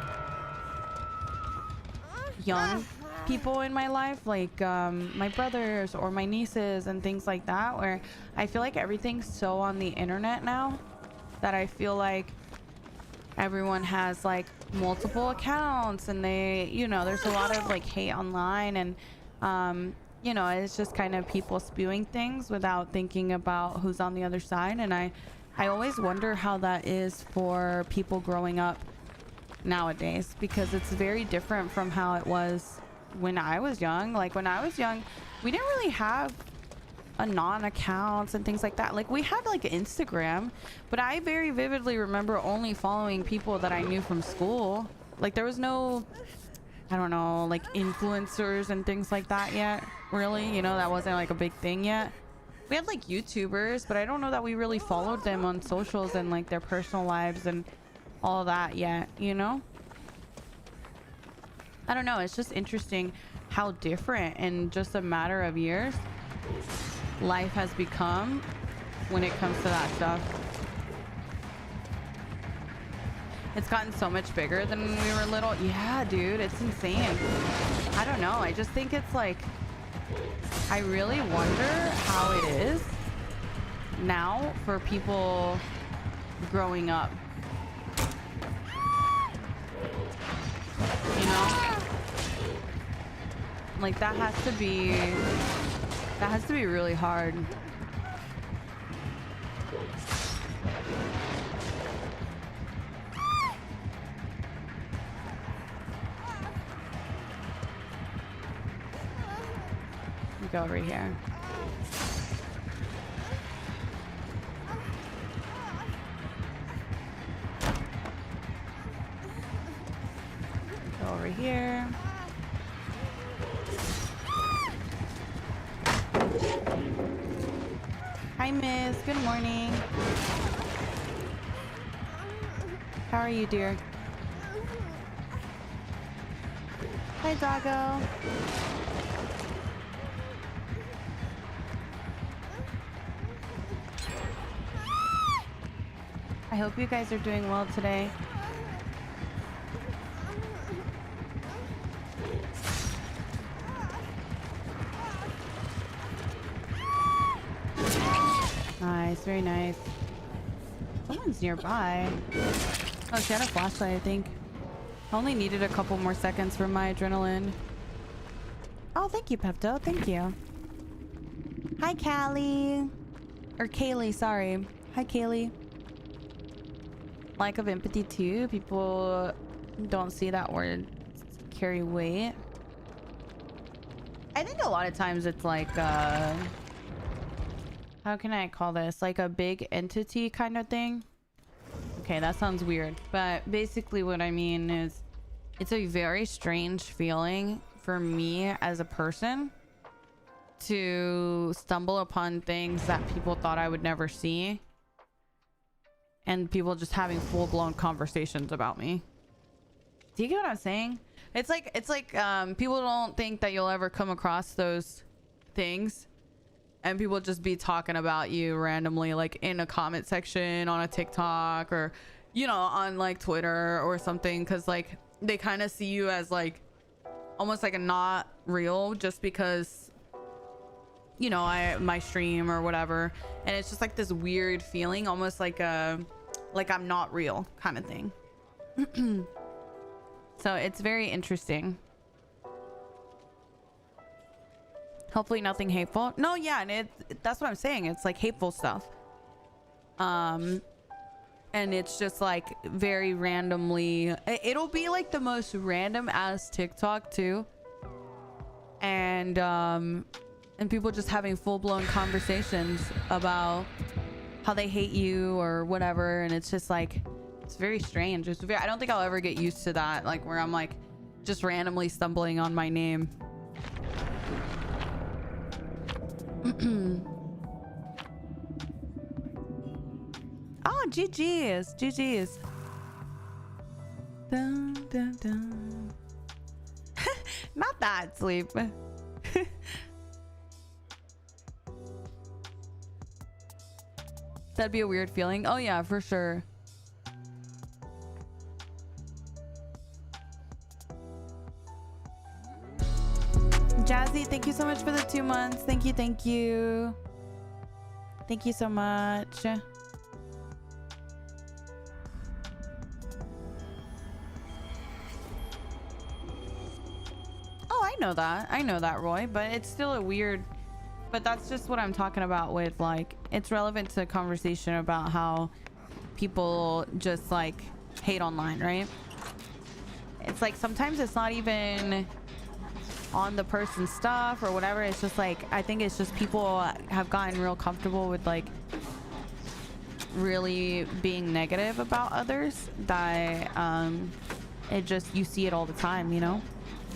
young people in my life, like my brothers or my nieces and things like that, where I feel like everything's so on the internet now that I feel like everyone has like multiple accounts, and they, you know, there's a lot of like hate online, and you know, it's just kind of people spewing things without thinking about who's on the other side. And I always wonder how that is for people growing up nowadays, because it's very different from how it was when I was young. Like when I was young, we didn't really have anon accounts and things like that. Like we had like Instagram, but I very vividly remember only following people that I knew from school. Like there was no, I don't know, like influencers and things like that yet, really, you know, that wasn't like a big thing yet. We had like YouTubers, but I don't know that we really followed them on socials and like their personal lives and all that yet, you know. I don't know, it's just interesting how different in just a matter of years life has become when it comes to that stuff. It's gotten so much bigger than when we were little. Yeah, dude, it's insane. I don't know, I just think it's like, I really wonder how it is now for people growing up, you know. Like that has to be really hard. go over here. Go over here. Hi, Miss. Good morning. How are you, dear? Hi, doggo. I hope you guys are doing well today. Nice, very nice. Someone's nearby. Oh, she had a flashlight, I think. I only needed a couple more seconds for my adrenaline. Oh, thank you, Pepto. Thank you. Hi, Callie. Or Kaylee, sorry. Hi, Kaylee. Lack of empathy, too. People don't see that word carry weight. I think a lot of times it's like, how can I call this? Like a big entity kind of thing. Okay, that sounds weird. But basically what I mean is it's a very strange feeling for me as a person to stumble upon things that people thought I would never see. And people just having full-blown conversations about me. Do you get what I'm saying? It's like people don't think that you'll ever come across those things. And people just be talking about you randomly, like in a comment section on a TikTok or, you know, on like Twitter or something. Cause like they kind of see you as like almost like a not real just because, you know, my stream or whatever. And it's just like this weird feeling, almost like I'm not real kind of thing. So it's very interesting. Hopefully nothing hateful. No, yeah, and that's what I'm saying. It's like hateful stuff. And it's just like very randomly. It'll be like the most random ass TikTok too. And people just having full-blown conversations about how they hate you or whatever. And it's just like, it's very strange. I don't think I'll ever get used to that. Like where I'm like just randomly stumbling on my name. Oh, GG's. Dun, dun, dun. Not that sleep. That'd be a weird feeling. Oh yeah, for sure. Jazzy, thank you so much for the 2 months. Thank you. Thank you so much. Oh, I know that, Roy, but it's still a weird, but that's just what I'm talking about with like, it's relevant to a conversation about how people just like hate online, right? It's like sometimes it's not even on the person's stuff or whatever. It's just like, I think it's just people have gotten real comfortable with like really being negative about others that it just, you see it all the time, you know?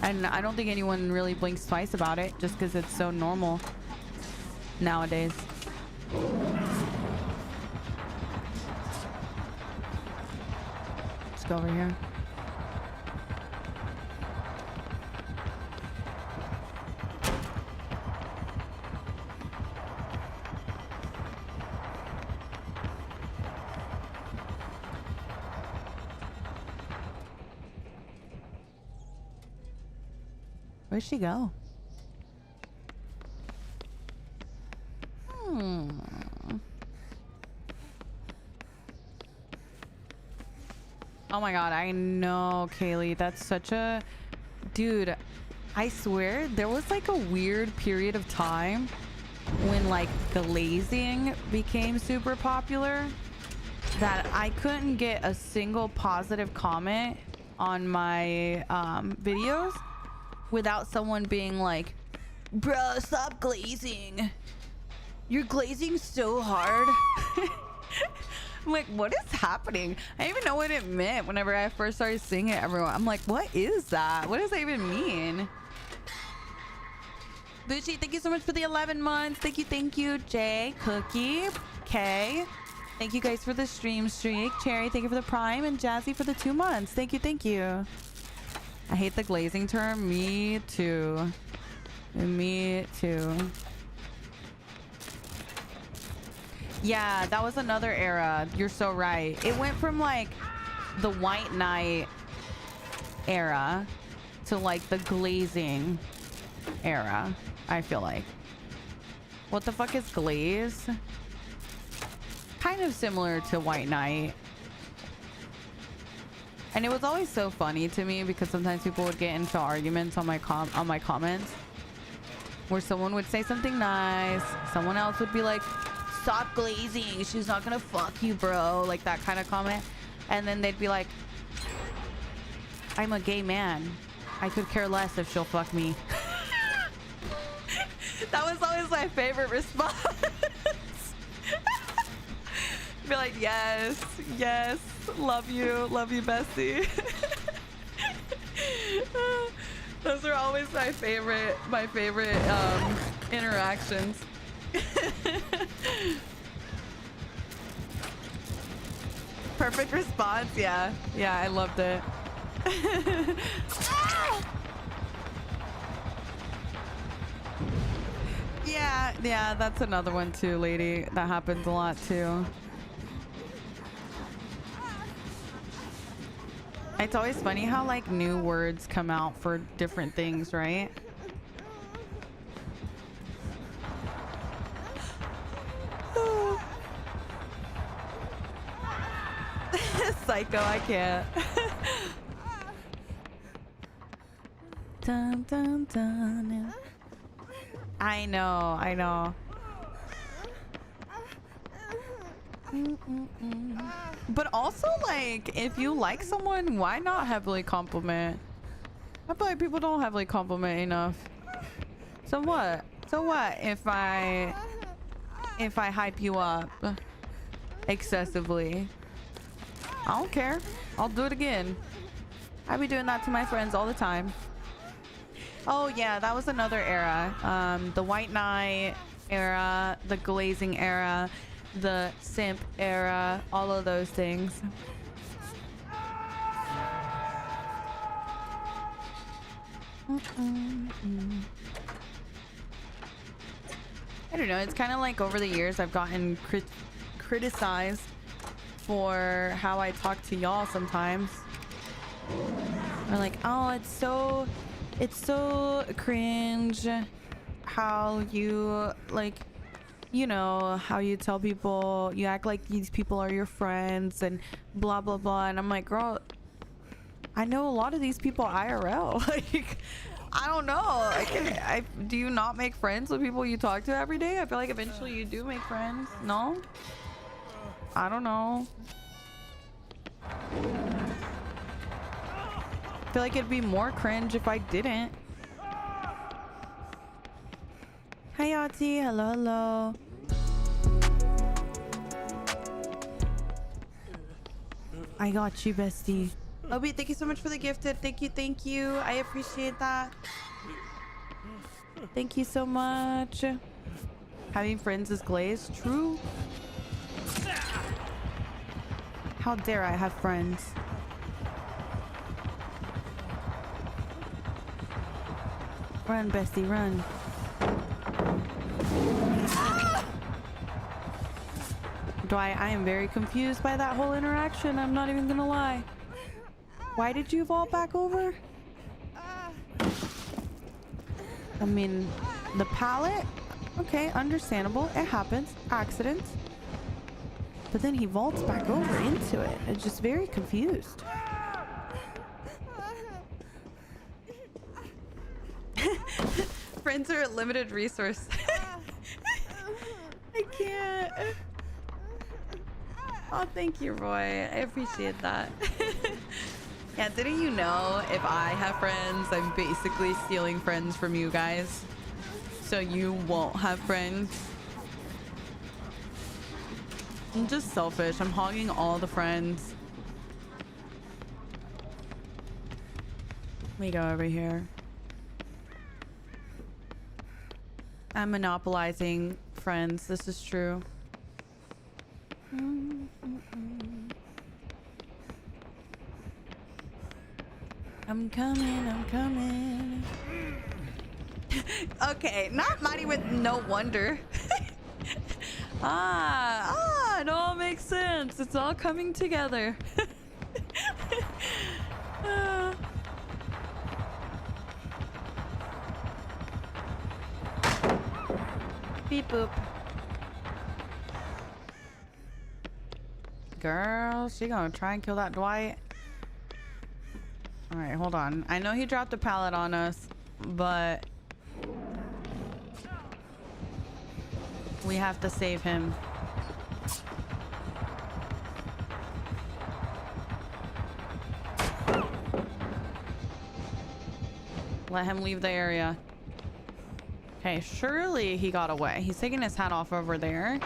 And I don't think anyone really blinks twice about it just because it's so normal nowadays. Let's go over here. Where'd she go? Oh my god, I know, Kaylee. That's such a... Dude, I swear there was like a weird period of time when like glazing became super popular that I couldn't get a single positive comment on my videos without someone being like, Bro, stop glazing. You're glazing so hard. I'm like, what is happening? I didn't even know what it meant whenever I first started singing it, everyone. I'm like, what is that? What does that even mean? Bushi, thank you so much for the 11 months. Thank you. Jay, Cookie, Kay. Thank you guys for the stream streak. Cherry, thank you for the prime. And Jazzy for the 2 months. Thank you. I hate the glazing term. Me too. Me too. Yeah, that was another era. You're so right. It went from like the White Knight era to like the glazing era, I feel like. What the fuck is glaze? Kind of similar to White Knight. And it was always so funny to me because sometimes people would get into arguments on my comments where someone would say something nice, someone else would be like, stop glazing, she's not gonna fuck you, bro, like that kind of comment. And then they'd be like, I'm a gay man, I could care less if she'll fuck me. That was always my favorite response. Be like, yes, love you bestie. Those are always my favorite interactions. Perfect response. Yeah, I loved it. Yeah, that's another one too, lady. That happens a lot too. It's always funny how like new words come out for different things, right? Psycho, I can't. Dun, dun, dun. I know. But also, like, if you like someone, why not heavily compliment? I feel like people don't heavily compliment enough. So what if I hype you up excessively? I don't care. I'll do it again. I be doing that to my friends all the time. Oh yeah, that was another era. The White Knight era, the glazing era, the simp era, all of those things. I don't know, it's kind of like over the years I've gotten criticized for how I talk to y'all sometimes. Or like, oh, it's so cringe how you, like, you know, how you tell people, you act like these people are your friends and blah blah blah. And I'm like, girl, I know a lot of these people IRL. Like, I don't know, like, do you not make friends with people you talk to every day? I feel like eventually you do make friends. No, I don't know. I feel like it'd be more cringe if I didn't. Hi Yahtzee, hello. I got you, bestie. Obi, thank you so much for the gifted. Thank you. I appreciate that. Thank you so much. Having friends is glaze. True. How dare I have friends? Run, bestie, run. I am very confused by that whole interaction. I'm not even gonna lie. Why did you vault back over? I mean, the pallet? Okay, understandable. It happens. Accidents. But then he vaults back over into it. I'm just very confused. Friends are a limited resource. I can't. Oh, thank you, Roy. I appreciate that. Yeah, didn't you know if I have friends, I'm basically stealing friends from you guys? So you won't have friends. I'm just selfish. I'm hogging all the friends. Let me go over here. I'm monopolizing friends. This is true. I'm coming, I'm coming. Okay, not Mighty with no wonder. It all makes sense. It's all coming together. Beep boop. Girl, she gonna try and kill that Dwight. All right, hold on. I know he dropped a pallet on us, but we have to save him. Let him leave the area. Okay, surely he got away. He's taking his hat off over there.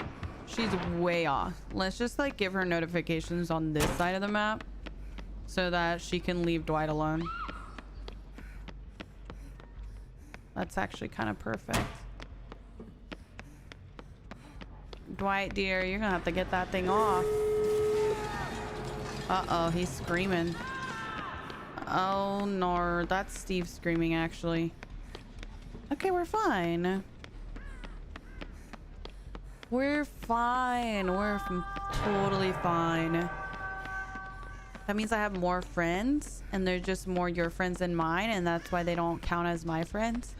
She's way off. Let's just like give her notifications on this side of the map so that she can leave Dwight alone. That's actually kind of perfect. Dwight, dear, you're gonna have to get that thing off. Uh-oh, he's screaming. Oh, no, that's Steve screaming, actually. Okay, we're fine. We're fine. We're totally fine. That means I have more friends, and they're just more your friends than mine, and that's why they don't count as my friends.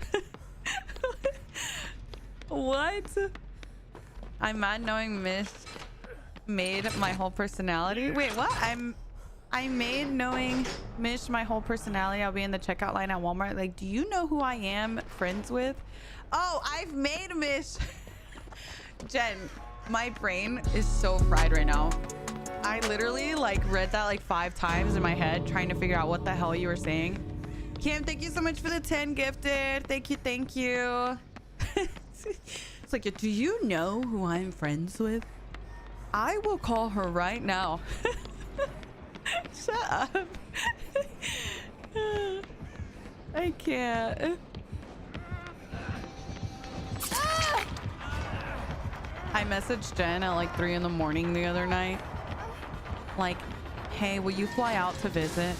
What? I'm mad knowing Mish made my whole personality. Wait, what? I made knowing Mish my whole personality. I'll be in the checkout line at Walmart. Like, do you know who I am friends with? Oh, I've made Mish. Jen, my brain is so fried right now. I literally like read that like 5 times in my head trying to figure out what the hell you were saying. Kim, thank you so much for the 10 gifted. Thank you, thank you. It's like, do you know who I'm friends with? I will call her right now. Shut up. I can't. Ah! I messaged Jen at like 3 in the morning the other night. Like, hey, will you fly out to visit?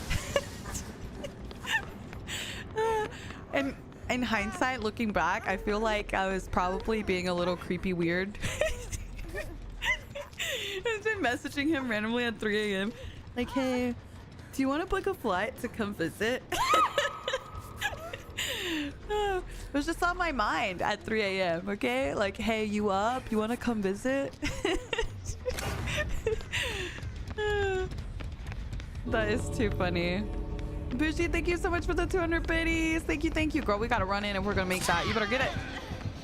And in hindsight, looking back, I feel like I was probably being a little creepy weird. I've been messaging him randomly at 3 a.m. Like, hey, do you want to book a flight to come visit? It was just on my mind at 3 a.m. Okay, like, hey, you up? You want to come visit? That is too funny. Bushi, thank you so much for the 200 biddies. Thank you, girl. We gotta run in and we're gonna make that. You better get it.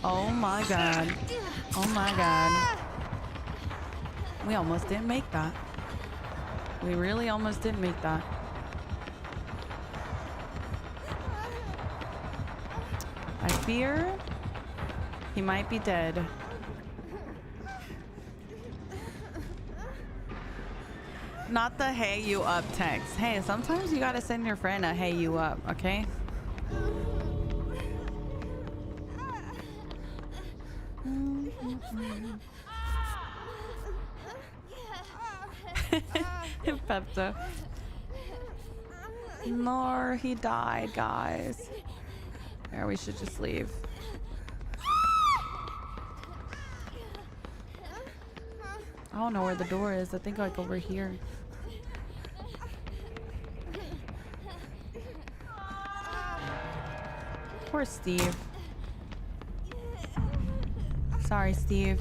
Oh my god. Oh my god. We almost didn't make that. We really almost didn't make that. I fear he might be dead. Not the hey you up text. Hey, sometimes you gotta send your friend a hey you up, okay? Pepto. No, he died, guys. There, we should just leave. I don't know where the door is. I think like over here. Poor Steve. Sorry, Steve.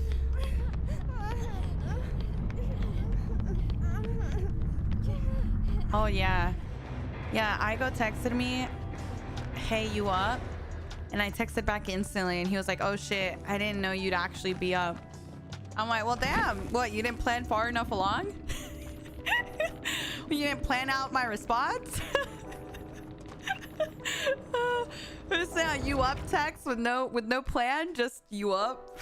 Oh yeah. Yeah, Igo texted me, hey, you up? And I texted back instantly and he was like, oh shit, I didn't know you'd actually be up. I'm like, well, damn. What, you didn't plan far enough along? You didn't plan out my response?
Who's that? You up text with no plan? Just you up?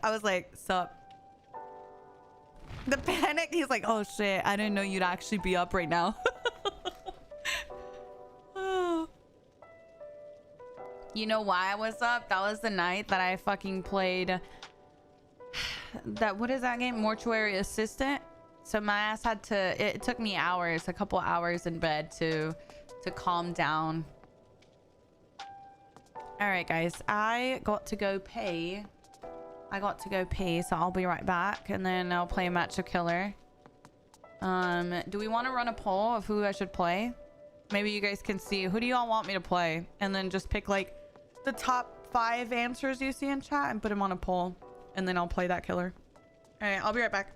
I was like, sup. The panic, he's like, oh shit, I didn't know you'd actually be up right now. You know why I was up? That was the night that I fucking played that, what is that game? Mortuary Assistant. So my ass had to, it took me hours, a couple hours in bed to calm down. All right, guys, I got to go pee, so I'll be right back, and then I'll play a match of killer. Do we want to run a poll of who I should play? Maybe you guys can see, who do y'all want me to play? And then just pick like the top 5 answers you see in chat and put them on a poll, and then I'll play that killer. All right, I'll be right back.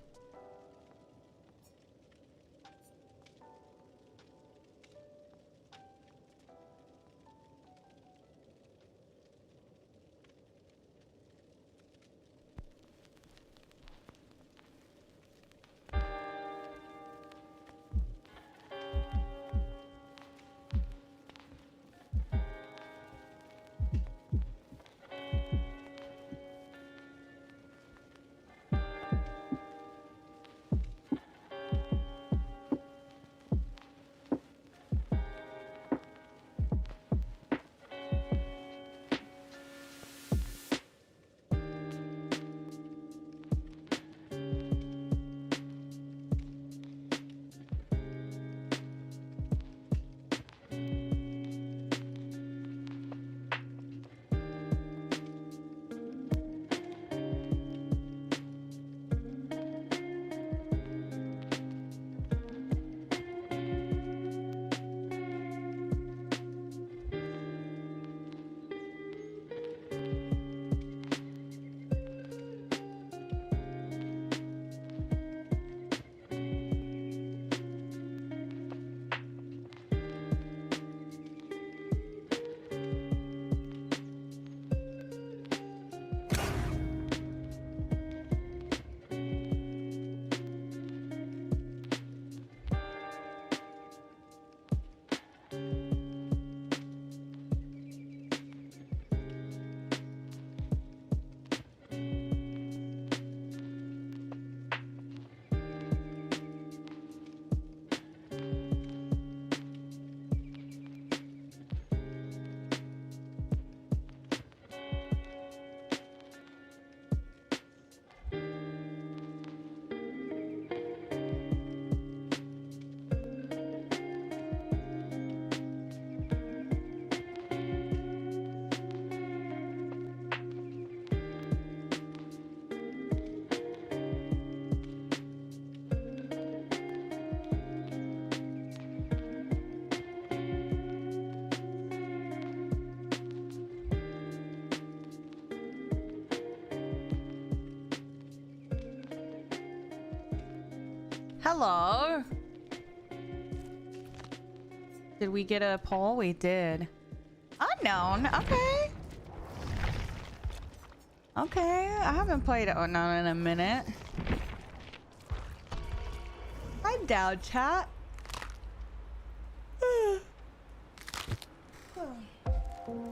Hello. Did we get a poll? We did. Unknown. Okay. Okay. I haven't played Unknown in a minute. I'm down, chat.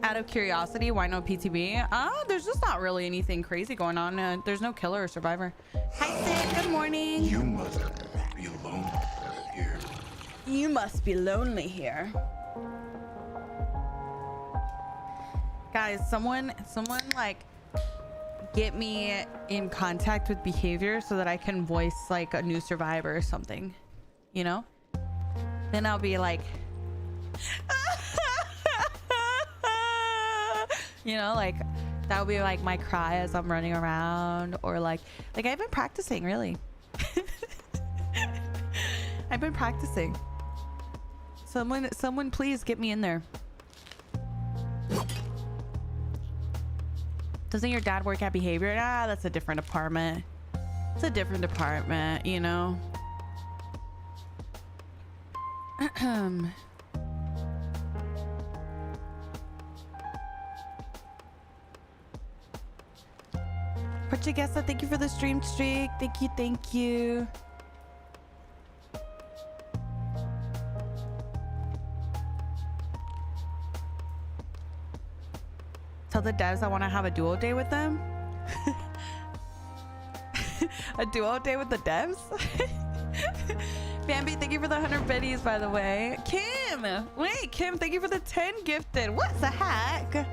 Out of curiosity, why no PTB? There's just not really anything crazy going on. There's no killer or survivor. Hi, Sid. Good morning.
You must be alone here.
You must be lonely here. Guys, someone like get me in contact with behavior so that I can voice like a new survivor or something, you know? Then I'll be like, you know, like that would be like my cry as I'm running around, or like I've been practicing, really. I've been practicing. Someone please get me in there. Doesn't your dad work at behavior? Ah, that's a different department. It's a different department, you know. Portuguesa, thank you for the stream streak. Thank you, thank you.
the devs that want to have a duo day with them. A duo day with the devs. Bambi, thank you for the 100 biddies, by the way. Kim, wait, Kim, thank you for the 10 gifted. What the heck?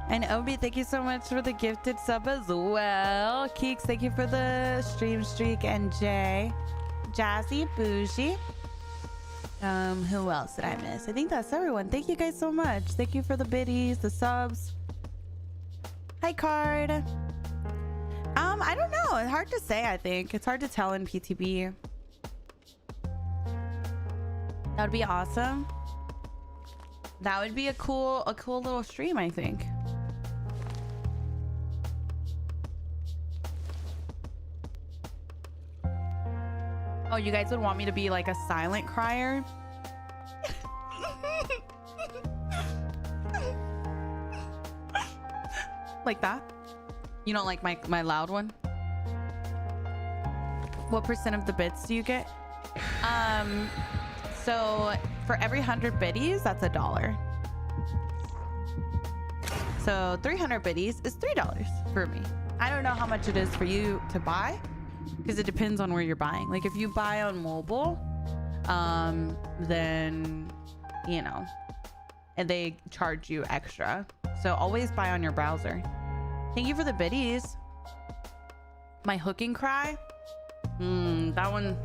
And Obi, thank you so much for the gifted sub as well. Keeks, thank you for the stream streak. And Jay, Jazzy, Bougie. Who else did I miss? I think that's everyone. Thank you guys so much. Thank you for the biddies, the subs. Hi, Card. I don't know. It's hard to say, I think. It's hard to tell in PTB. That would be awesome. That would be a cool little stream, I think. Oh, you guys would want me to be like a silent crier? Like that? You don't like my loud one? What % of the bits do you get? So for every 100 biddies, that's $1. So 300 biddies is $3 for me. I don't know how much it is for you to buy, because it depends on where you're buying. Like if you buy on mobile, then, you know, and they charge you extra. So always buy on your browser. Thank you for the biddies. My hooking cry. That one,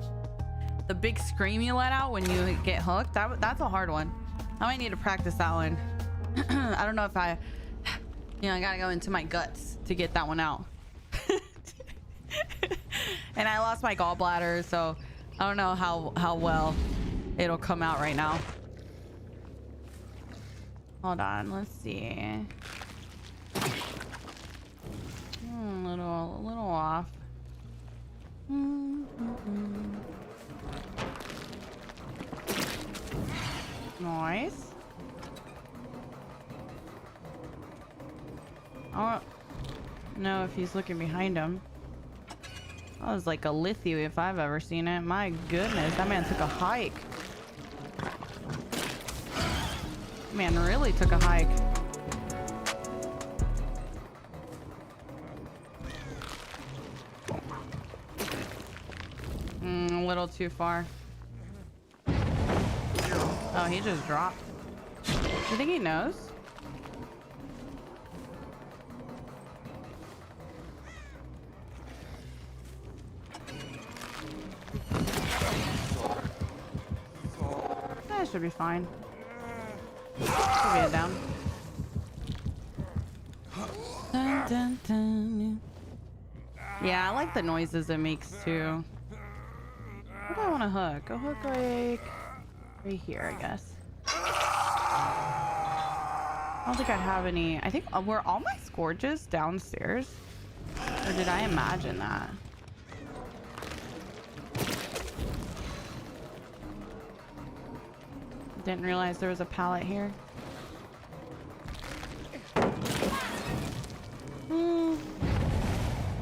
the big scream you let out when you get hooked, that's a hard one. I might need to practice that one. I don't know if I gotta go into my guts to get that one out. And I lost my gallbladder, so I don't know how well it'll come out right now. Hold on, let's see. A little off. Nice. I don't know if he's looking behind him. That was like a lithy if I've ever seen it. My goodness, that man took a hike. Man really took a hike. A little too far. Oh, he just dropped. You think he knows? That should be fine. Should be it down. Dun, dun, dun. Yeah, I like the noises it makes too. What do I want to hook? Go hook like right here, I guess. I don't think I have any. I think were all my scourges downstairs, or did I imagine that? Didn't realize there was a pallet here.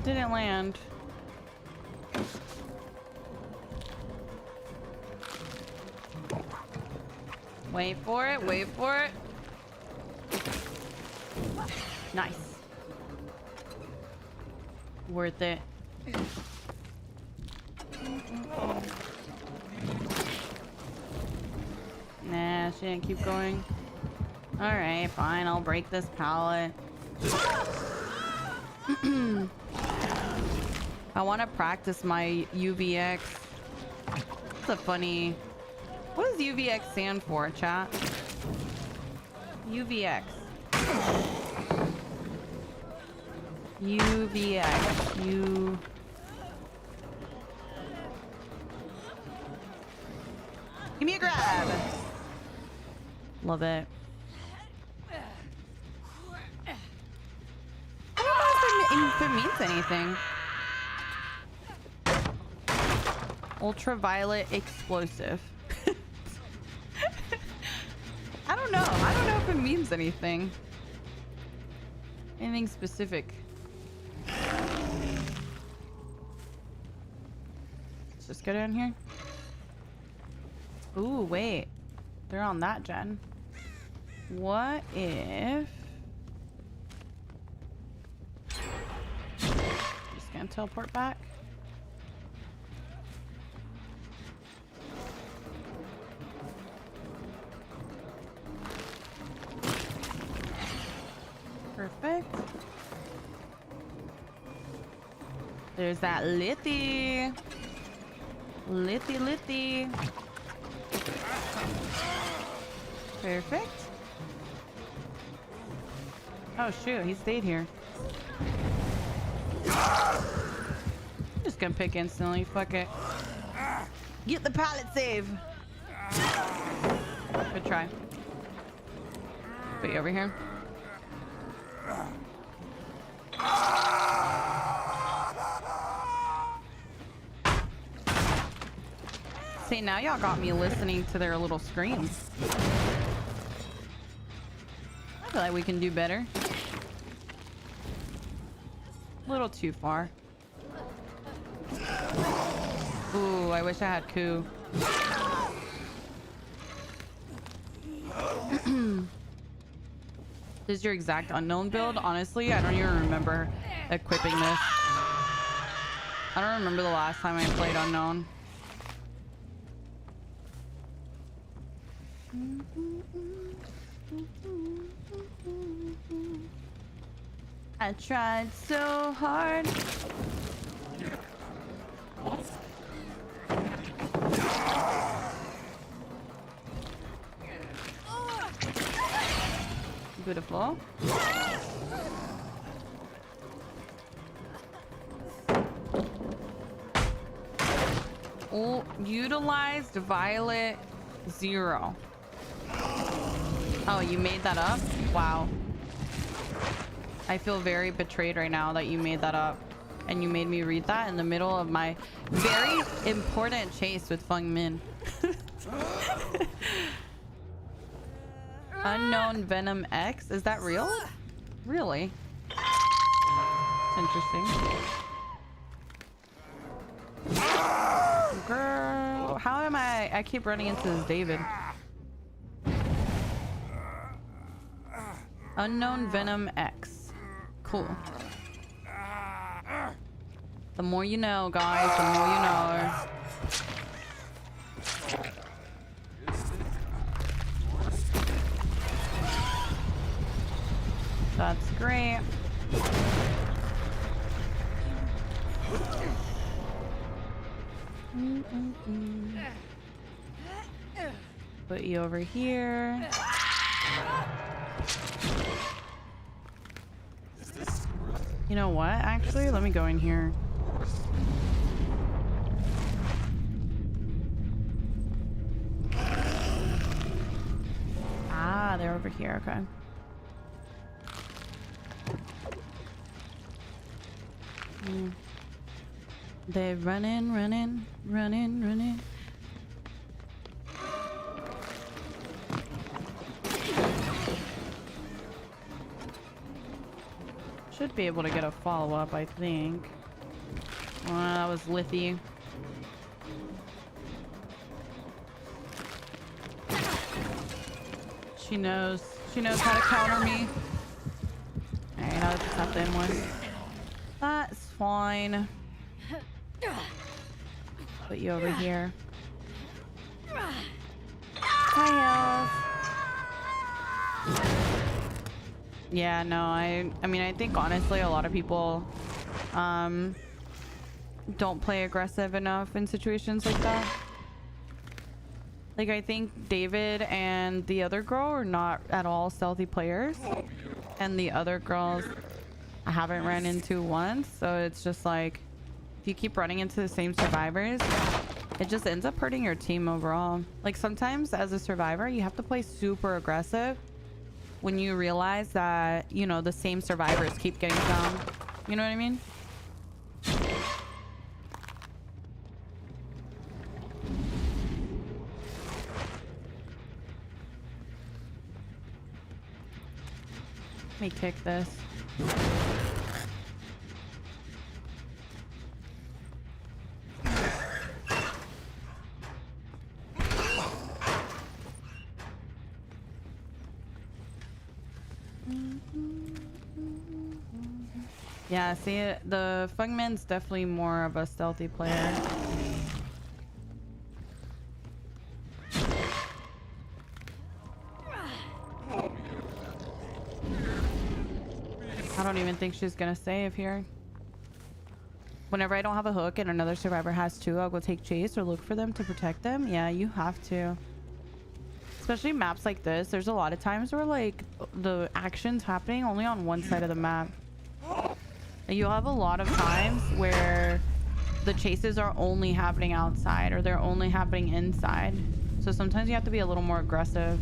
Didn't land. Wait for it, wait for it. Nice. Worth it. Nah, she didn't keep going. Alright, fine, I'll break this pallet. I want to practice my UVX. It's a funny... What does UVX stand for, chat? UVX. UVX. Give me a grab. Love it. I don't know if it means anything. Ultraviolet explosive. I don't know. I don't know if it means anything. Anything specific. Let's just go down here. Ooh, wait. They're on that gen. What if
gonna teleport back. Perfect. There's that Lithy. Lithy. Perfect. Oh shoot, he stayed here. I'm just gonna pick instantly, fuck it. Get the pallet save. Good try. Put you over here. See, now y'all got me listening to their little screams. I feel like we can do better. A little too far. Ooh, I wish I had Coup. This is your exact unknown build? Honestly, I don't even remember equipping this. I don't remember the last time I played unknown. I tried so hard. Beautiful. Oh, utilized Violet 0. Oh, you made that up? Wow. I feel very betrayed right now that you made that up. And you made me read that in the middle of my very important chase with Feng Min. Unknown Venom X? Is that real? Really? It's interesting. Girl, how am I keep running into this David. Unknown Venom X. Cool. The more you know, guys, the more you know. That's great. Put you over here. You know what? Actually, let me go in here. Ah, they're over here. Okay. They're running. Should be able to get a follow-up, I think. Oh, that was Lithy. She knows how to counter me. Alright, I'll just have to end one. That's fine. Put you over here. Hi, yeah, no, I mean, I think honestly a lot of people don't play aggressive enough in situations like that. Like, I think David and the other girl are not at all stealthy players, and the other girls I haven't ran into once, so it's just like if you keep running into the same survivors, it just ends up hurting your team overall. Like, sometimes as a survivor you have to play super aggressive when you realize that, you know, the same survivors keep getting found. You know what I mean? Let me kick this. Yeah, see, the Fungman's definitely more of a stealthy player. I don't even think she's gonna save here. Whenever I don't have a hook and another survivor has two, I'll go take chase or look for them to protect them. Yeah, you have to. Especially maps like this, there's a lot of times where like the action's happening only on one side of the map. You'll have a lot of times where the chases are only happening outside or they're only happening inside. So sometimes you have to be a little more aggressive.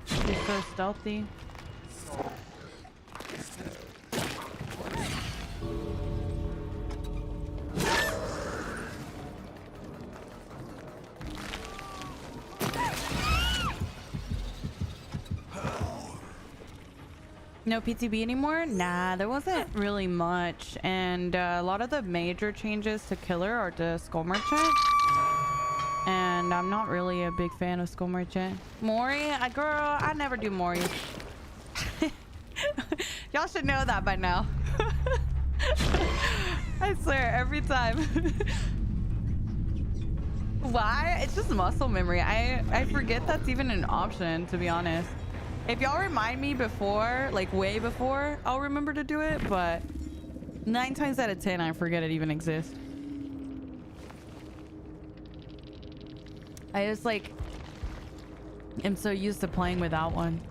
She's so stealthy. No PTB anymore? Nah, there wasn't really much. And a lot of the major changes to Killer are to Skull Merchant. And I'm not really a big fan of Skull Merchant. Mori? Girl, I never do Mori. Y'all should know that by now. I swear, every time. Why? It's just muscle memory. I forget that's even an option, to be honest. If y'all remind me before, like way before, I'll remember to do it, but 9 times out of 10, I forget it even exists. I just like am so used to playing without one.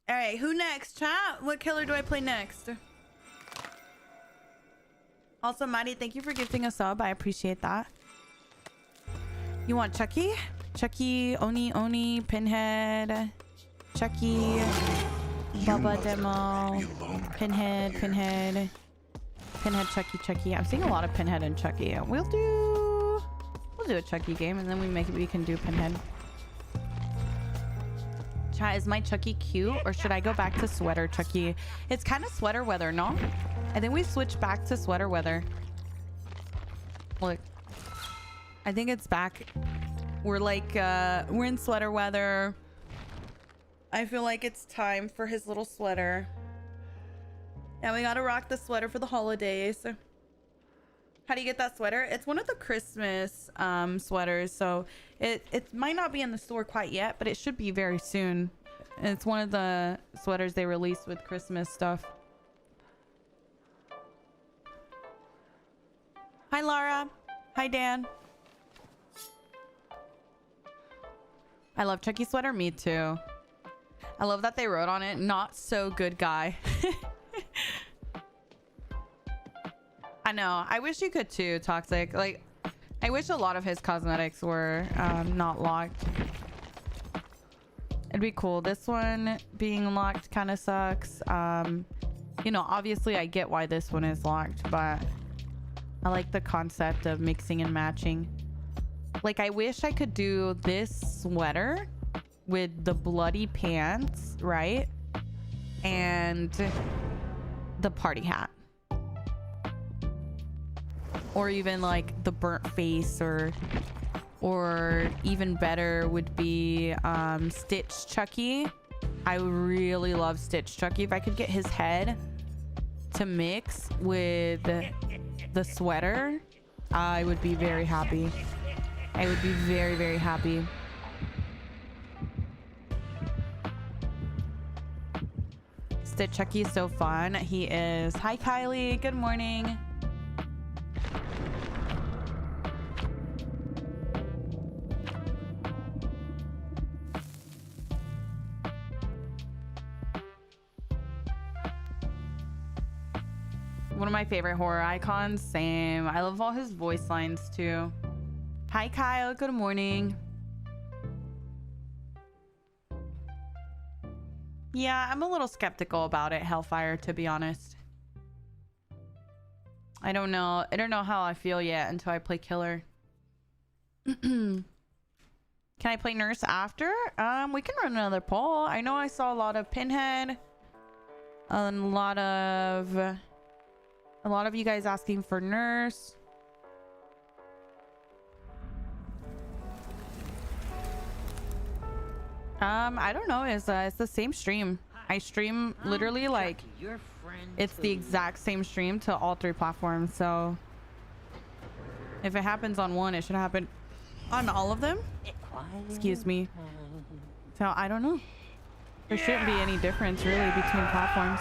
All right, who next, chat? What killer do I play next? Also, Maddie, thank you for gifting a sub. I appreciate that. You want Chucky? Chucky, Oni, Pinhead, Chucky, Bubba Demo, Pinhead, Chucky. I'm seeing a lot of Pinhead and Chucky. We'll do a Chucky game and then we can do Pinhead. Chat, is my Chucky cute or should I go back to sweater Chucky? It's kind of sweater weather, no? I think we switched back to sweater weather. Look, I think it's back. We're like, we're in sweater weather. I feel like it's time for his little sweater. Yeah, we gotta rock the sweater for the holidays. How do you get that sweater? It's one of the Christmas sweaters, so it might not be in the store quite yet, but it should be very soon. It's one of the sweaters they released with Christmas stuff. Hi, Lara. Hi, Dan. I love Chucky's sweater. Me too. I love that they wrote on it, not so good guy. I know. I wish you could too, Toxic. Like, I wish a lot of his cosmetics were not locked. It'd be cool. This one being locked kind of sucks. You know, obviously I get why this one is locked, but I like the concept of mixing and matching. Like, I wish I could do this sweater with the bloody pants, right? And the party hat. Or even like the burnt face, or even better would be Stitch Chucky. I really love Stitch Chucky. If I could get his head to mix with the sweater, I would be very happy. I would be very, very happy. Stitch Chucky is so fun. He is. Hi, Kylie. Good morning. One of my favorite horror icons. Same. I love all his voice lines too. Hi, Kyle. Good morning. Yeah, I'm a little skeptical about it, Hellfire, to be honest.
I don't know. I don't know how I feel yet until I play killer. Can I play nurse after? We can run another poll. I know I saw a lot of Pinhead. A lot of you guys asking for nurse. I don't know. It's the same stream. I stream literally like it's the exact same stream to all 3 platforms. So if it happens on one, it should happen on all of them. Excuse me. So I don't know. There shouldn't be any difference really between platforms.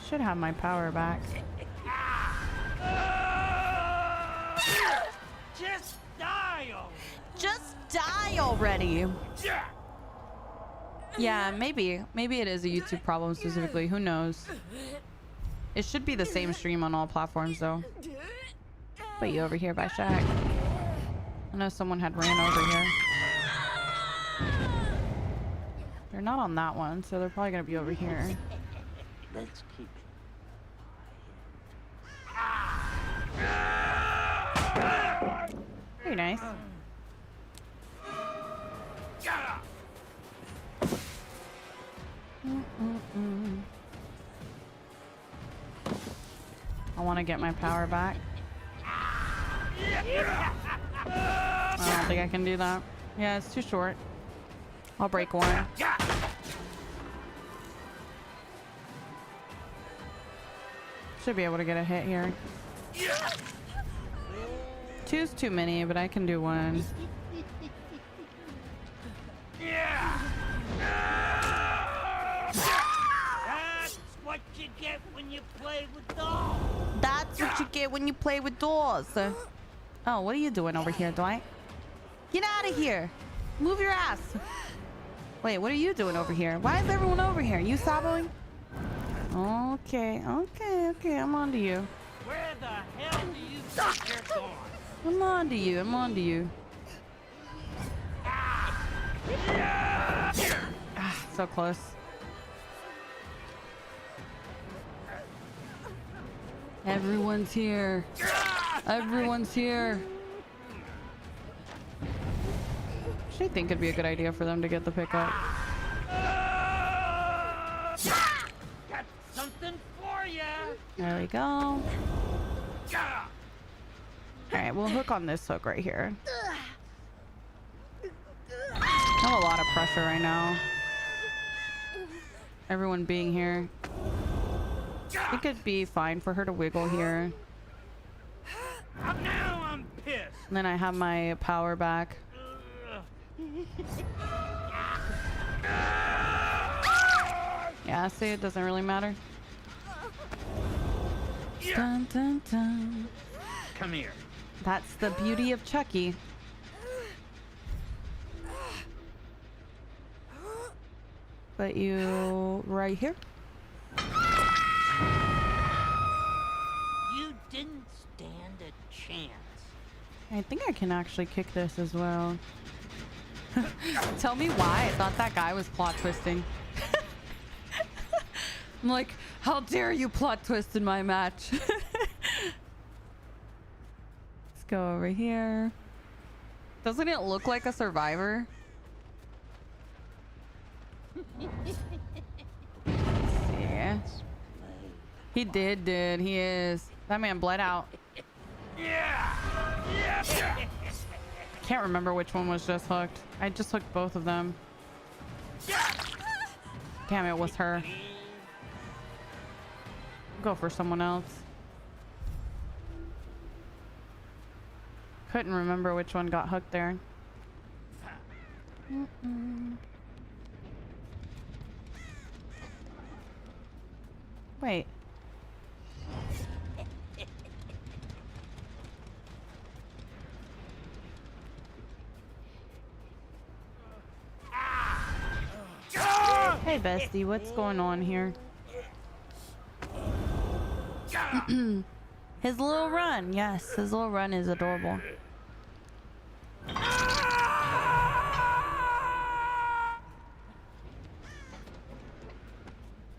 Should have my power back.
Just die already.
Just die already. Yeah, maybe it is a YouTube problem specifically. Who knows? It should be the same stream on all platforms though. Put you over here by Shaq. I know someone had ran over here. They're not on that one, so they're probably gonna be over here.
Let's keep
Very nice. I want to get my power back. I don't think I can do that. Yeah, it's too short. I'll break one. Should be able to get a hit here. 2's too many, but I can do 1.
That's what you get when you play with dolls.
That's what you get when you play with dolls. Oh, what are you doing over here, Dwight? Get out of here. Move your ass. Wait, what are you doing over here? Why is everyone over here? You saboing? Okay. I'm on to you.
Where the hell do you think you're going?
I'm on to you. So close. Everyone's here. Actually, I think it'd be a good idea for them to get the pickup.
Got something for you.
There we go. Alright, we'll hook on this hook right here. I have a lot of pressure right now. Everyone being here. I think it'd be fine for her to wiggle here.
Now I'm pissed.
And then I have my power back. Yeah, see, it doesn't really matter. Dun, dun, dun.
Come here.
That's the beauty of Chucky. Put you right here.
You didn't stand a chance.
I think I can actually kick this as well. Tell me why I thought that guy was plot twisting. I'm like, how dare you plot twist in my match? Let's go over here. Doesn't it look like a survivor? Yeah. He did. He is. That man bled out. Can't remember which one was just hooked. I just hooked both of them. Damn, it was her. Go for someone else. Couldn't remember which one got hooked there. Wait. Hey bestie, what's going on here? His little run. Yes, his little run is adorable.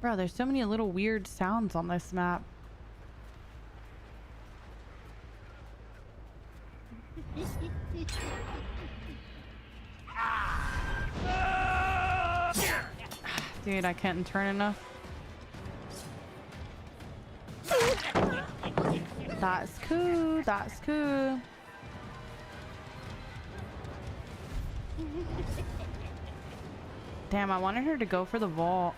Bro, there's so many little weird sounds on this map. Dude, I can't turn enough. That's cool. That's cool. Damn, I wanted her to go for the vault.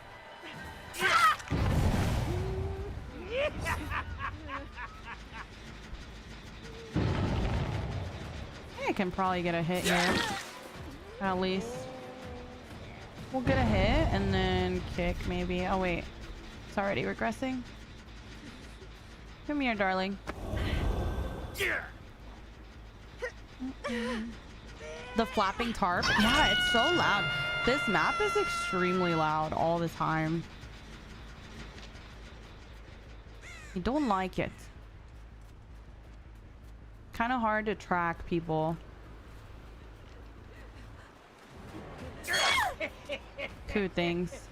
I can probably get a hit here. At least. We'll get a hit and then kick maybe. Oh wait. It's already regressing. Come here, darling. The flapping tarp. Yeah, it's so loud. This map is extremely loud all the time. I don't like it. Kind of hard to track people. Two things.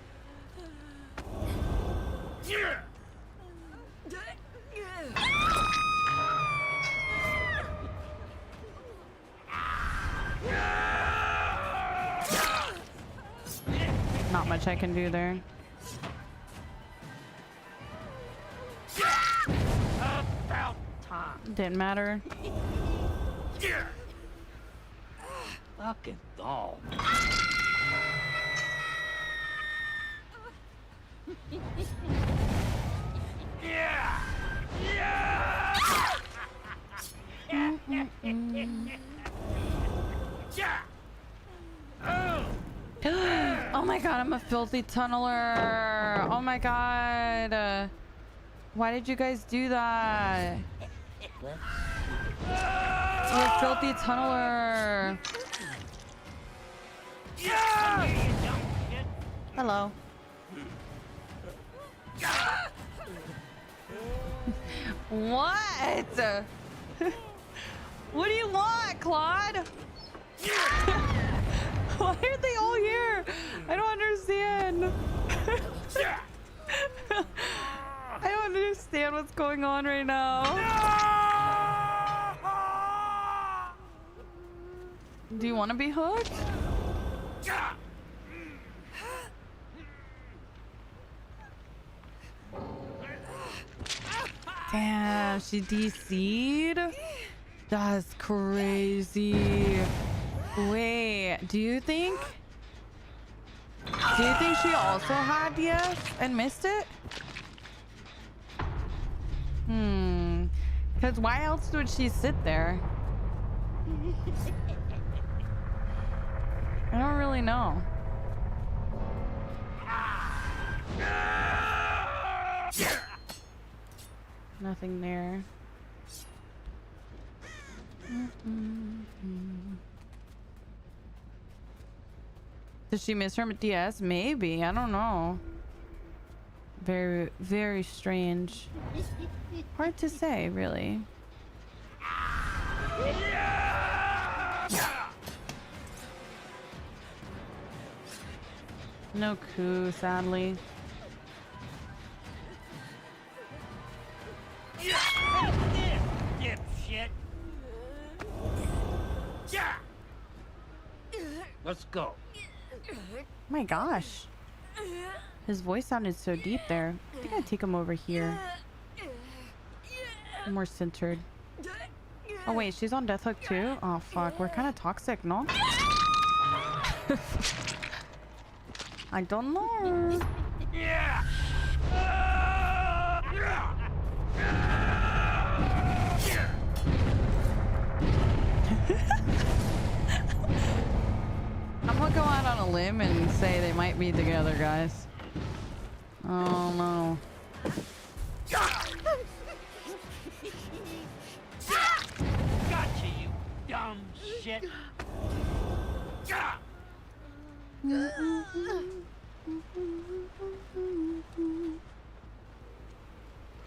Not much I can do there.
About time.
Didn't matter.
Fucking dog.
Oh my god, I'm a filthy tunneler. Oh my god. Why did you guys do that? You're a filthy tunneler. Hello. What? What do you want, Claude? Why are they all here? I don't understand. I don't understand what's going on right now. Do you want to be hooked? Damn, she DC'd? That's crazy. Wait, do you think she also had yes and missed it? Because why else would she sit there? I don't really know. Nothing there. Did she miss her DS? Maybe. I don't know. Very, very strange. Hard to say, really. No coup, sadly.
Dipshit. Let's go.
Oh my gosh. His voice sounded so deep there. I think I'd take him over here. More centered. Oh wait, she's on Death Hook too? Oh fuck, we're kind of toxic, no? I don't know. I'm gonna go out on a limb and say they might be together, guys. Oh no.
Gotcha, you dumb shit.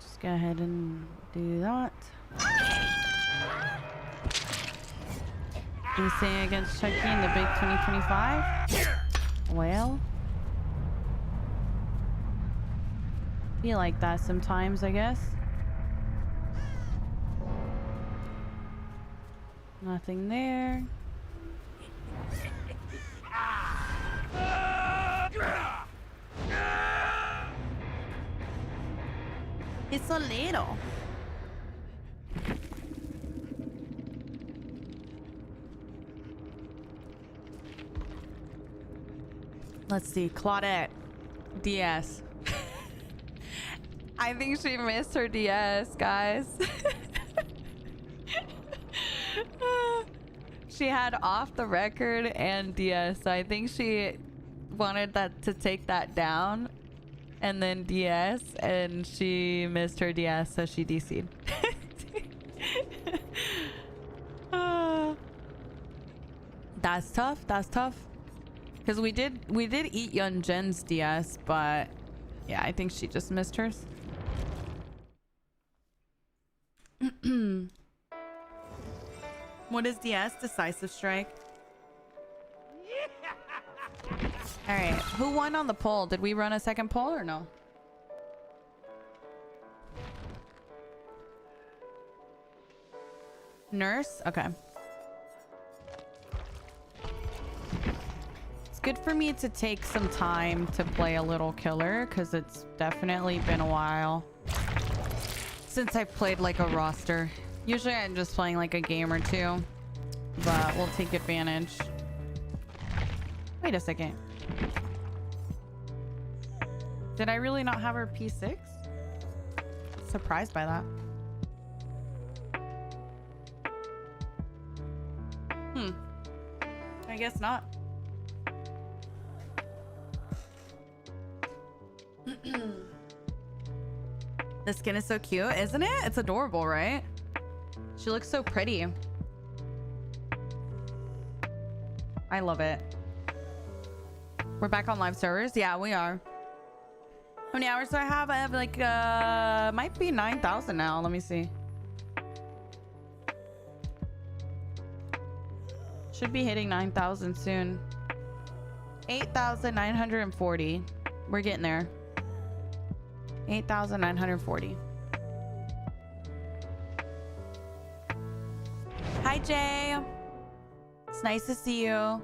Just go ahead and Do that. Anything against Chucky in the big 2025? Well, be like that sometimes, I guess. Nothing there. It's a little. Let's see, Claudette, DS. I think she missed her DS, guys. She had off the record and DS. So I think she wanted that to take that down and then DS, and she missed her DS, so she DC'd. That's tough. That's tough. Because we did eat Young Jen's DS, but yeah, I think she just missed hers. What is DS? Decisive strike. All right, who won on the poll? Did we run a second poll or no? Nurse? Okay. It's good for me to take some time to play a little killer because it's definitely been a while since I've played like a roster. Usually I'm just playing like a game or two, but we'll take advantage. Wait a second. Did I really not have her P6? Surprised by that. I guess not. The skin is so cute, isn't it? It's adorable, right? She looks so pretty. I love it. We're back on live servers. Yeah, we are. How many hours do I have? I have like might be 9,000 now. Let me see. Should be hitting 9,000 soon. 8,940. We're getting there. 8,940. Hi, Jay. It's nice to see you.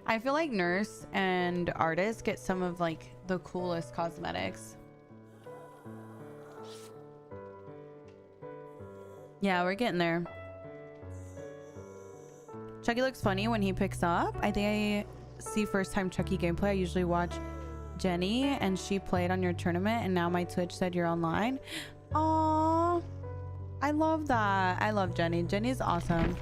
I feel like Nurse and Artist get some of like the coolest cosmetics. Yeah, we're getting there. Chucky looks funny when he picks up. I think I see first time Chucky gameplay. I usually watch Jenny and she played on your tournament and now my Twitch said you're online. Aww, I love that. I love Jenny. Jenny's awesome.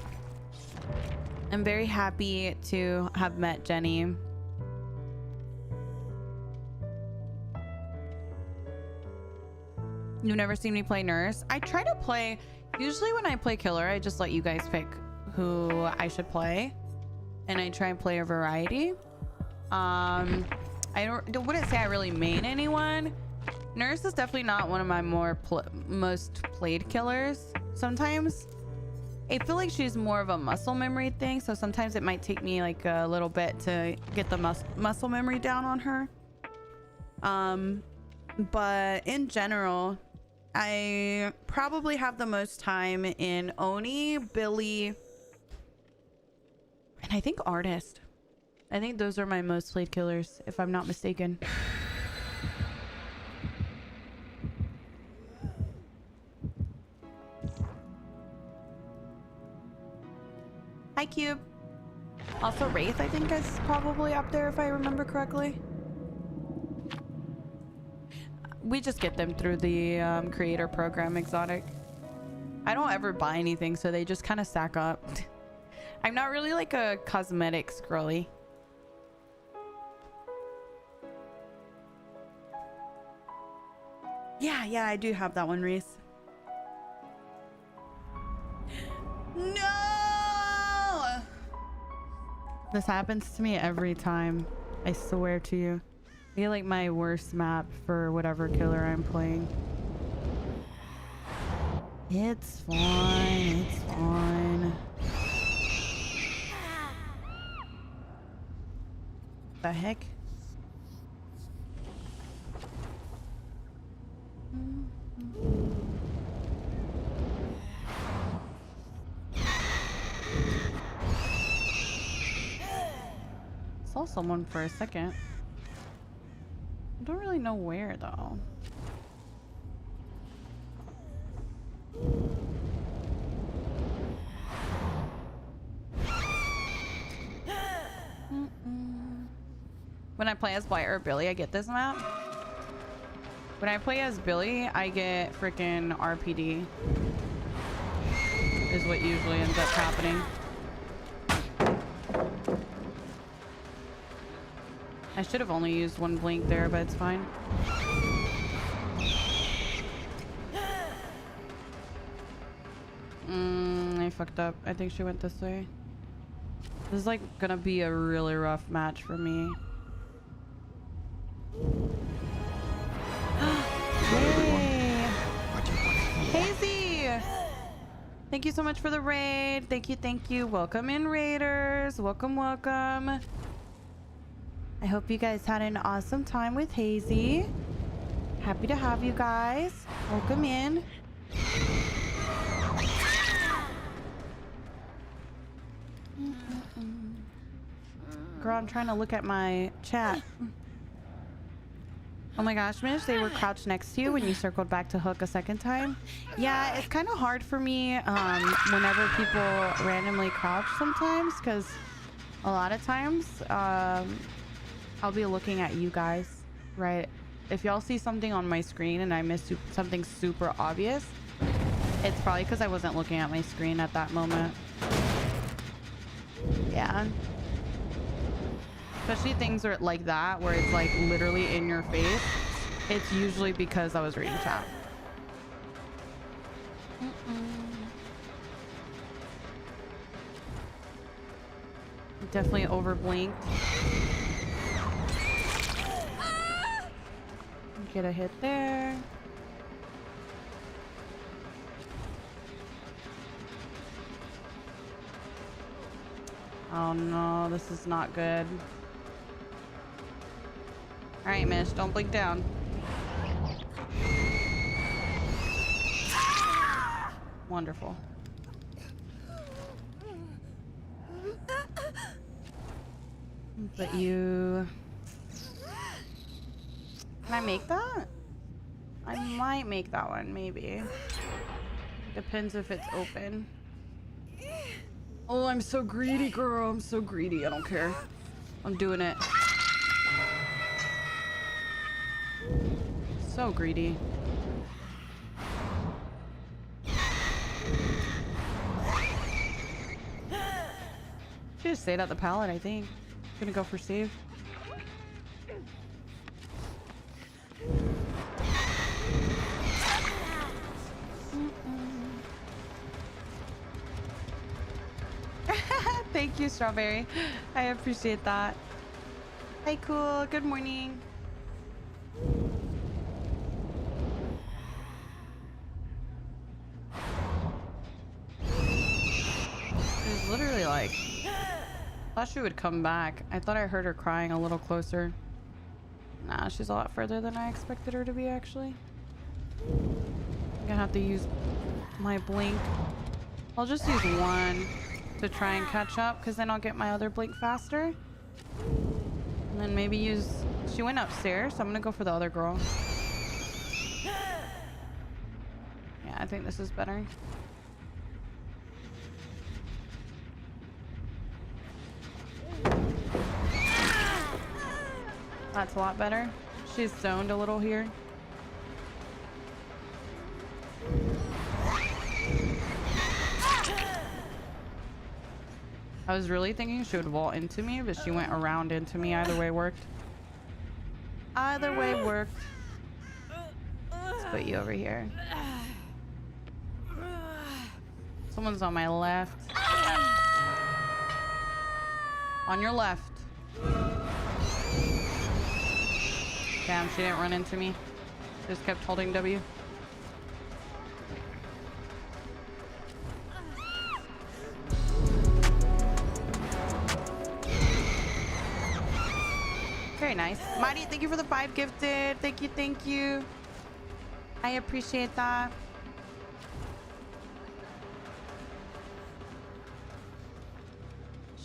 I'm very happy to have met Jenny. You've never seen me play Nurse? I try to play, usually when I play Killer, I just let you guys pick who I should play. And I try and play a variety. I wouldn't say I really main anyone. Nurse is definitely not one of my most played killers sometimes. I feel like she's more of a muscle memory thing, so sometimes it might take me like a little bit to get the muscle memory down on her. But in general, I probably have the most time in Oni, Billy, and I think Artist. I think those are my most played killers, if I'm not mistaken. Hi, Cube. Also, Wraith, I think, is probably up there if I remember correctly. We just get them through the creator program, Exotic. I don't ever buy anything, so they just kind of stack up. I'm not really like a cosmetics girly. Yeah, I do have that one, Reese. No! This happens to me every time. I swear to you. I get like my worst map for whatever killer I'm playing. It's fine. It's fine. The heck? Saw someone for a second. I don't really know where though. When I play as Blight or Billy, I get this map. When I play as Billy, I get freaking RPD. Is what usually ends up happening. I should have only used one blink there, but it's fine. I fucked up. I think she went this way. This is like gonna be a really rough match for me. Hey. Hazy! Thank you so much for the raid. Thank you, thank you. Welcome in, raiders. Welcome, welcome. I hope you guys had an awesome time with Hazy. Happy to have you guys. Welcome in. Girl, I'm trying to look at my chat. Oh my gosh, Mish, they were crouched next to you when you circled back to hook a second time. Yeah, it's kind of hard for me whenever people randomly crouch sometimes, because a lot of times I'll be looking at you guys, right? If y'all see something on my screen and I miss something super obvious, it's probably because I wasn't looking at my screen at that moment. Yeah. Especially things are like that, where it's like literally in your face. It's usually because I was reading chat. Definitely over blinked. Get a hit there. Oh no, this is not good. All right, Mish, don't blink down. Wonderful. But you... Can I make that? I might make that one, maybe. Depends if it's open. Oh, I'm so greedy, girl. I'm so greedy. I don't care. I'm doing it. So greedy. Should have stayed at the pallet, I think. Gonna go for save. Thank you, Strawberry. I appreciate that. Hi, cool. Good morning. It's literally like... I thought she would come back. I thought I heard her crying a little closer. Nah, she's a lot further than I expected her to be, actually. I'm gonna have to use my blink. I'll just use one to try and catch up, because then I'll get my other blink faster. And then maybe use... She went upstairs, so I'm gonna go for the other girl. Yeah, I think this is better. That's a lot better. She's zoned a little here. I was really thinking she would vault into me, but she went around into me. Either way worked. Either way worked. Let's put you over here. Someone's on my left. On your left.
Damn, she didn't run into me. Just kept holding W. Very nice. Mighty, thank you for the 5 gifted. Thank you, thank you. I appreciate that.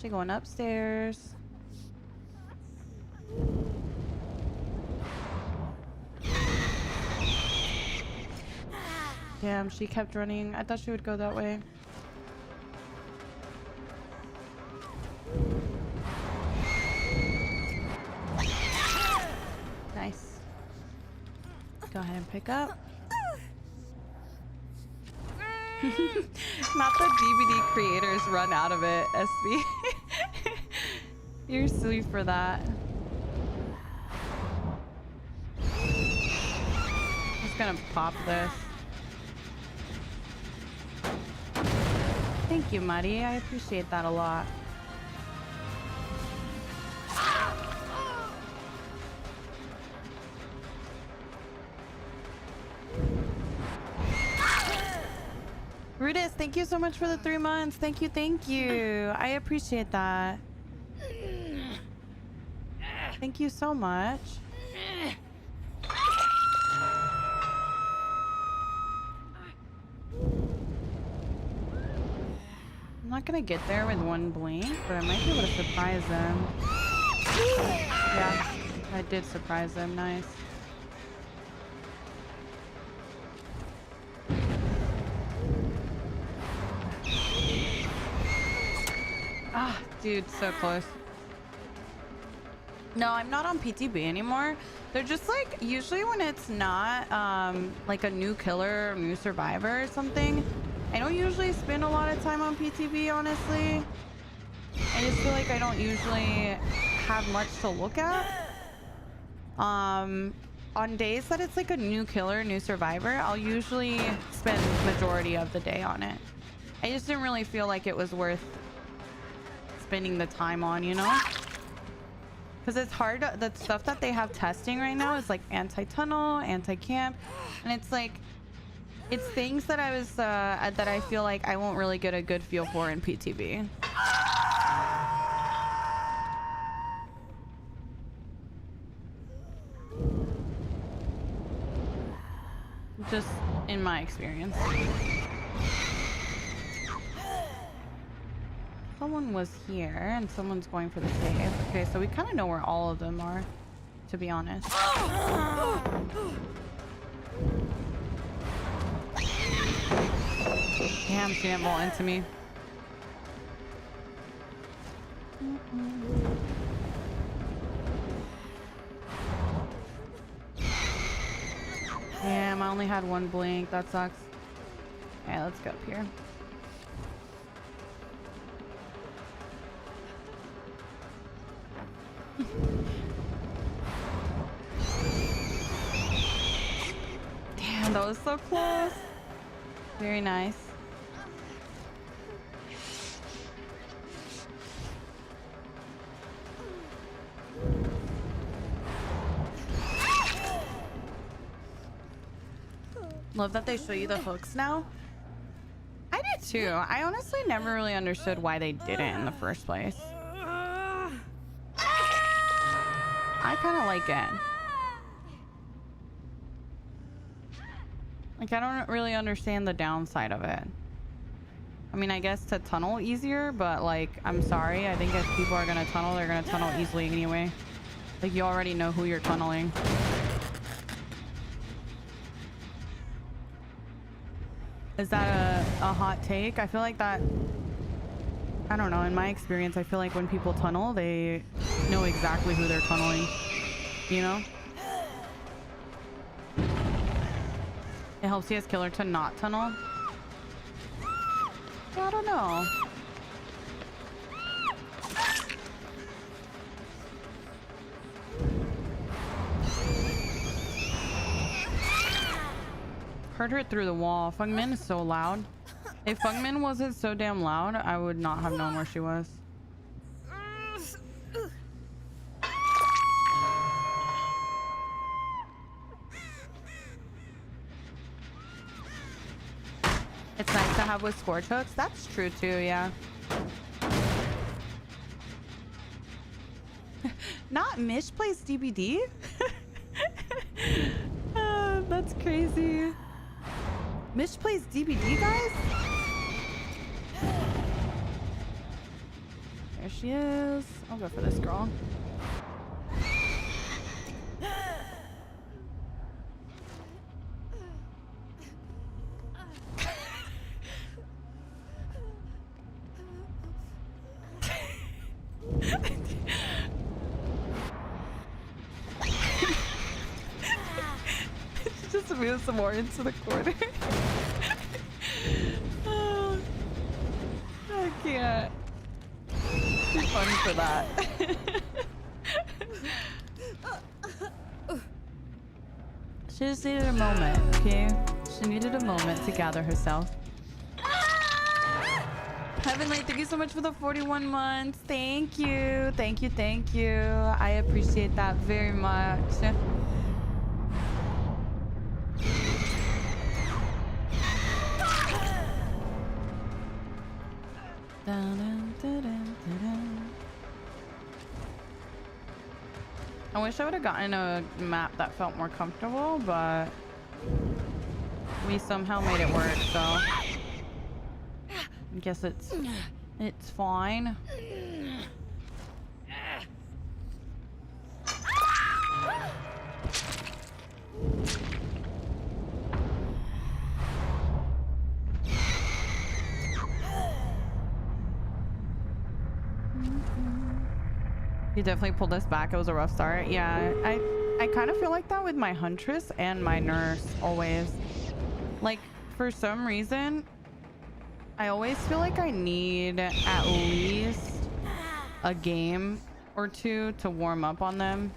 She going upstairs. Damn, she kept running. I thought she would go that way. Nice. Go ahead and pick up. Not the DVD creators run out of it, SB. You're silly for that. I'm just gonna pop this. Thank you, Muddy. I appreciate that a lot. Rudis, thank you so much for the 3 months. Thank you, thank you. I appreciate that. Thank you so much. I'm not gonna get there with 1 blink, but I might be able to surprise them. Yeah, I did surprise them. Nice. Ah, dude, so close. No, I'm not on PTB anymore. They're just like, usually when it's not like a new killer or new survivor or something, I don't usually spend a lot of time on PTB, honestly. I just feel like I don't usually have much to look at. On days that it's like a new killer, new survivor, I'll usually spend majority of the day on it. I just didn't really feel like it was worth spending the time on, you know? Because it's hard to, the stuff that they have testing right now is like anti-tunnel, anti-camp, and it's like, it's things that I was that I feel like I won't really get a good feel for in PTB. Just in my experience. Someone was here and someone's going for the save. Okay, so we kind of know where all of them are, to be honest. Damn, she didn't roll into me. Damn, I only had 1 blink. That sucks. Okay, let's go up here. Damn, that was so close. Very nice. Love that they show you the hooks now. I did too. I honestly never really understood why they did it in the first place. I kind of like it. Like, I don't really understand the downside of it. I mean, I guess to tunnel easier, but like, I'm sorry. I think if people are gonna tunnel, they're gonna tunnel easily anyway. Like, you already know who you're tunneling. Is that a hot take? I feel like that, I don't know, in my experience, I feel like when people tunnel, they know exactly who they're tunneling, you know? It helps you as killer to not tunnel. I don't know. Heard her through the wall. Fungmin is so loud. If Fungmin wasn't so damn loud, I would not have known where she was.
It's nice to have with scorch hooks. That's true too, yeah. Not Mish plays DBD? That's crazy. Mish plays DBD, guys? There she is. I'll go for this girl. Just move some more into the corner. Oh, I can't. Too funny for that. She just needed a moment, okay? She needed a moment to gather herself. Heavenly, thank you so much for the 41 months. Thank you. Thank you. Thank you. I appreciate that very much. I wish I would have gotten a map that felt more comfortable, but we somehow made it work, so I guess it's fine. You definitely pulled us back. It was a rough start. Yeah, I kind of feel like that with my Huntress and my Nurse always. Like, for some reason, I always feel like I need at least a game or two to warm up on them.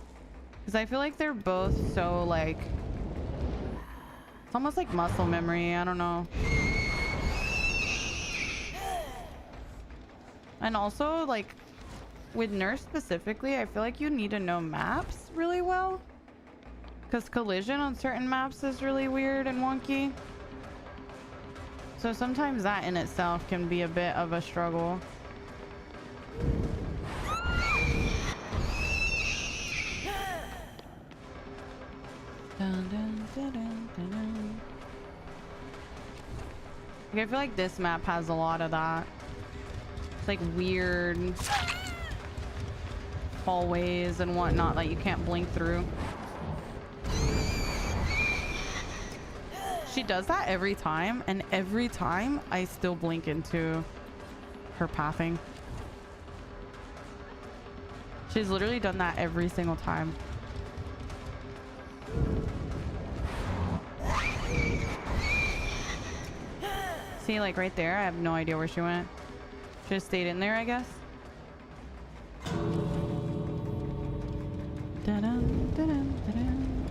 Because I feel like they're both so, like... It's almost like muscle memory. I don't know. And also, like... With Nurse specifically, I feel like you need to know maps really well. Because collision on certain maps is really weird and wonky. So sometimes that in itself can be a bit of a struggle. Dun, dun, dun, dun, dun, dun. Like, I feel like this map has a lot of that. It's like weird hallways and whatnot that you can't blink through. She does that every time, and every time I still blink into her pathing. She's literally done that every single time. See, like right there, I have no idea where she went. Should have stayed in there, I guess. Dun-dun, dun-dun, dun-dun.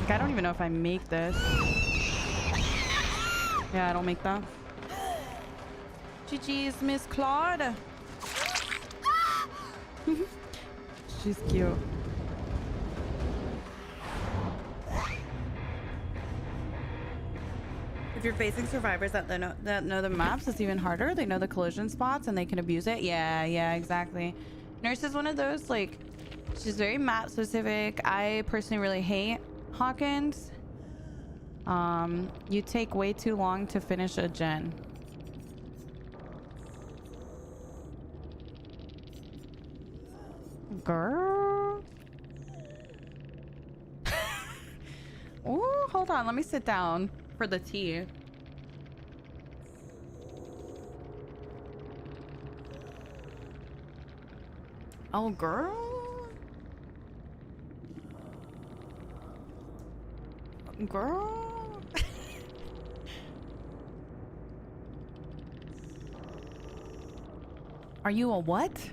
Like, I don't even know if I make this. Yeah, I don't make that. GG's, Miss Claude. She's cute. If you're facing survivors that know the maps, it's even harder. They know the collision spots and they can abuse it. Yeah, exactly. Nurse is one of those, like, she's very map specific. I personally really hate Hawkins. You take way too long to finish a gen. Girl. Oh, hold on. Let me sit down for the tea. Oh, girl. Girl. Are you a what?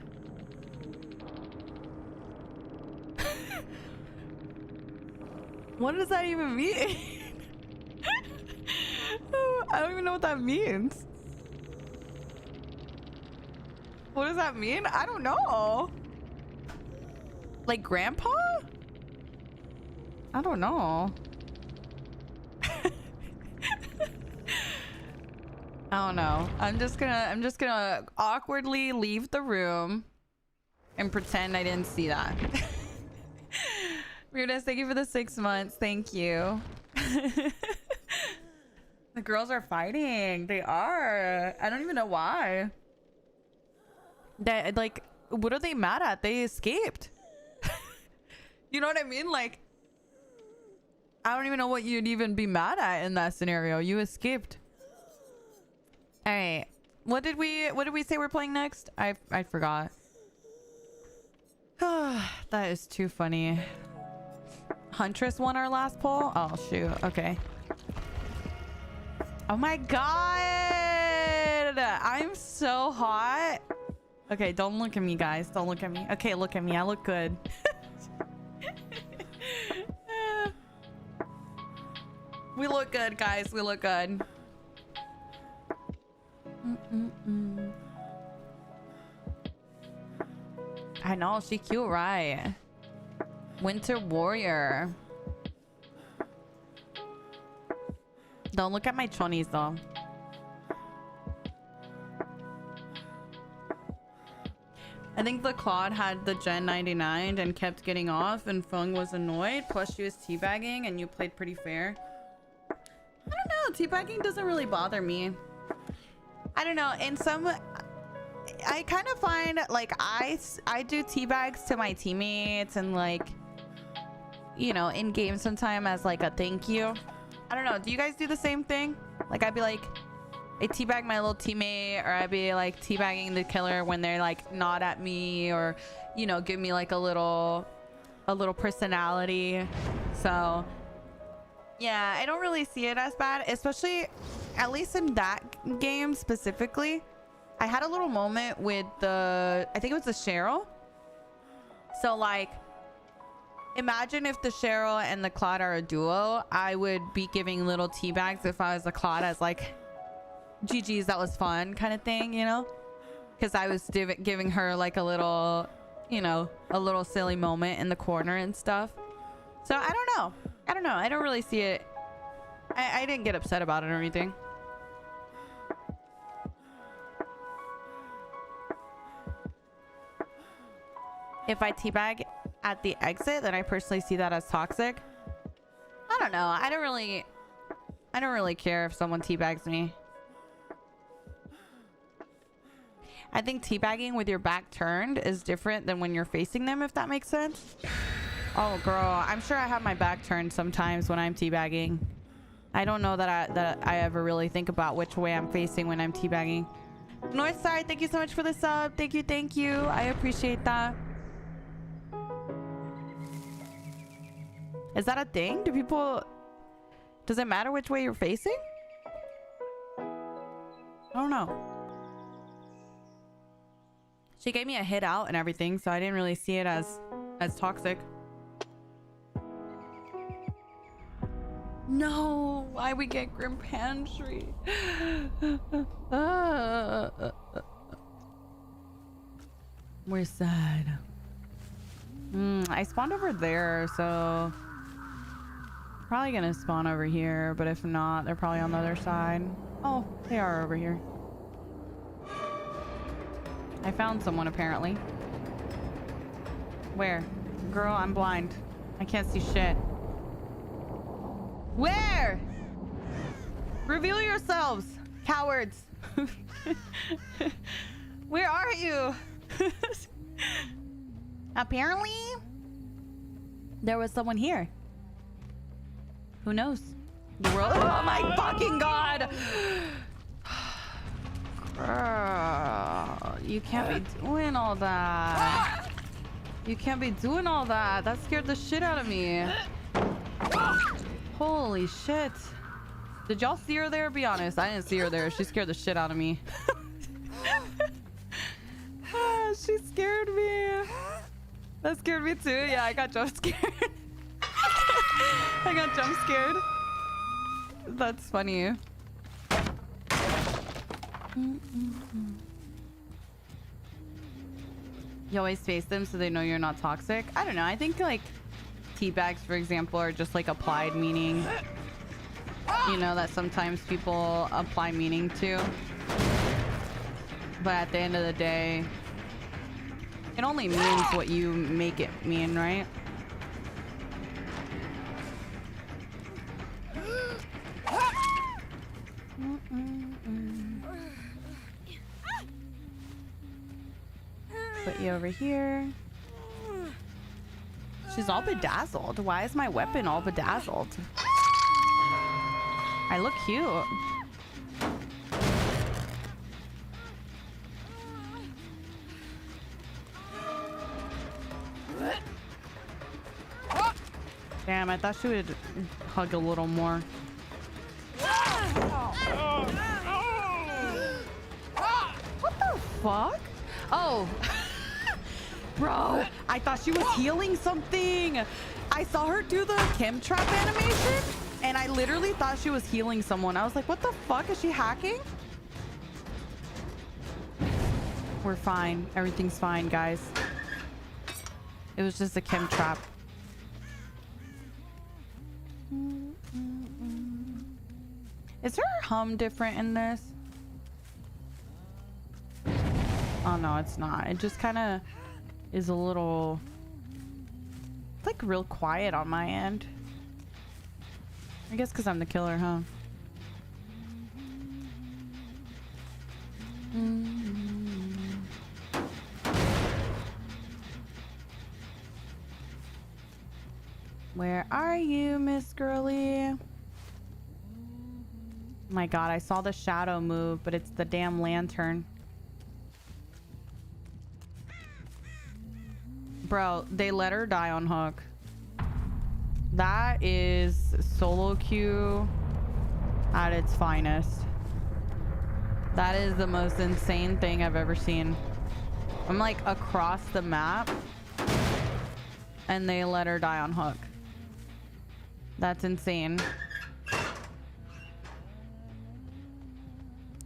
What does that even mean? I don't even know what that means. What does that mean? I don't know. Like grandpa? I don't know. don't know. I'm just gonna awkwardly leave the room and pretend I didn't see that. Weirdness, thank you for the 6 months. Thank you. The girls are fighting. They are. I don't even know why. They, like, what are they mad at? They escaped. You know what I mean? Like, I don't even know what you'd even be mad at in that scenario. You escaped. All right. What did we say we're playing next? I forgot. That is too funny. Huntress won our last poll? Oh, shoot. Okay. Oh my god! I'm so hot. Okay, don't look at me, guys. Don't look at me. Okay, look at me. I look good. We look good, guys. We look good. I know. She cute, right? Winter Warrior. Don't look at my chonies, though. I think the Claude had the Gen 99 and kept getting off, and Fung was annoyed. Plus, she was teabagging, and you played pretty fair. I don't know. Teabagging doesn't really bother me. I don't know. In some... I kind of find, like, I do teabags to my teammates and, like, you know, in game sometime as, like, a thank you. I don't know. Do you guys do the same thing? Like, I'd be like, I teabag my little teammate, or I'd be like teabagging the killer when they're like nod at me, or, you know, give me like a little personality. So yeah, I don't really see it as bad, especially at least in that game specifically. I had a little moment with I think it was the Cheryl. So like, imagine if the Cheryl and the Claude are a duo, I would be giving little teabags if I was the Claude, as like, GG's, that was fun kind of thing, you know? Because I was giving her like a little, you know, a little silly moment in the corner and stuff. So I don't know. I don't really see it. I didn't get upset about it or anything. If I teabag at the exit, then I personally see that as toxic. I don't know. I don't really care if someone teabags me. I think teabagging with your back turned is different than when you're facing them, if that makes sense. Oh, girl, I'm sure I have my back turned sometimes when I'm teabagging. I don't know that I ever really think about which way I'm facing when I'm teabagging. Northside, thank you so much for the sub. Thank you. I appreciate that. Is that a thing? Does it matter which way you're facing? I don't know. She gave me a hit out and everything, so I didn't really see it as toxic. No, why we get Grim Pantry? We're sad. I spawned over there, so probably gonna spawn over here, but if not, they're probably on the other side. Oh, they are over here. I found someone apparently. Where? Girl, I'm blind. I can't see shit. Where? Reveal yourselves, cowards. Where are you? Apparently, there was someone here. Who knows? The world. Oh my fucking god! Girl, you can't be doing all that. You can't be doing all that. That scared the shit out of me. Holy shit. Did y'all see her there? Be honest. I didn't see her there. She scared the shit out of me. She scared me. That scared me too. Yeah, I got jump scared. I got jump scared. That's funny. You always face them so they know you're not toxic. I don't know. I think like teabags, for example, are just like applied meaning. you know, that sometimes people apply meaning to. But at the end of the day, it only means what you make it mean, right? Put you over here. She's all bedazzled. Why is my weapon all bedazzled? I look cute. Damn, I thought she would hug a little more. What the fuck? Oh. Bro, I thought she was healing something. I saw her do the chem trap animation and I literally thought she was healing someone. I was like, what the fuck? Is she hacking? We're fine. Everything's fine, guys. It was just a chem trap. Is her hum different in this? Oh no, it's not. It just kind of is a little, it's like real quiet on my end. I guess because I'm the killer, huh? Where are you, Miss Girly? My god, I saw the shadow move, but it's the damn lantern. Bro, they let her die on hook. That is solo queue at its finest. That is the most insane thing I've ever seen. I'm like across the map and they let her die on hook. That's insane.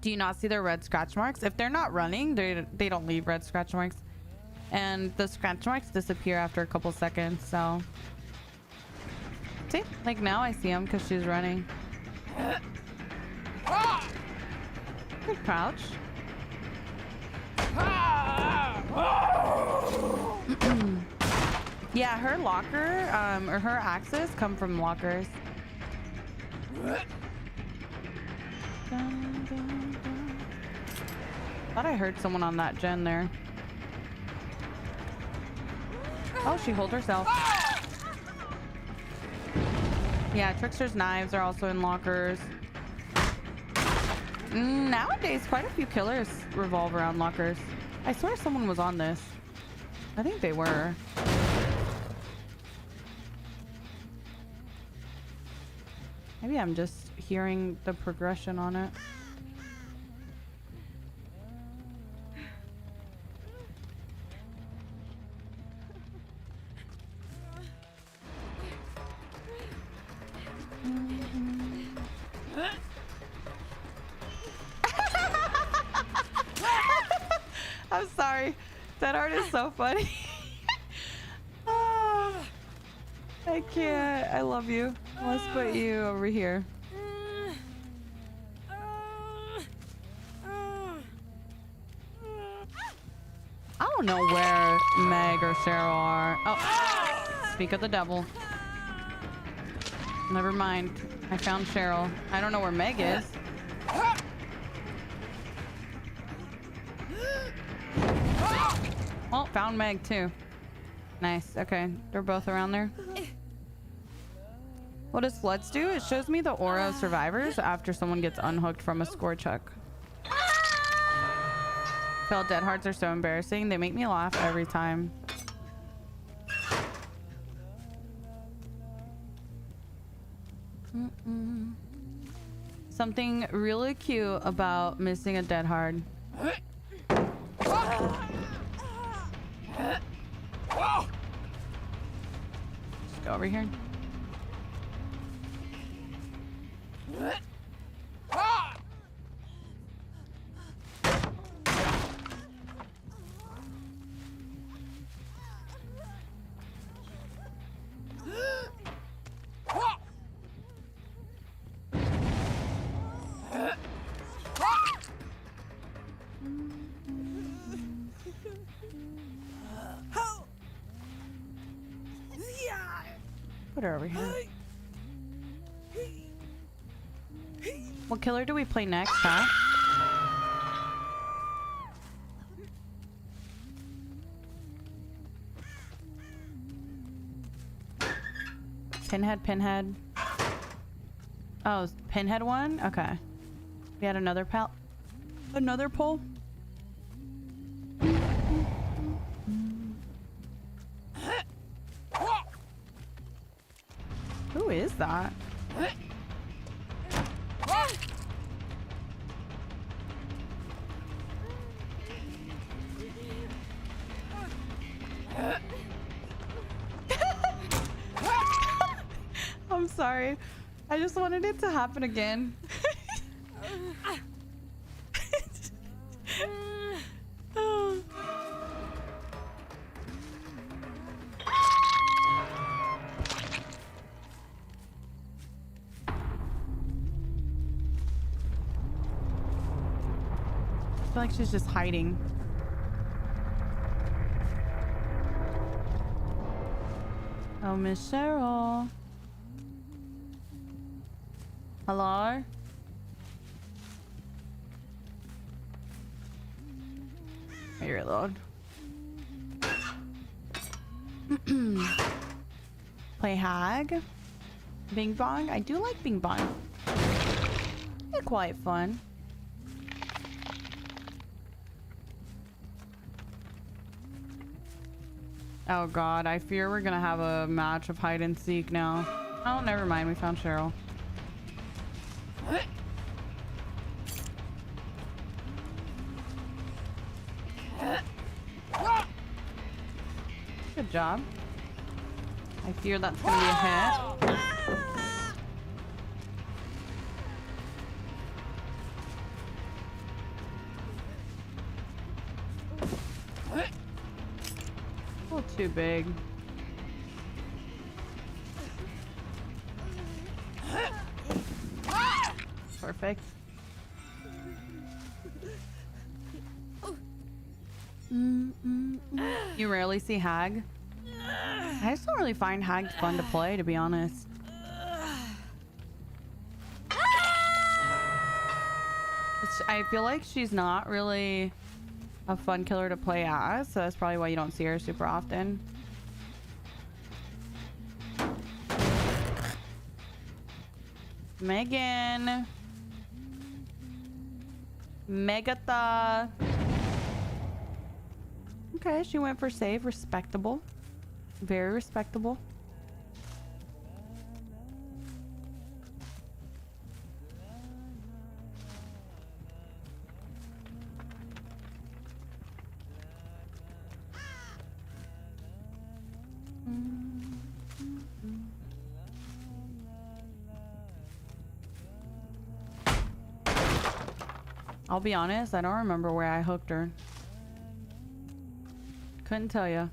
Do you not see their red scratch marks? If they're not running, they don't leave red scratch marks. And the scratch marks disappear after a couple seconds, so. See? Like now I see them because she's running. Good crouch. Yeah, her locker, or her axes come from lockers. Dun, dun, dun. Thought I heard someone on that gen there. Oh, she holed herself. Yeah, Trickster's knives are also in lockers. Nowadays, quite a few killers revolve around lockers. I swear someone was on this. I think they were. Maybe I'm just hearing the progression on it. I'm sorry. That art is so funny. I can't. I love you. Let's put you over here. I don't know where Meg or Cheryl are. Oh, speak of the devil. Never mind. I found Cheryl. I don't know where Meg is. Oh, found Meg too. Nice. Okay, they're both around there. What does Floods do? It shows me the aura of survivors after someone gets unhooked from a score chuck. Felt dead hearts are so embarrassing. They make me laugh every time. Something really cute about missing a dead hard. Just go over here.
put her over here. What killer do we play next, huh? Pinhead. Oh, Pinhead won? Okay. We had another poll. Who is that? I'm sorry. I just wanted it to happen again. I feel like she's just hiding. Oh, Miss Cheryl. Hello? Here, Lord. Play Hag? Bing Bong? I do like Bing Bong. They're quite fun. Oh god, I fear we're gonna have a match of hide and seek now. Oh, never mind, we found Cheryl. Good job. I fear that's gonna be a hit. A little too big. Perfect. You rarely see Hag? I just don't really find Hag fun to play, to be honest. I feel like she's not really a fun killer to play as, so that's probably why you don't see her super often. Megan. Megatha. Okay, she went for save. Respectable. Very respectable. I'll be honest, I don't remember where I hooked her. Couldn't tell you.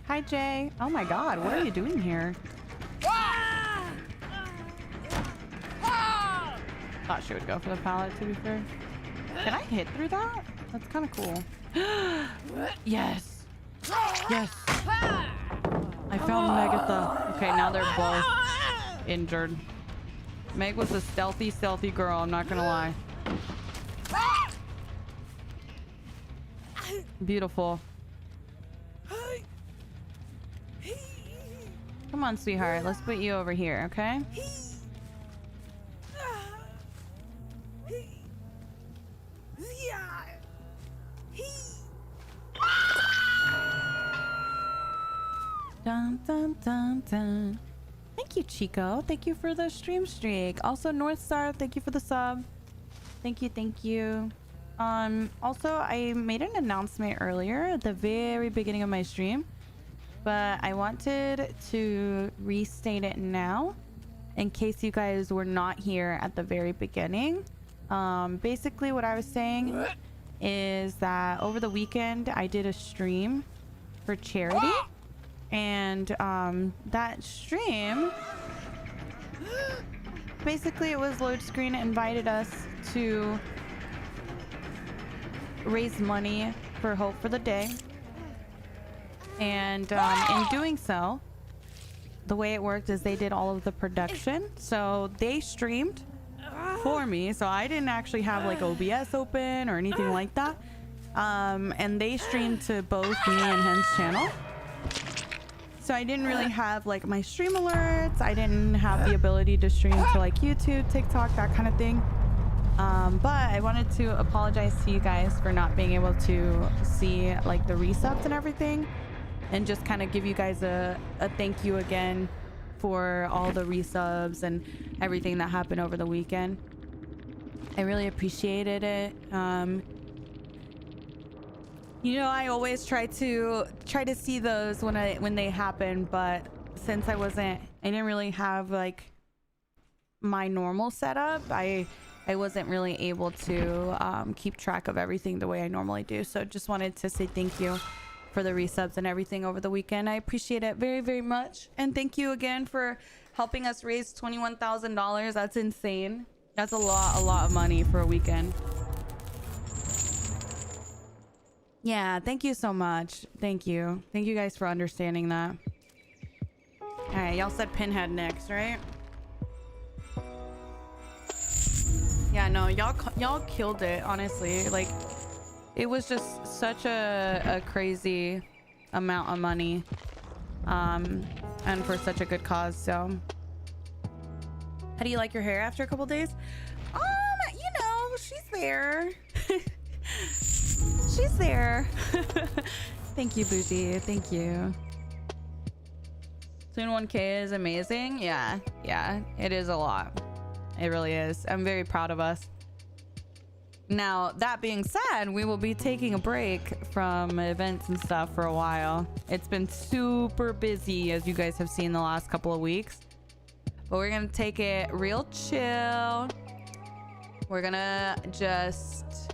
Hi, Jay. Oh my god, what are you doing here? Thought she would go for the pallet, to be fair. Can I hit through that? That's kind of cool. Yes. Yes. I found Megatha. Okay, now they're both injured. Meg was a stealthy girl, I'm not gonna lie. Beautiful. Come on, sweetheart. Let's put you over here, okay? Dun, dun, dun, dun. Thank you, Chico. Thank you for the stream streak. Also, North Star, thank you for the sub. Thank you, thank you. Also, I made an announcement earlier at the very beginning of my stream, but I wanted to restate it now in case you guys were not here at the very beginning. Basically, what I was saying is that over the weekend, I did a stream for charity. And that stream
basically it was Load Screen invited us to raise money for Hope for the Day. And in doing so, the way it worked is they did all of the production. So they streamed for me. So I didn't actually have like OBS open or anything like that. And they streamed to both me and Hen's channel. So I didn't really have like my stream alerts. I didn't have the ability to stream to like YouTube, TikTok, that kind of thing. But I wanted to apologize to you guys for not being able to see like the resubs and everything, and just kind of give you guys a thank you again for all the resubs and everything that happened over the weekend. I really appreciated it. You know, I always try to see those when they happen, but since I didn't really have like my normal setup, I wasn't really able to keep track of everything the way I normally do. So just wanted to say thank you for the resubs and everything over the weekend. I appreciate it very, very much. And thank you again for helping us raise $21,000. That's insane. That's a lot of money for a weekend. Yeah, thank you so much. Thank you guys for understanding that. All right, y'all said Pinhead next, right? Yeah, no, y'all killed it, honestly. Like, it was just such a crazy amount of money, and for such a good cause. So how do you like your hair after a couple days? You know, she's there. She's there. Thank you, Bougie. Thank you. Soon 1K is amazing. Yeah, it is a lot. It really is. I'm very proud of us. Now, that being said, we will be taking a break from events and stuff for a while. It's been super busy, as you guys have seen the last couple of weeks. But we're gonna take it real chill. We're gonna just,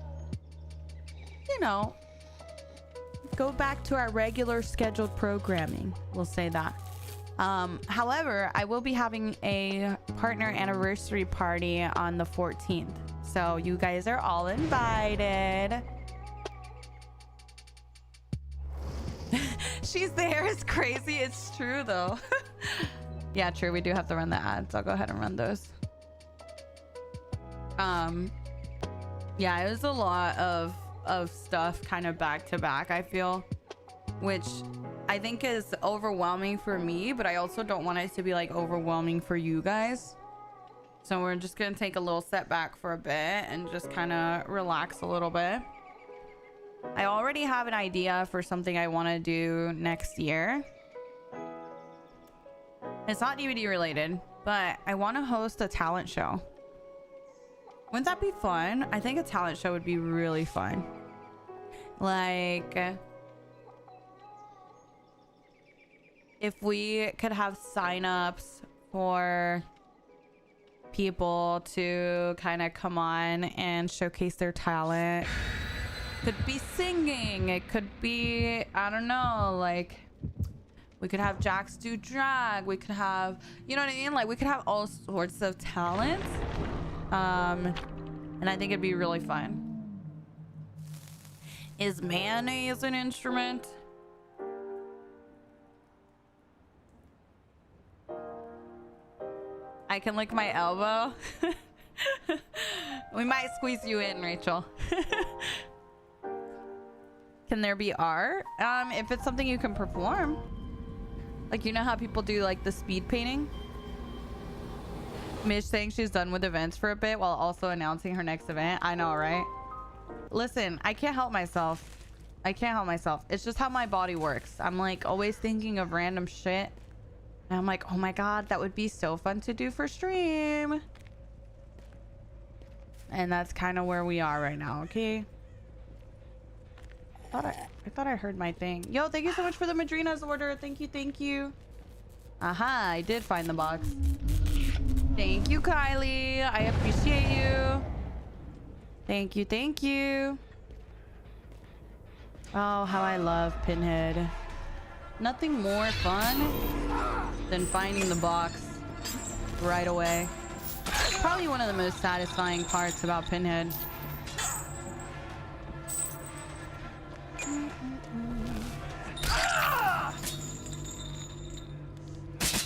you know, go back to our regular scheduled programming. We'll say that. However, I will be having a partner anniversary party on the 14th. So you guys are all invited. She's there. It's crazy. It's true though. Yeah, true. We do have to run the ads. I'll go ahead and run those. Yeah, it was a lot of stuff kind of back to back, I feel, which I think is overwhelming for me, but I also don't want it to be like overwhelming for you guys. So we're just gonna take a little step back for a bit and just kind of relax a little bit. I already have an idea for something I want to do next year. It's not DVD related, but I want to host a talent show. Wouldn't that be fun? I think a talent show would be really fun. Like, if we could have signups for people to kind of come on and showcase their talent. Could be singing. It could be, I don't know, like, we could have Jax do drag. We could have, you know what I mean? Like, we could have all sorts of talents. And I think it'd be really fun. Is mayonnaise an instrument? I can lick my elbow. We might squeeze you in, Rachel. Can there be art? If it's something you can perform. Like, you know how people do like the speed painting? Mish saying she's done with events for a bit while also announcing her next event. I know, right? Listen, I can't help myself. I can't help myself. It's just how my body works. I'm like always thinking of random shit. And I'm like, oh my god, that would be so fun to do for stream. And that's kind of where we are right now, okay? I thought I heard my thing. Yo, thank you so much for the Madrina's order. Thank you, thank you. Aha, I did find the box. Thank you, Kylie. I appreciate you. Thank you, thank you. Oh, how I love Pinhead. Nothing more fun than finding the box right away. Probably one of the most satisfying parts about Pinhead.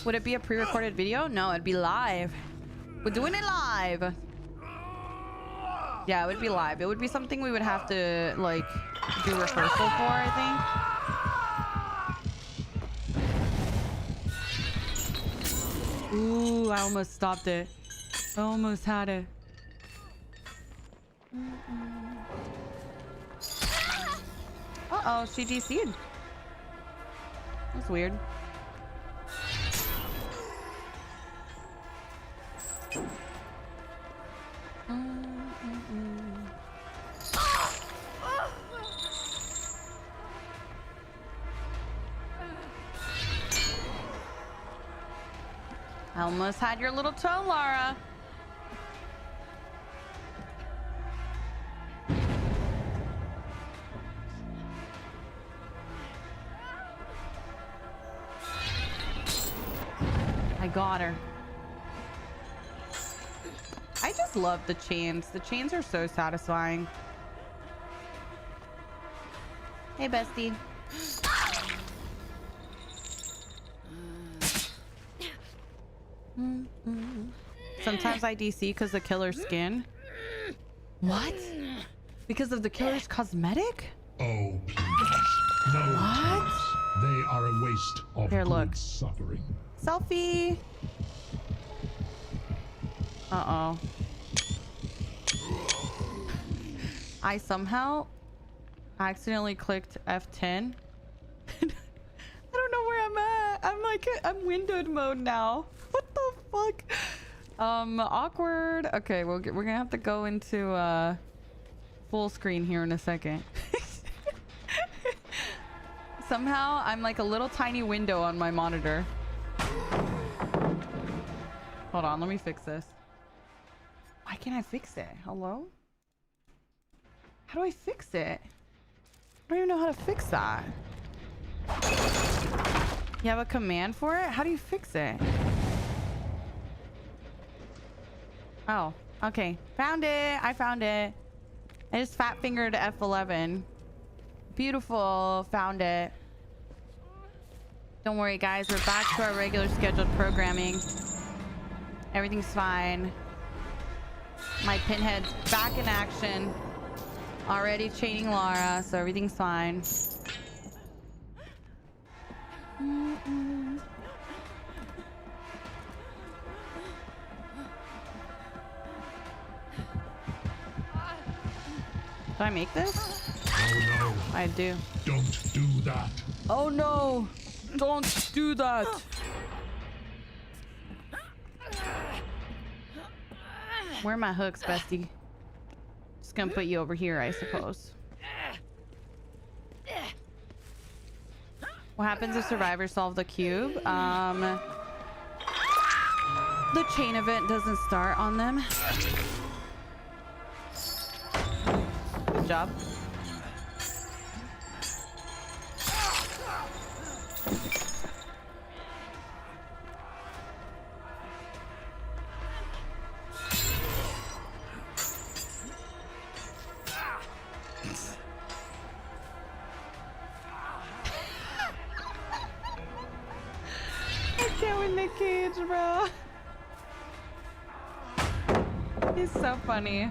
Would it be a pre-recorded video? No, it'd be live. We're doing it live. Yeah, it would be live. It would be something we would have to like do rehearsal for, I think. Ooh, I almost stopped it. I almost had it. Uh-oh, she DC'd. That's weird. I almost had your little toe, Lara. I got her. I just love the chains. The chains are so satisfying. Hey, bestie. Sometimes I DC because the killer's skin. What? Because of the killer's cosmetic?
Oh, please. No.
What?
They are a waste of
Here, look.
good suffering.
Selfie. Uh-oh. I somehow accidentally clicked F10. I don't know where I'm at. I'm windowed mode now. What the fuck? Awkward. Okay, we're gonna have to go into full screen here in a second. Somehow I'm like a little tiny window on my monitor. Hold on, let me fix this. Why can't I fix it? Hello? How do I fix it? I don't even know how to fix that. You have a command for it? How do you fix it? Oh, okay. Found it. I found it. I just fat fingered F11. Beautiful. Found it. Don't worry, guys. We're back to our regular scheduled programming. Everything's fine. My Pinhead's back in action. Already chaining Lara, so everything's fine. Do I make this?
Oh no.
I do.
Don't do that.
Oh no! Don't do that! Where are my hooks, bestie? Just gonna put you over here, I suppose. What happens if survivors solve the cube? The chain event doesn't start on them. Good job. I can't win the cage, bro. He's so funny.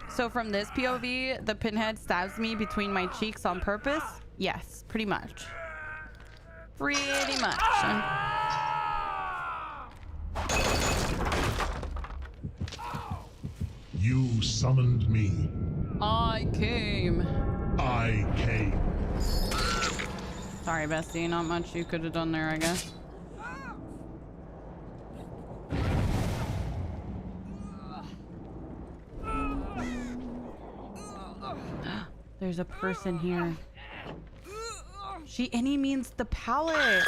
So from this POV, the Pinhead stabs me between my cheeks on purpose? Yes, pretty much. Pretty much.
You summoned me.
I came.
I came.
Sorry, bestie. Not much you could have done there, I guess. There's a person here. And he means the pallet.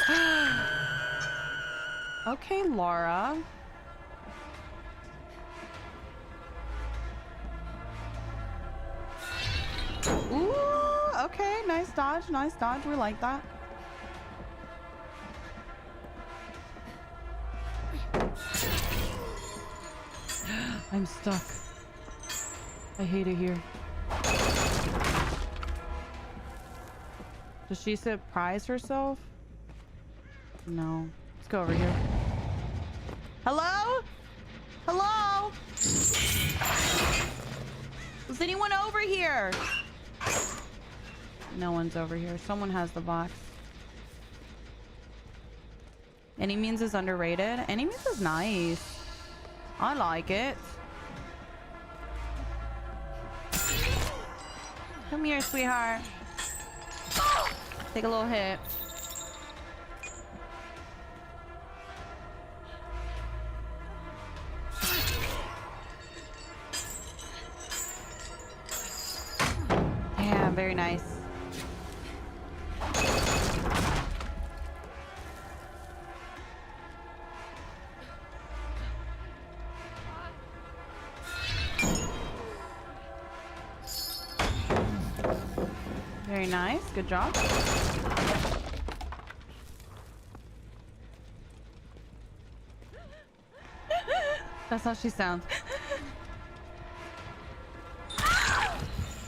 Okay, Laura. Okay, nice dodge, nice dodge. We like that. I'm stuck. I hate it here. Does she surprise herself? No. Let's go over here. Hello? Hello? Is anyone over here? No one's over here. Someone has the box. Any means is underrated. Any means is nice. I like it. Come here, sweetheart. Take a little hit. Yeah, very nice. Very nice. Good job. That's how she sounds.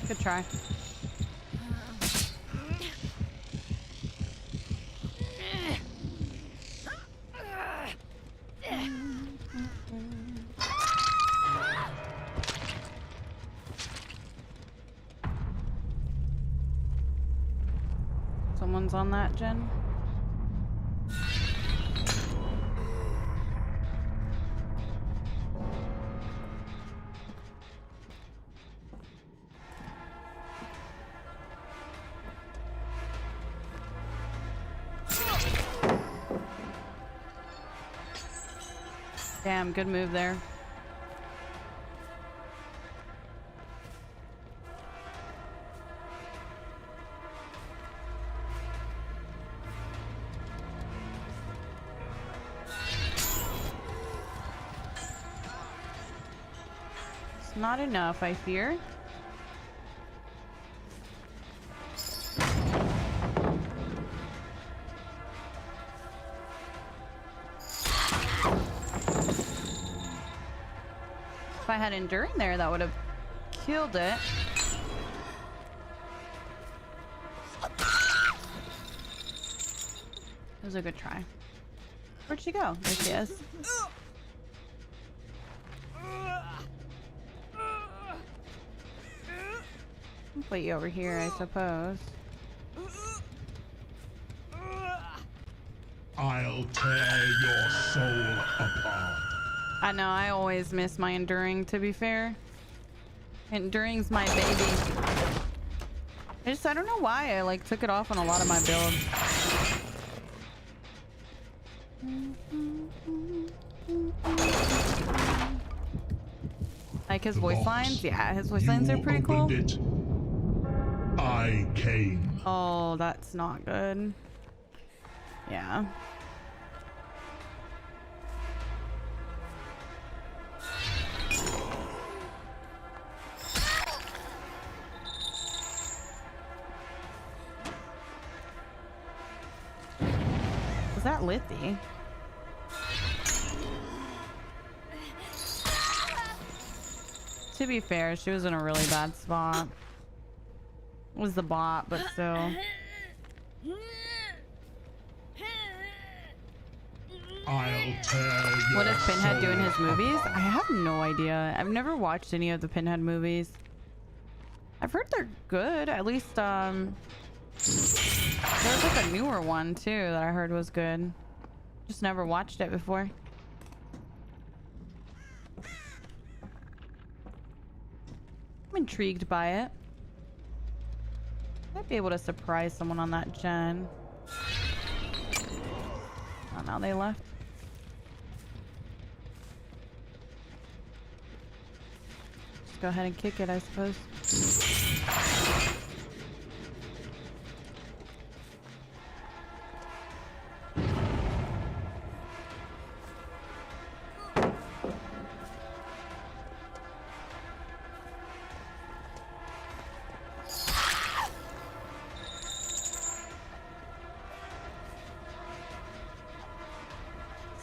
Good try. Someone's on that, Jen. Damn, good move there. It's not enough, I fear. If I had enduring there, that would have killed it. It was a good try. Where'd she go? There she is. I'll put you over here, I suppose.
I'll tear your soul apart.
I know, I always miss my enduring, to be fair. Enduring's my baby. I don't know why I like took it off on a lot of my builds. Like his voice lines? Yeah, his voice lines are pretty cool.
It. I came.
Oh, that's not good. Yeah. Was that Lithy? To be fair, she was in a really bad spot. It was the bot, but still.
I'll tear your
What does Pinhead do in his
soul
movies?
apart.
I have no idea. I've never watched any of the Pinhead movies. I've heard they're good. At least, there's like a newer one too that I heard was good. Just never watched it before. I'm intrigued by it. Might be able to surprise someone on that gen. Oh, now they left. Just go ahead and kick it, I suppose.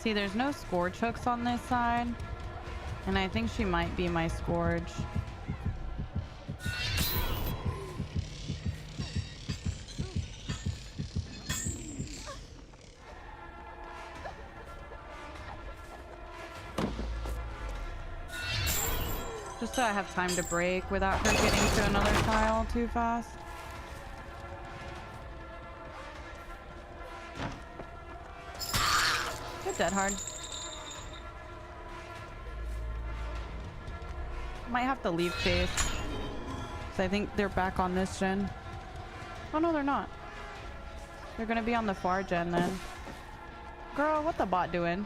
See, there's no Scourge hooks on this side. And I think she might be my Scourge. Just so I have time to break without her getting to another tile too fast. Good dead hard. Might have to leave chase. So I think they're back on this gen. Oh no, they're not. They're gonna be on the far gen then. Girl, what the bot doing?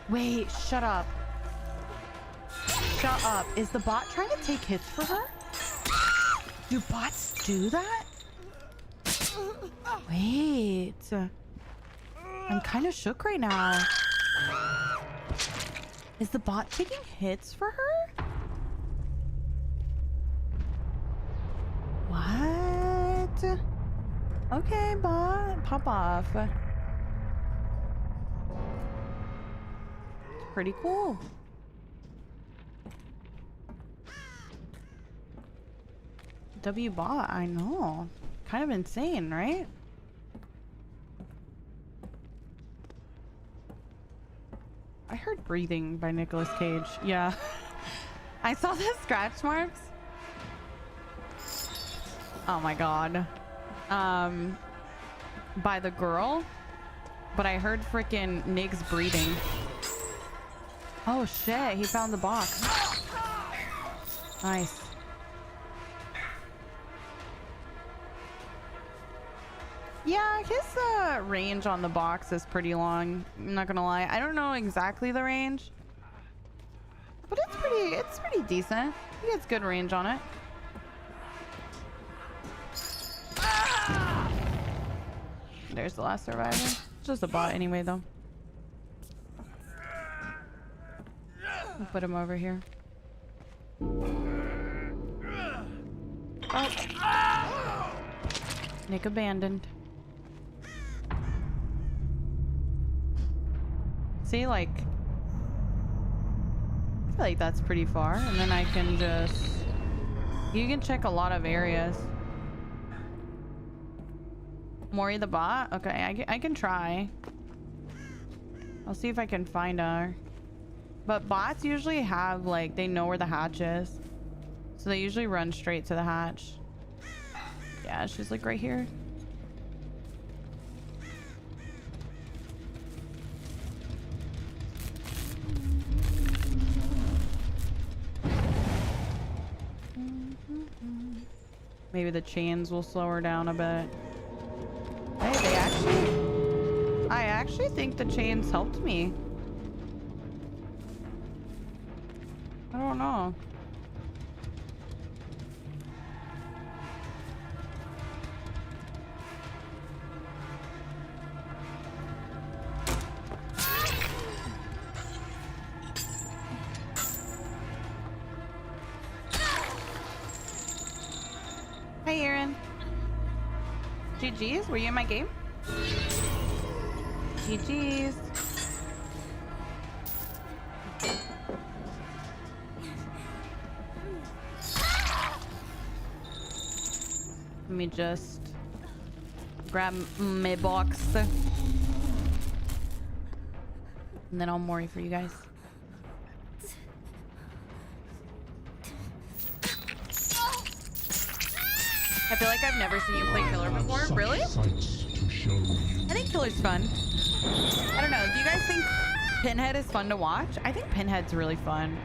Wait, shut up. Shut up. Is the bot trying to take hits for her? Do bots do that? Wait. I'm kind of shook right now. Is the bot taking hits for her? What? Okay, bot. Pop off. Pretty cool. W bot, I know. Kind of insane, right? I heard breathing by Nicolas Cage. Yeah. I saw the scratch marks. Oh my god. By the girl. But I heard freaking Nig's breathing. Oh shit, he found the box. Nice. Yeah, his range on the box is pretty long. I'm not gonna lie. I don't know exactly the range, but it's pretty decent. He gets good range on it. There's the last survivor. It's just a bot anyway, though. I'll put him over here. Oh. Nick abandoned. See, like, I feel like that's pretty far, and then I can just, you can check a lot of areas. Mori the bot? Okay, I can try. I'll see if I can find her. But bots usually have, like, they know where the hatch is. So they usually run straight to the hatch. Yeah, she's like right here. Maybe the chains will slow her down a bit. Hey, I actually think the chains helped me. I don't know. Hey, Aaron. GG's, were you in my game? GG's. Let me just grab my box. And then I'll Mori for you guys. I feel like I've never seen you play Killer before. Really? I think Killer's fun. I don't know. Do you guys think Pinhead is fun to watch? I think Pinhead's really fun.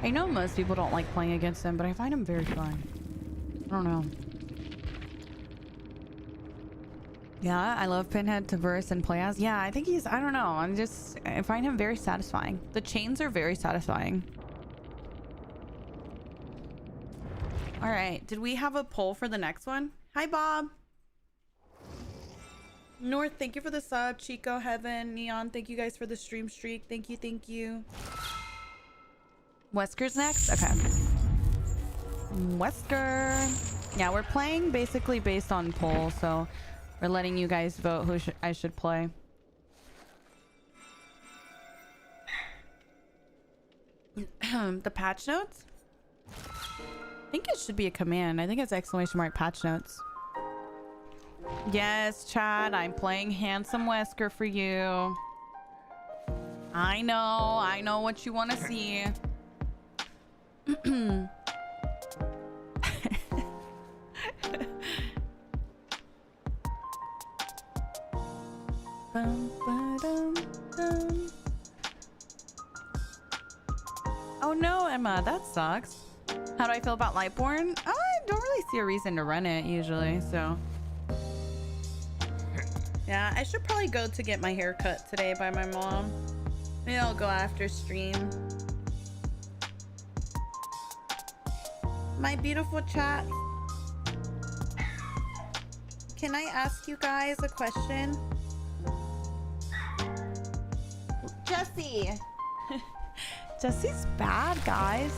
I know most people don't like playing against him, but I find him very fun. I don't know. Yeah, I love Pinhead to verse and play as. Yeah, I think he's, I don't know. I find him very satisfying. The chains are very satisfying. All right, did we have a poll for the next one? Hi, Bob. North, thank you for the sub. Chico, Heaven, Neon, thank you guys for the stream streak. Thank you, thank you. Wesker's next? Okay. Wesker. Yeah, we're playing basically based on poll, so we're letting you guys vote who I should play.
The patch notes? I think it should be a command. I think it's exclamation mark patch notes. Yes, Chad, I'm playing Handsome Wesker for you. I know what you want to see. Oh no, Emma, that sucks. How do I feel about Lightborn? I don't really see a reason to run it usually, so. Yeah, I should probably go to get my hair cut today by my mom. Maybe I'll go after stream. My beautiful chat. Can I ask you guys a question? Jesse. Jesse's bad, guys.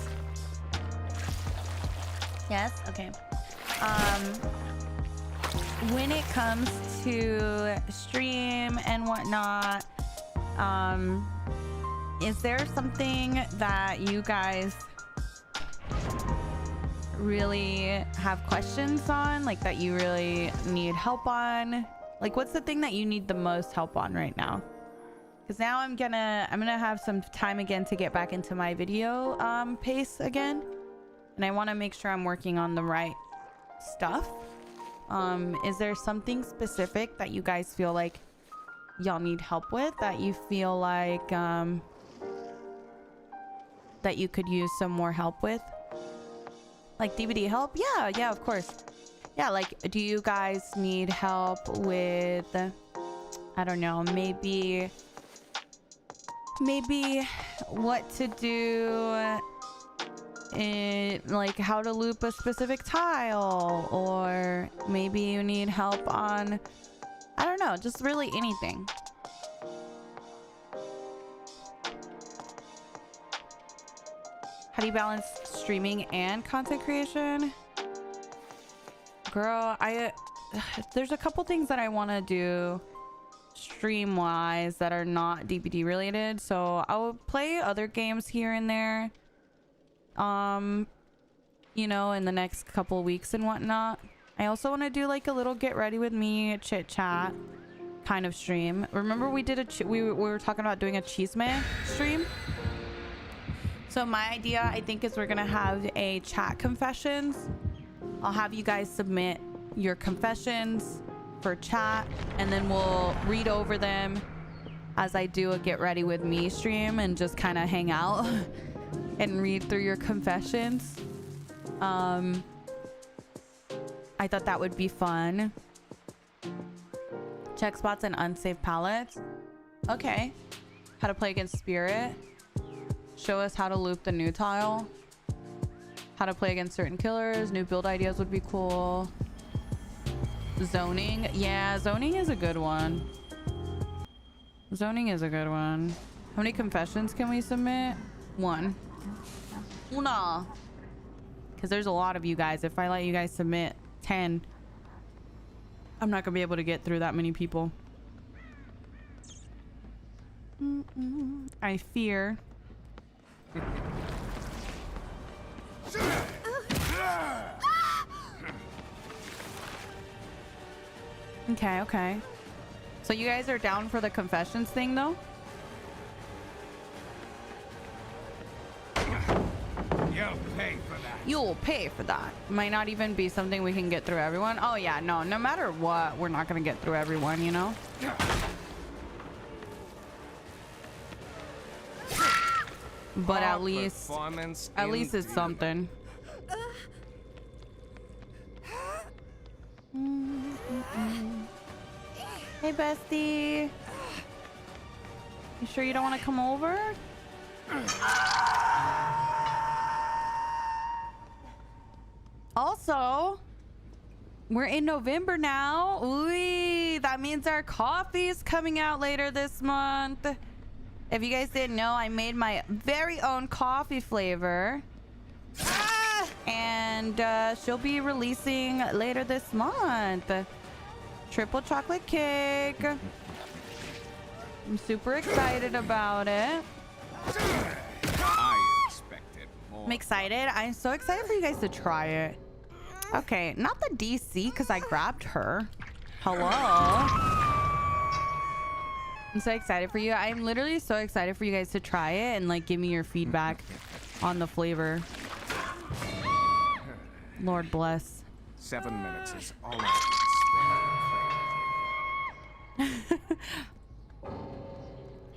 Yes? Okay. When it comes to stream and whatnot, is there something that you guys really have questions on, like that you really need help on? Like, what's the thing that you need the most help on right now? Because now I'm gonna have some time again to get back into my video pace again, and I want to make sure I'm working on the right stuff. Is there something specific that you guys feel like y'all need help with, that you feel like that you could use some more help with? Like DVD help? Yeah, of course. Yeah, like, do you guys need help with, I don't know, maybe what to do in, like, how to loop a specific tile, or maybe you need help on, I don't know, just really anything. How do you balance streaming and content creation? Girl, there's a couple things that I want to do stream wise that are not DBD related, so I'll play other games here and there, you know, in the next couple weeks and whatnot. I also want to do like a little get ready with me chit chat kind of stream. Remember we did we were talking about doing a chisme stream? So my idea, I think, is we're gonna have a chat confessions. I'll have you guys submit your confessions for chat, and then we'll read over them as I do a get ready with me stream and just kind of hang out and read through your confessions. I thought that would be fun. Check spots and unsaved pallets. Okay. How to play against Spirit. Show us how to loop the new tile. How to play against certain killers. New build ideas would be cool. Zoning. Yeah, zoning is a good one. Zoning is a good one. How many confessions can we submit? One. Una. Because there's a lot of you guys. If I let you guys submit 10, I'm not going to be able to get through that many people. I fear. Okay. So you guys are down for the confessions thing, though?
You'll pay for that.
You'll pay for that. Might not even be something we can get through everyone. Oh yeah, no matter what, we're not gonna get through everyone, you know? But at least it's something. Hey bestie, you sure you don't want to come over? Also, we're in November now. Ooh, that means our coffee is coming out later this month. If you guys didn't know, I made my very own coffee flavor. And she'll be releasing later this month. Triple chocolate cake. I'm super excited about it.
I expected
excited. I'm so excited for you guys to try it. Okay, not the DC because I grabbed her. Hello. I'm so excited for you. I'm literally so excited for you guys to try it and like give me your feedback on the flavor. Lord bless.
7 minutes is all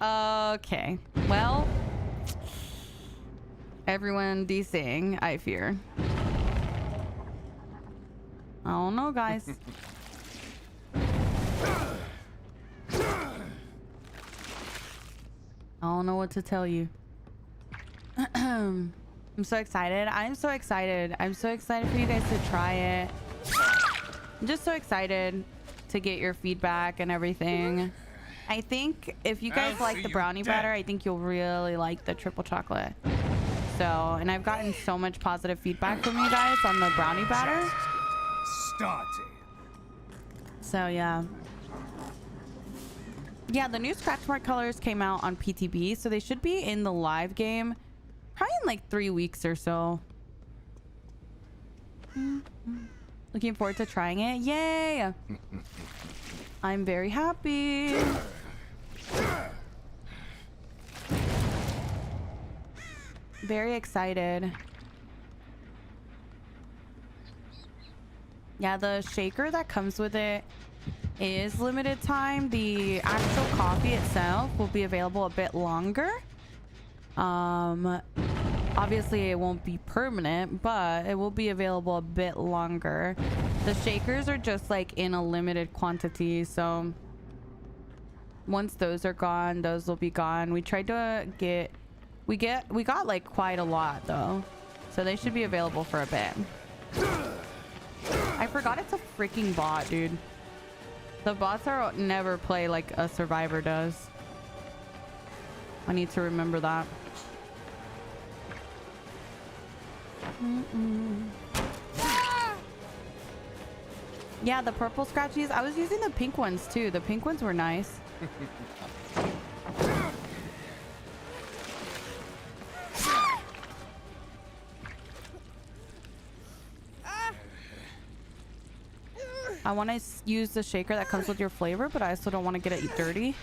I
Okay. Well, everyone DCing, I fear. I don't know, guys. I don't know what to tell you. I'm so excited. I'm so excited. I'm so excited for you guys to try it. I'm just so excited to get your feedback and everything. I think if you guys like the brownie batter, I think you'll really like the triple chocolate. So, and I've gotten so much positive feedback from you guys on the brownie batter.
started.
So, yeah. Yeah, the new scratch mark colors came out on PTB, so they should be in the live game probably in like 3 weeks or so. Looking forward to trying it. Yay! I'm very happy. Very excited. Yeah, the shaker that comes with it is limited time. The actual coffee itself will be available a bit longer. Obviously it won't be permanent, but it will be available a bit longer. The shakers are just like in a limited quantity, so once those are gone, those will be gone. We tried to get we got like quite a lot though, so they should be available for a bit. I forgot it's a freaking bot, dude. The bots are never play like a survivor does. I need to remember that. Yeah, the purple scratchies. I was using the pink ones too. The pink ones were nice. I want to use the shaker that comes with your flavor, but I also don't want to get it dirty.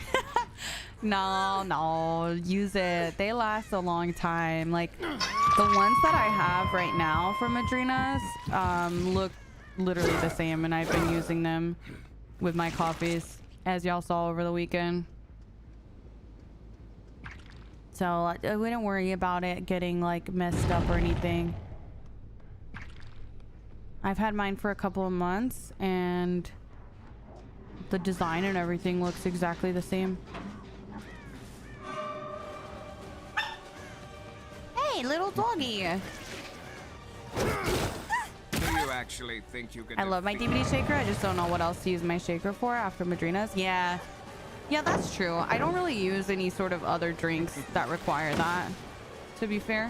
No, use it. They last a long time. Like the ones that I have right now from Madrina's look literally the same, and I've been using them with my coffees, as y'all saw over the weekend. So I wouldn't worry about it getting like messed up or anything. I've had mine for a couple of months and the design and everything looks exactly the same. Hey, little doggy.
Do you actually think you can?
I love my DVD shaker. I just don't know what else to use my shaker for after Madrina's. Yeah, that's true. I don't really use any sort of other drinks that require that, to be fair.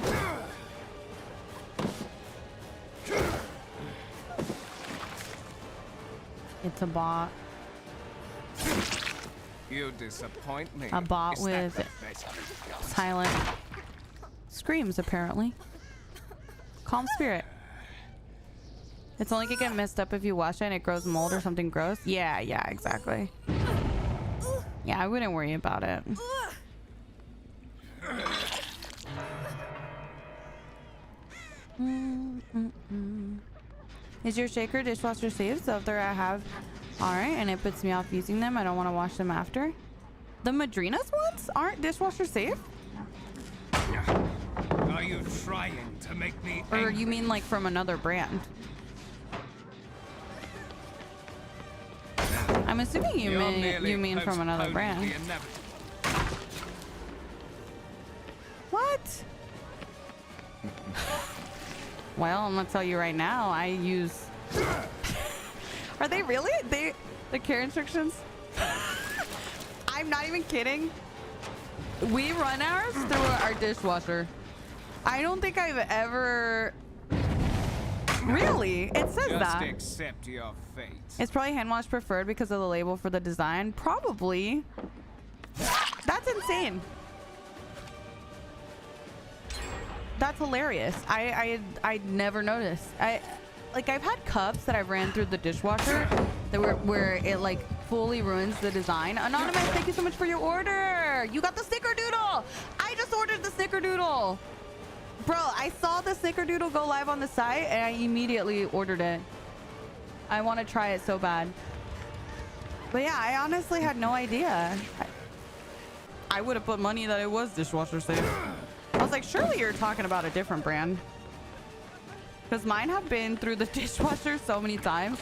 It's a bot.
You disappoint me.
A bot with silent screams, apparently. Calm spirit. It's only gonna get messed up if you wash it and it grows mold or something gross. Yeah, exactly. Yeah, I wouldn't worry about it. Is your shaker dishwasher safe? So if there I have, all right, and it puts me off using them. I don't want to wash them after. The Madrina's ones aren't dishwasher safe?
Are you trying to make me
Or
angry?
you mean like from another brand? I'm assuming you mean from another brand. What? Well, I'm gonna tell you right now, I use... Are they really? The care instructions? I'm not even kidding. We run ours through our dishwasher. I don't think I've ever... Really? It says that.
Just accept your fate.
It's probably hand wash preferred because of the label for the design. Probably. That's insane. That's hilarious. I'd never noticed. I've had cups that I've ran through the dishwasher that where it like fully ruins the design. Anonymous, thank you so much for your order. You got the snickerdoodle. I just ordered the snickerdoodle. Bro, I saw the snickerdoodle go live on the site and I immediately ordered it. I want to try it so bad. But yeah, I honestly had no idea. I would have put money that it was dishwasher safe. I was like, surely you're talking about a different brand. Because mine have been through the dishwasher so many times.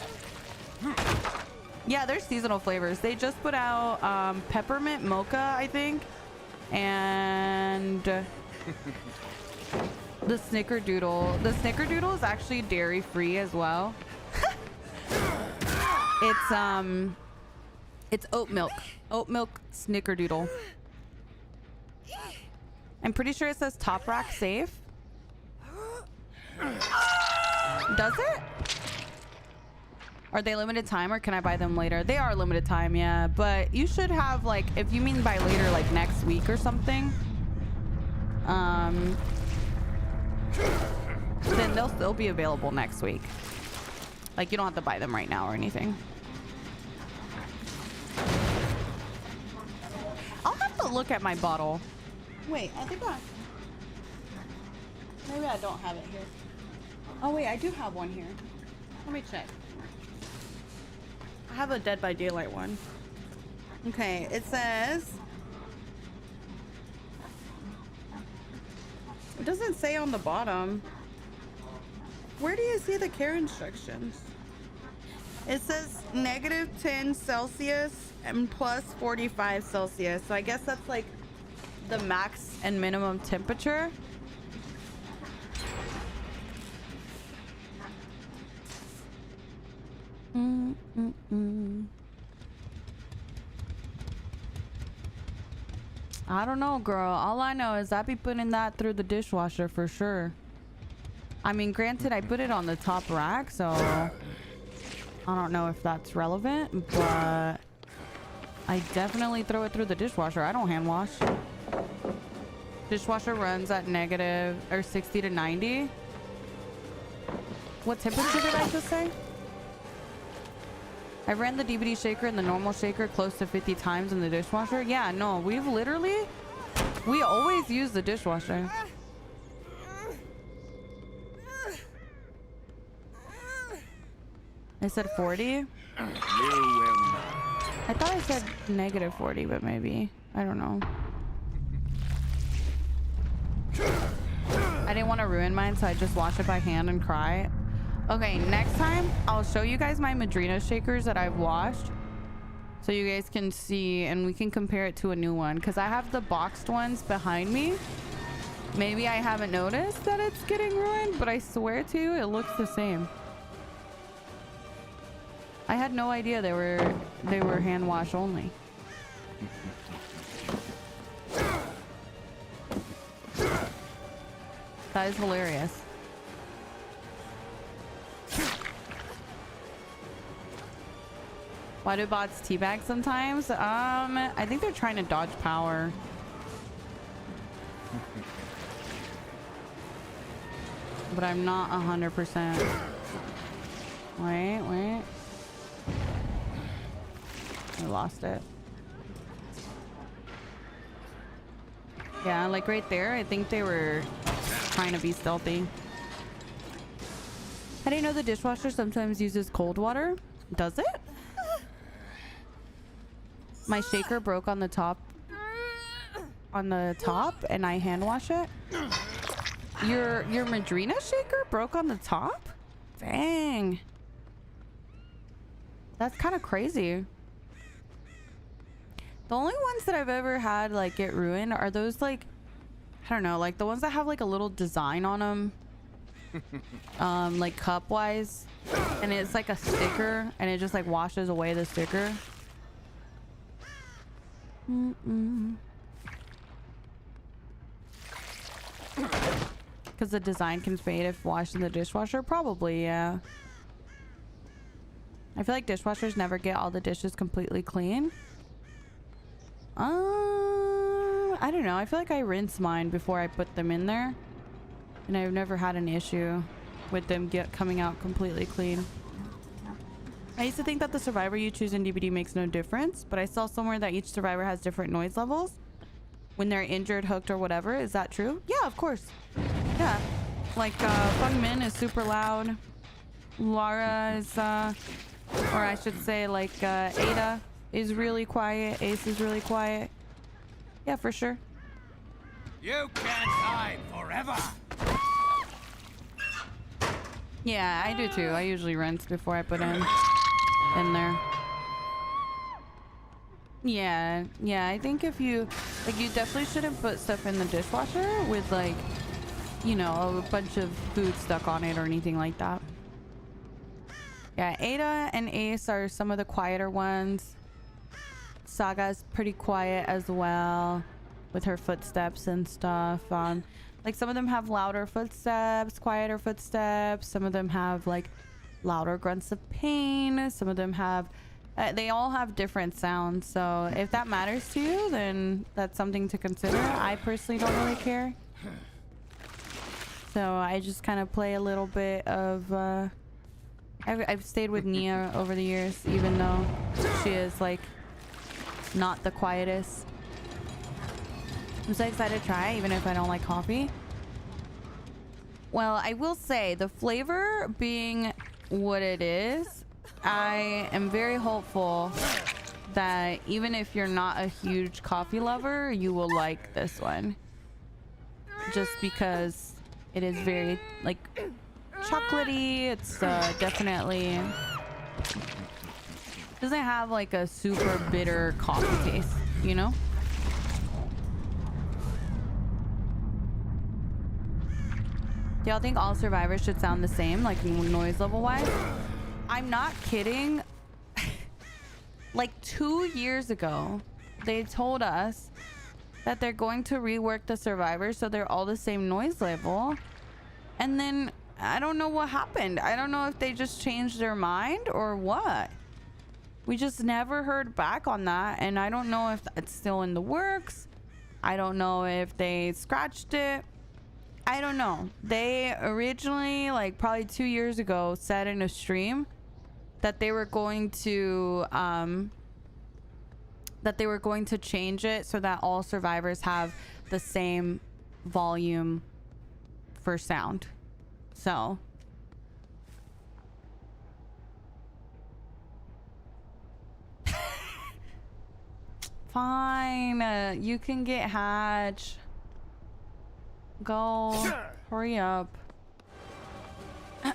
Yeah, they're seasonal flavors. They just put out peppermint mocha, I think. And the snickerdoodle. The snickerdoodle is actually dairy free as well. It's oat milk. Oat milk snickerdoodle. I'm pretty sure it says top rack safe. Does it? Are they limited time or can I buy them later? They are limited time, yeah. But you should have, like, if you mean by later, like next week or something, then they'll still be available next week. Like, you don't have to buy them right now or anything. I'll have to look at my bottle. Wait, I think maybe I don't have it here. Oh wait, I do have one here. Let me check. I have a Dead by Daylight one. Okay, it says... It doesn't say on the bottom. Where do you see the care instructions? It says -10 Celsius and +45 Celsius. So I guess that's like the max and minimum temperature. I don't know, girl. All I know is I be putting that through the dishwasher for sure. I mean, granted, I put it on the top rack, so I don't know if that's relevant, but I definitely throw it through the dishwasher. I don't hand wash. Dishwasher runs at negative or 60 to 90. What temperature did I just say? I ran the DVD shaker and the normal shaker close to 50 times in the dishwasher. Yeah, no, we always use the dishwasher. I said 40.
You will.
I thought I said -40, but maybe. I don't know. I didn't want to ruin mine, so I just wash it by hand and cry. Okay, next time I'll show you guys my Madrina shakers that I've washed, so you guys can see and we can compare it to a new one, because I have the boxed ones behind me. Maybe I haven't noticed that it's getting ruined, but I swear to you it looks the same. I had no idea they were hand wash only. That is hilarious. Why do bots teabag sometimes? I think they're trying to dodge power. But I'm not 100%. Wait. I lost it. Yeah, like right there, I think they were trying to be stealthy. I didn't know the dishwasher sometimes uses cold water. Does it? My shaker broke on the top and I hand wash it. Your Madrina shaker broke on the top? Dang. That's kind of crazy. The only ones that I've ever had like get ruined are those, like, I don't know, like the ones that have like a little design on them. Like cup wise, and it's like a sticker and it just like washes away the sticker. Because the design can fade if washed in the dishwasher. Probably, yeah. I feel like dishwashers never get all the dishes completely clean. I don't know. I feel like I rinse mine before I put them in there. and I've never had an issue with them coming out completely clean. I used to think that the survivor you choose in DBD makes no difference, but I saw somewhere that each survivor has different noise levels when they're injured, hooked, or whatever. Is that true? Yeah, of course. Yeah. Like, Fung Min is super loud. Lara is, or I should say, like, Ada is really quiet. Ace is really quiet. Yeah, for sure.
You can't hide forever.
Yeah, I do too. I usually rinse before I put in there. Yeah, I think if you like, you definitely shouldn't put stuff in the dishwasher with, like, you know, a bunch of food stuck on it or anything like that. Yeah, Ada and Ace are some of the quieter ones. Saga's pretty quiet as well with her footsteps and stuff. Like, some of them have louder footsteps, quieter footsteps. Some of them have, like, louder grunts of pain. Some of them have, they all have different sounds. So if that matters to you, then that's something to consider. I personally don't really care. So I just kind of play a little bit of, I've stayed with Nia over the years, even though she is, like, not the quietest. I'm so excited to try, even if I don't like coffee. Well, I will say, the flavor being what it is, I am very hopeful that even if you're not a huge coffee lover, you will like this one. Just because it is very, like, chocolatey. It's definitely doesn't have, like, a super bitter coffee taste, you know? Do y'all think all survivors should sound the same, like, noise level wise? I'm not kidding. Like, 2 years ago, they told us that they're going to rework the survivors so they're all the same noise level. And then I don't know what happened. I don't know if they just changed their mind or what. We just never heard back on that. And I don't know if it's still in the works. I don't know if they scratched it. I don't know. They originally, like, probably 2 years ago, said in a stream that they were going to change it so that all survivors have the same volume for sound. So fine, you can get Hatch. Go. Hurry up.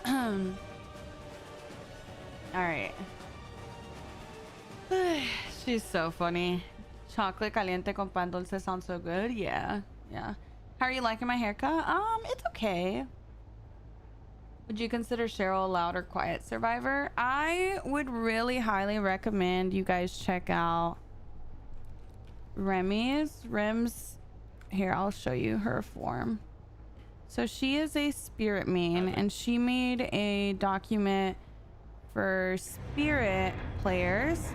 All right. She's so funny. Chocolate caliente con pan dulce sounds so good. Yeah. How are you liking my haircut? It's okay. Would you consider Cheryl a loud or quiet survivor? I would really highly recommend you guys check out Rem's. Here, I'll show you her form. So she is a spirit main, and she made a document for spirit players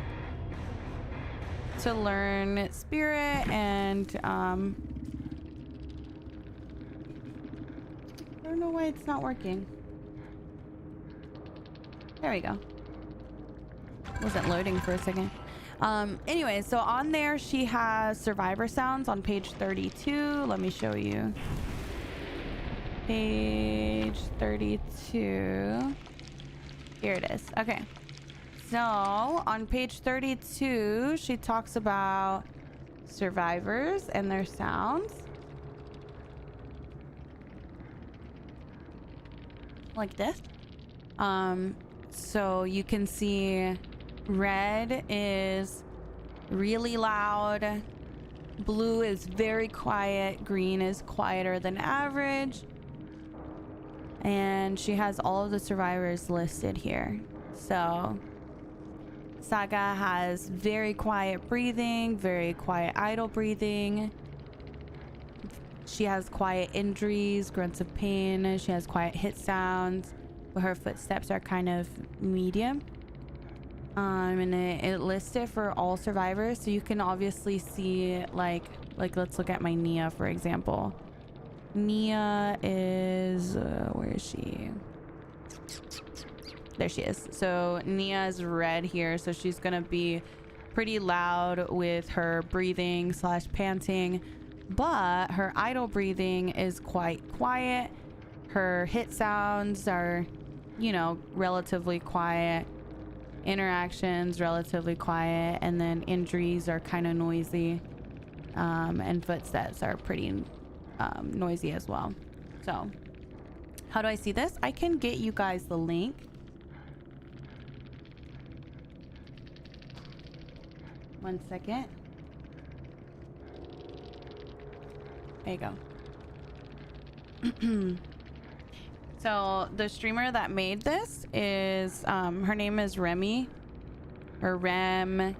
to learn spirit, and I don't know why it's not working. There we go. Wasn't loading for a second. Anyway, so on there she has survivor sounds on page 32. Let me show you. Page 32. Here it is. Okay. So on page 32, she talks about survivors and their sounds. Like this. So you can see red is really loud, blue is very quiet, green is quieter than average, and she has all of the survivors listed here. So Saga has very quiet breathing, very quiet idle breathing. She has quiet injuries, grunts of pain. She has quiet hit sounds, but her footsteps are kind of medium. And it lists it for all survivors, so you can obviously see, like let's look at my Nia, for example. Nia is where is she? There she is. So Nia is red here, so she's gonna be pretty loud with her breathing slash panting, but her idle breathing is quite quiet. Her hit sounds are, you know, relatively quiet. Interactions relatively quiet, and then injuries are kind of noisy, and footsteps are pretty noisy as well. So how do I see this? I can get you guys the link. One second. There you go. So the streamer that made this is her name is Remy, or Remy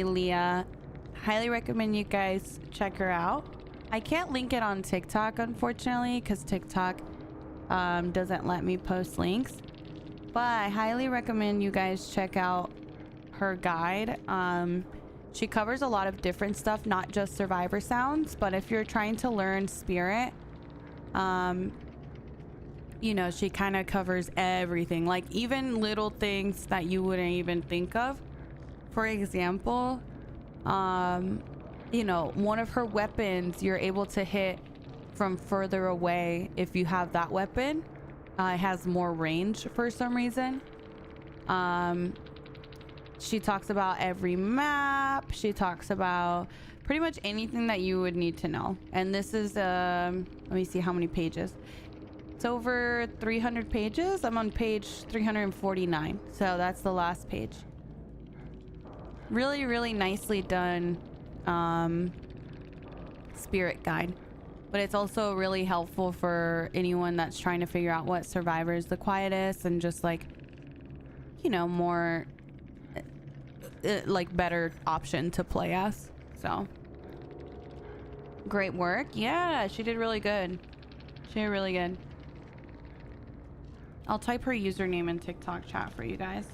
Leah. Highly recommend you guys check her out. I can't link it on TikTok, unfortunately, because TikTok doesn't let me post links, but I highly recommend you guys check out her guide. She covers a lot of different stuff, not just survivor sounds, but if you're trying to learn spirit, you know, she kind of covers everything, like even little things that you wouldn't even think of. For example, you know, one of her weapons you're able to hit from further away. If you have that weapon, it has more range for some reason. She talks about every map. She talks about pretty much anything that you would need to know. And this is let me see how many pages. It's over 300 pages. I'm on page 349, so that's the last page. Really, really nicely done spirit guide, but it's also really helpful for anyone that's trying to figure out what survivor is the quietest and just, like, you know, more like better option to play as. So great work. Yeah, she did really good. She did really good. I'll type her username in TikTok chat for you guys.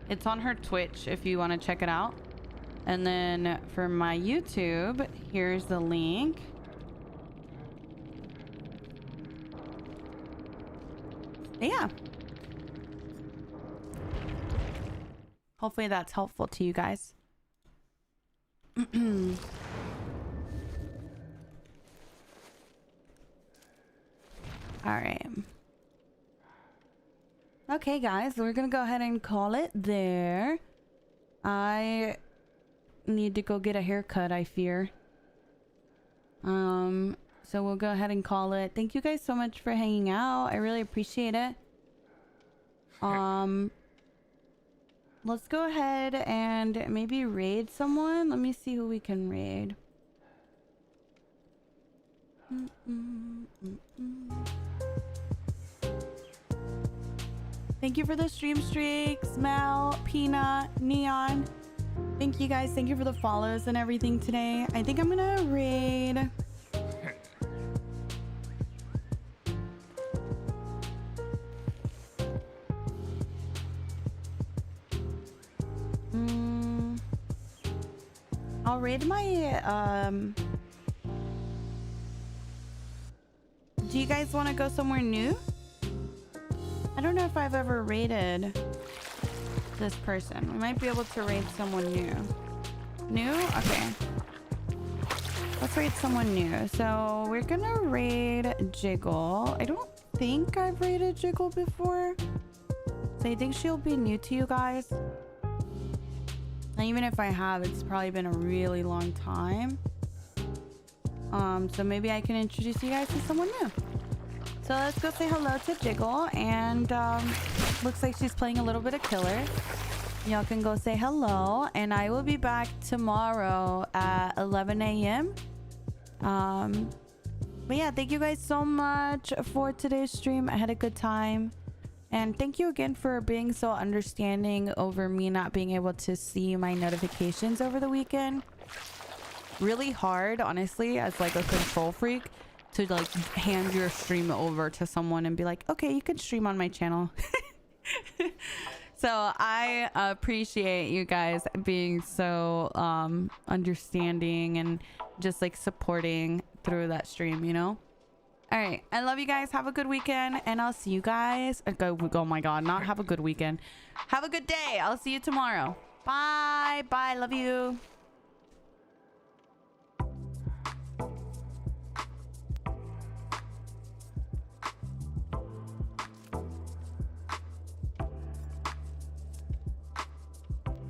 It's on her Twitch if you want to check it out. And then for my YouTube, here's the link. Yeah. Hopefully that's helpful to you guys. All right. Okay, guys, we're gonna go ahead and call it there. I need to go get a haircut, I fear. So we'll go ahead and call it. Thank you guys so much for hanging out. I really appreciate it. Let's go ahead and maybe raid someone. Let me see who we can raid. Thank you for the stream streaks, Mel, Peanut, Neon. Thank you guys. Thank you for the follows and everything today. I think I'm gonna raid. I'll raid my do you guys want to go somewhere new? I don't know if I've ever raided this person. We might be able to raid someone new. New? Okay. Let's raid someone new. So we're gonna raid Jiggle. I don't think I've raided Jiggle before, so I think she'll be new to you guys. And even if I have, it's probably been a really long time. So maybe I can introduce you guys to someone new. So let's go say hello to Jiggle, and looks like she's playing a little bit of Killer. Y'all can go say hello, and I will be back tomorrow at 11 a.m. But yeah, thank you guys so much for today's stream. I had a good time. And thank you again for being so understanding over me not being able to see my notifications over the weekend. Really hard, honestly, as like a control freak, to like hand your stream over to someone and be like, okay, you can stream on my channel. So I appreciate you guys being so understanding and just like supporting. through that stream, you know? All right, I love you guys. Have a good weekend, and I'll see you guys. Oh my god, not have a good weekend. Have a good day. I'll see you tomorrow. Bye. Bye. Love you.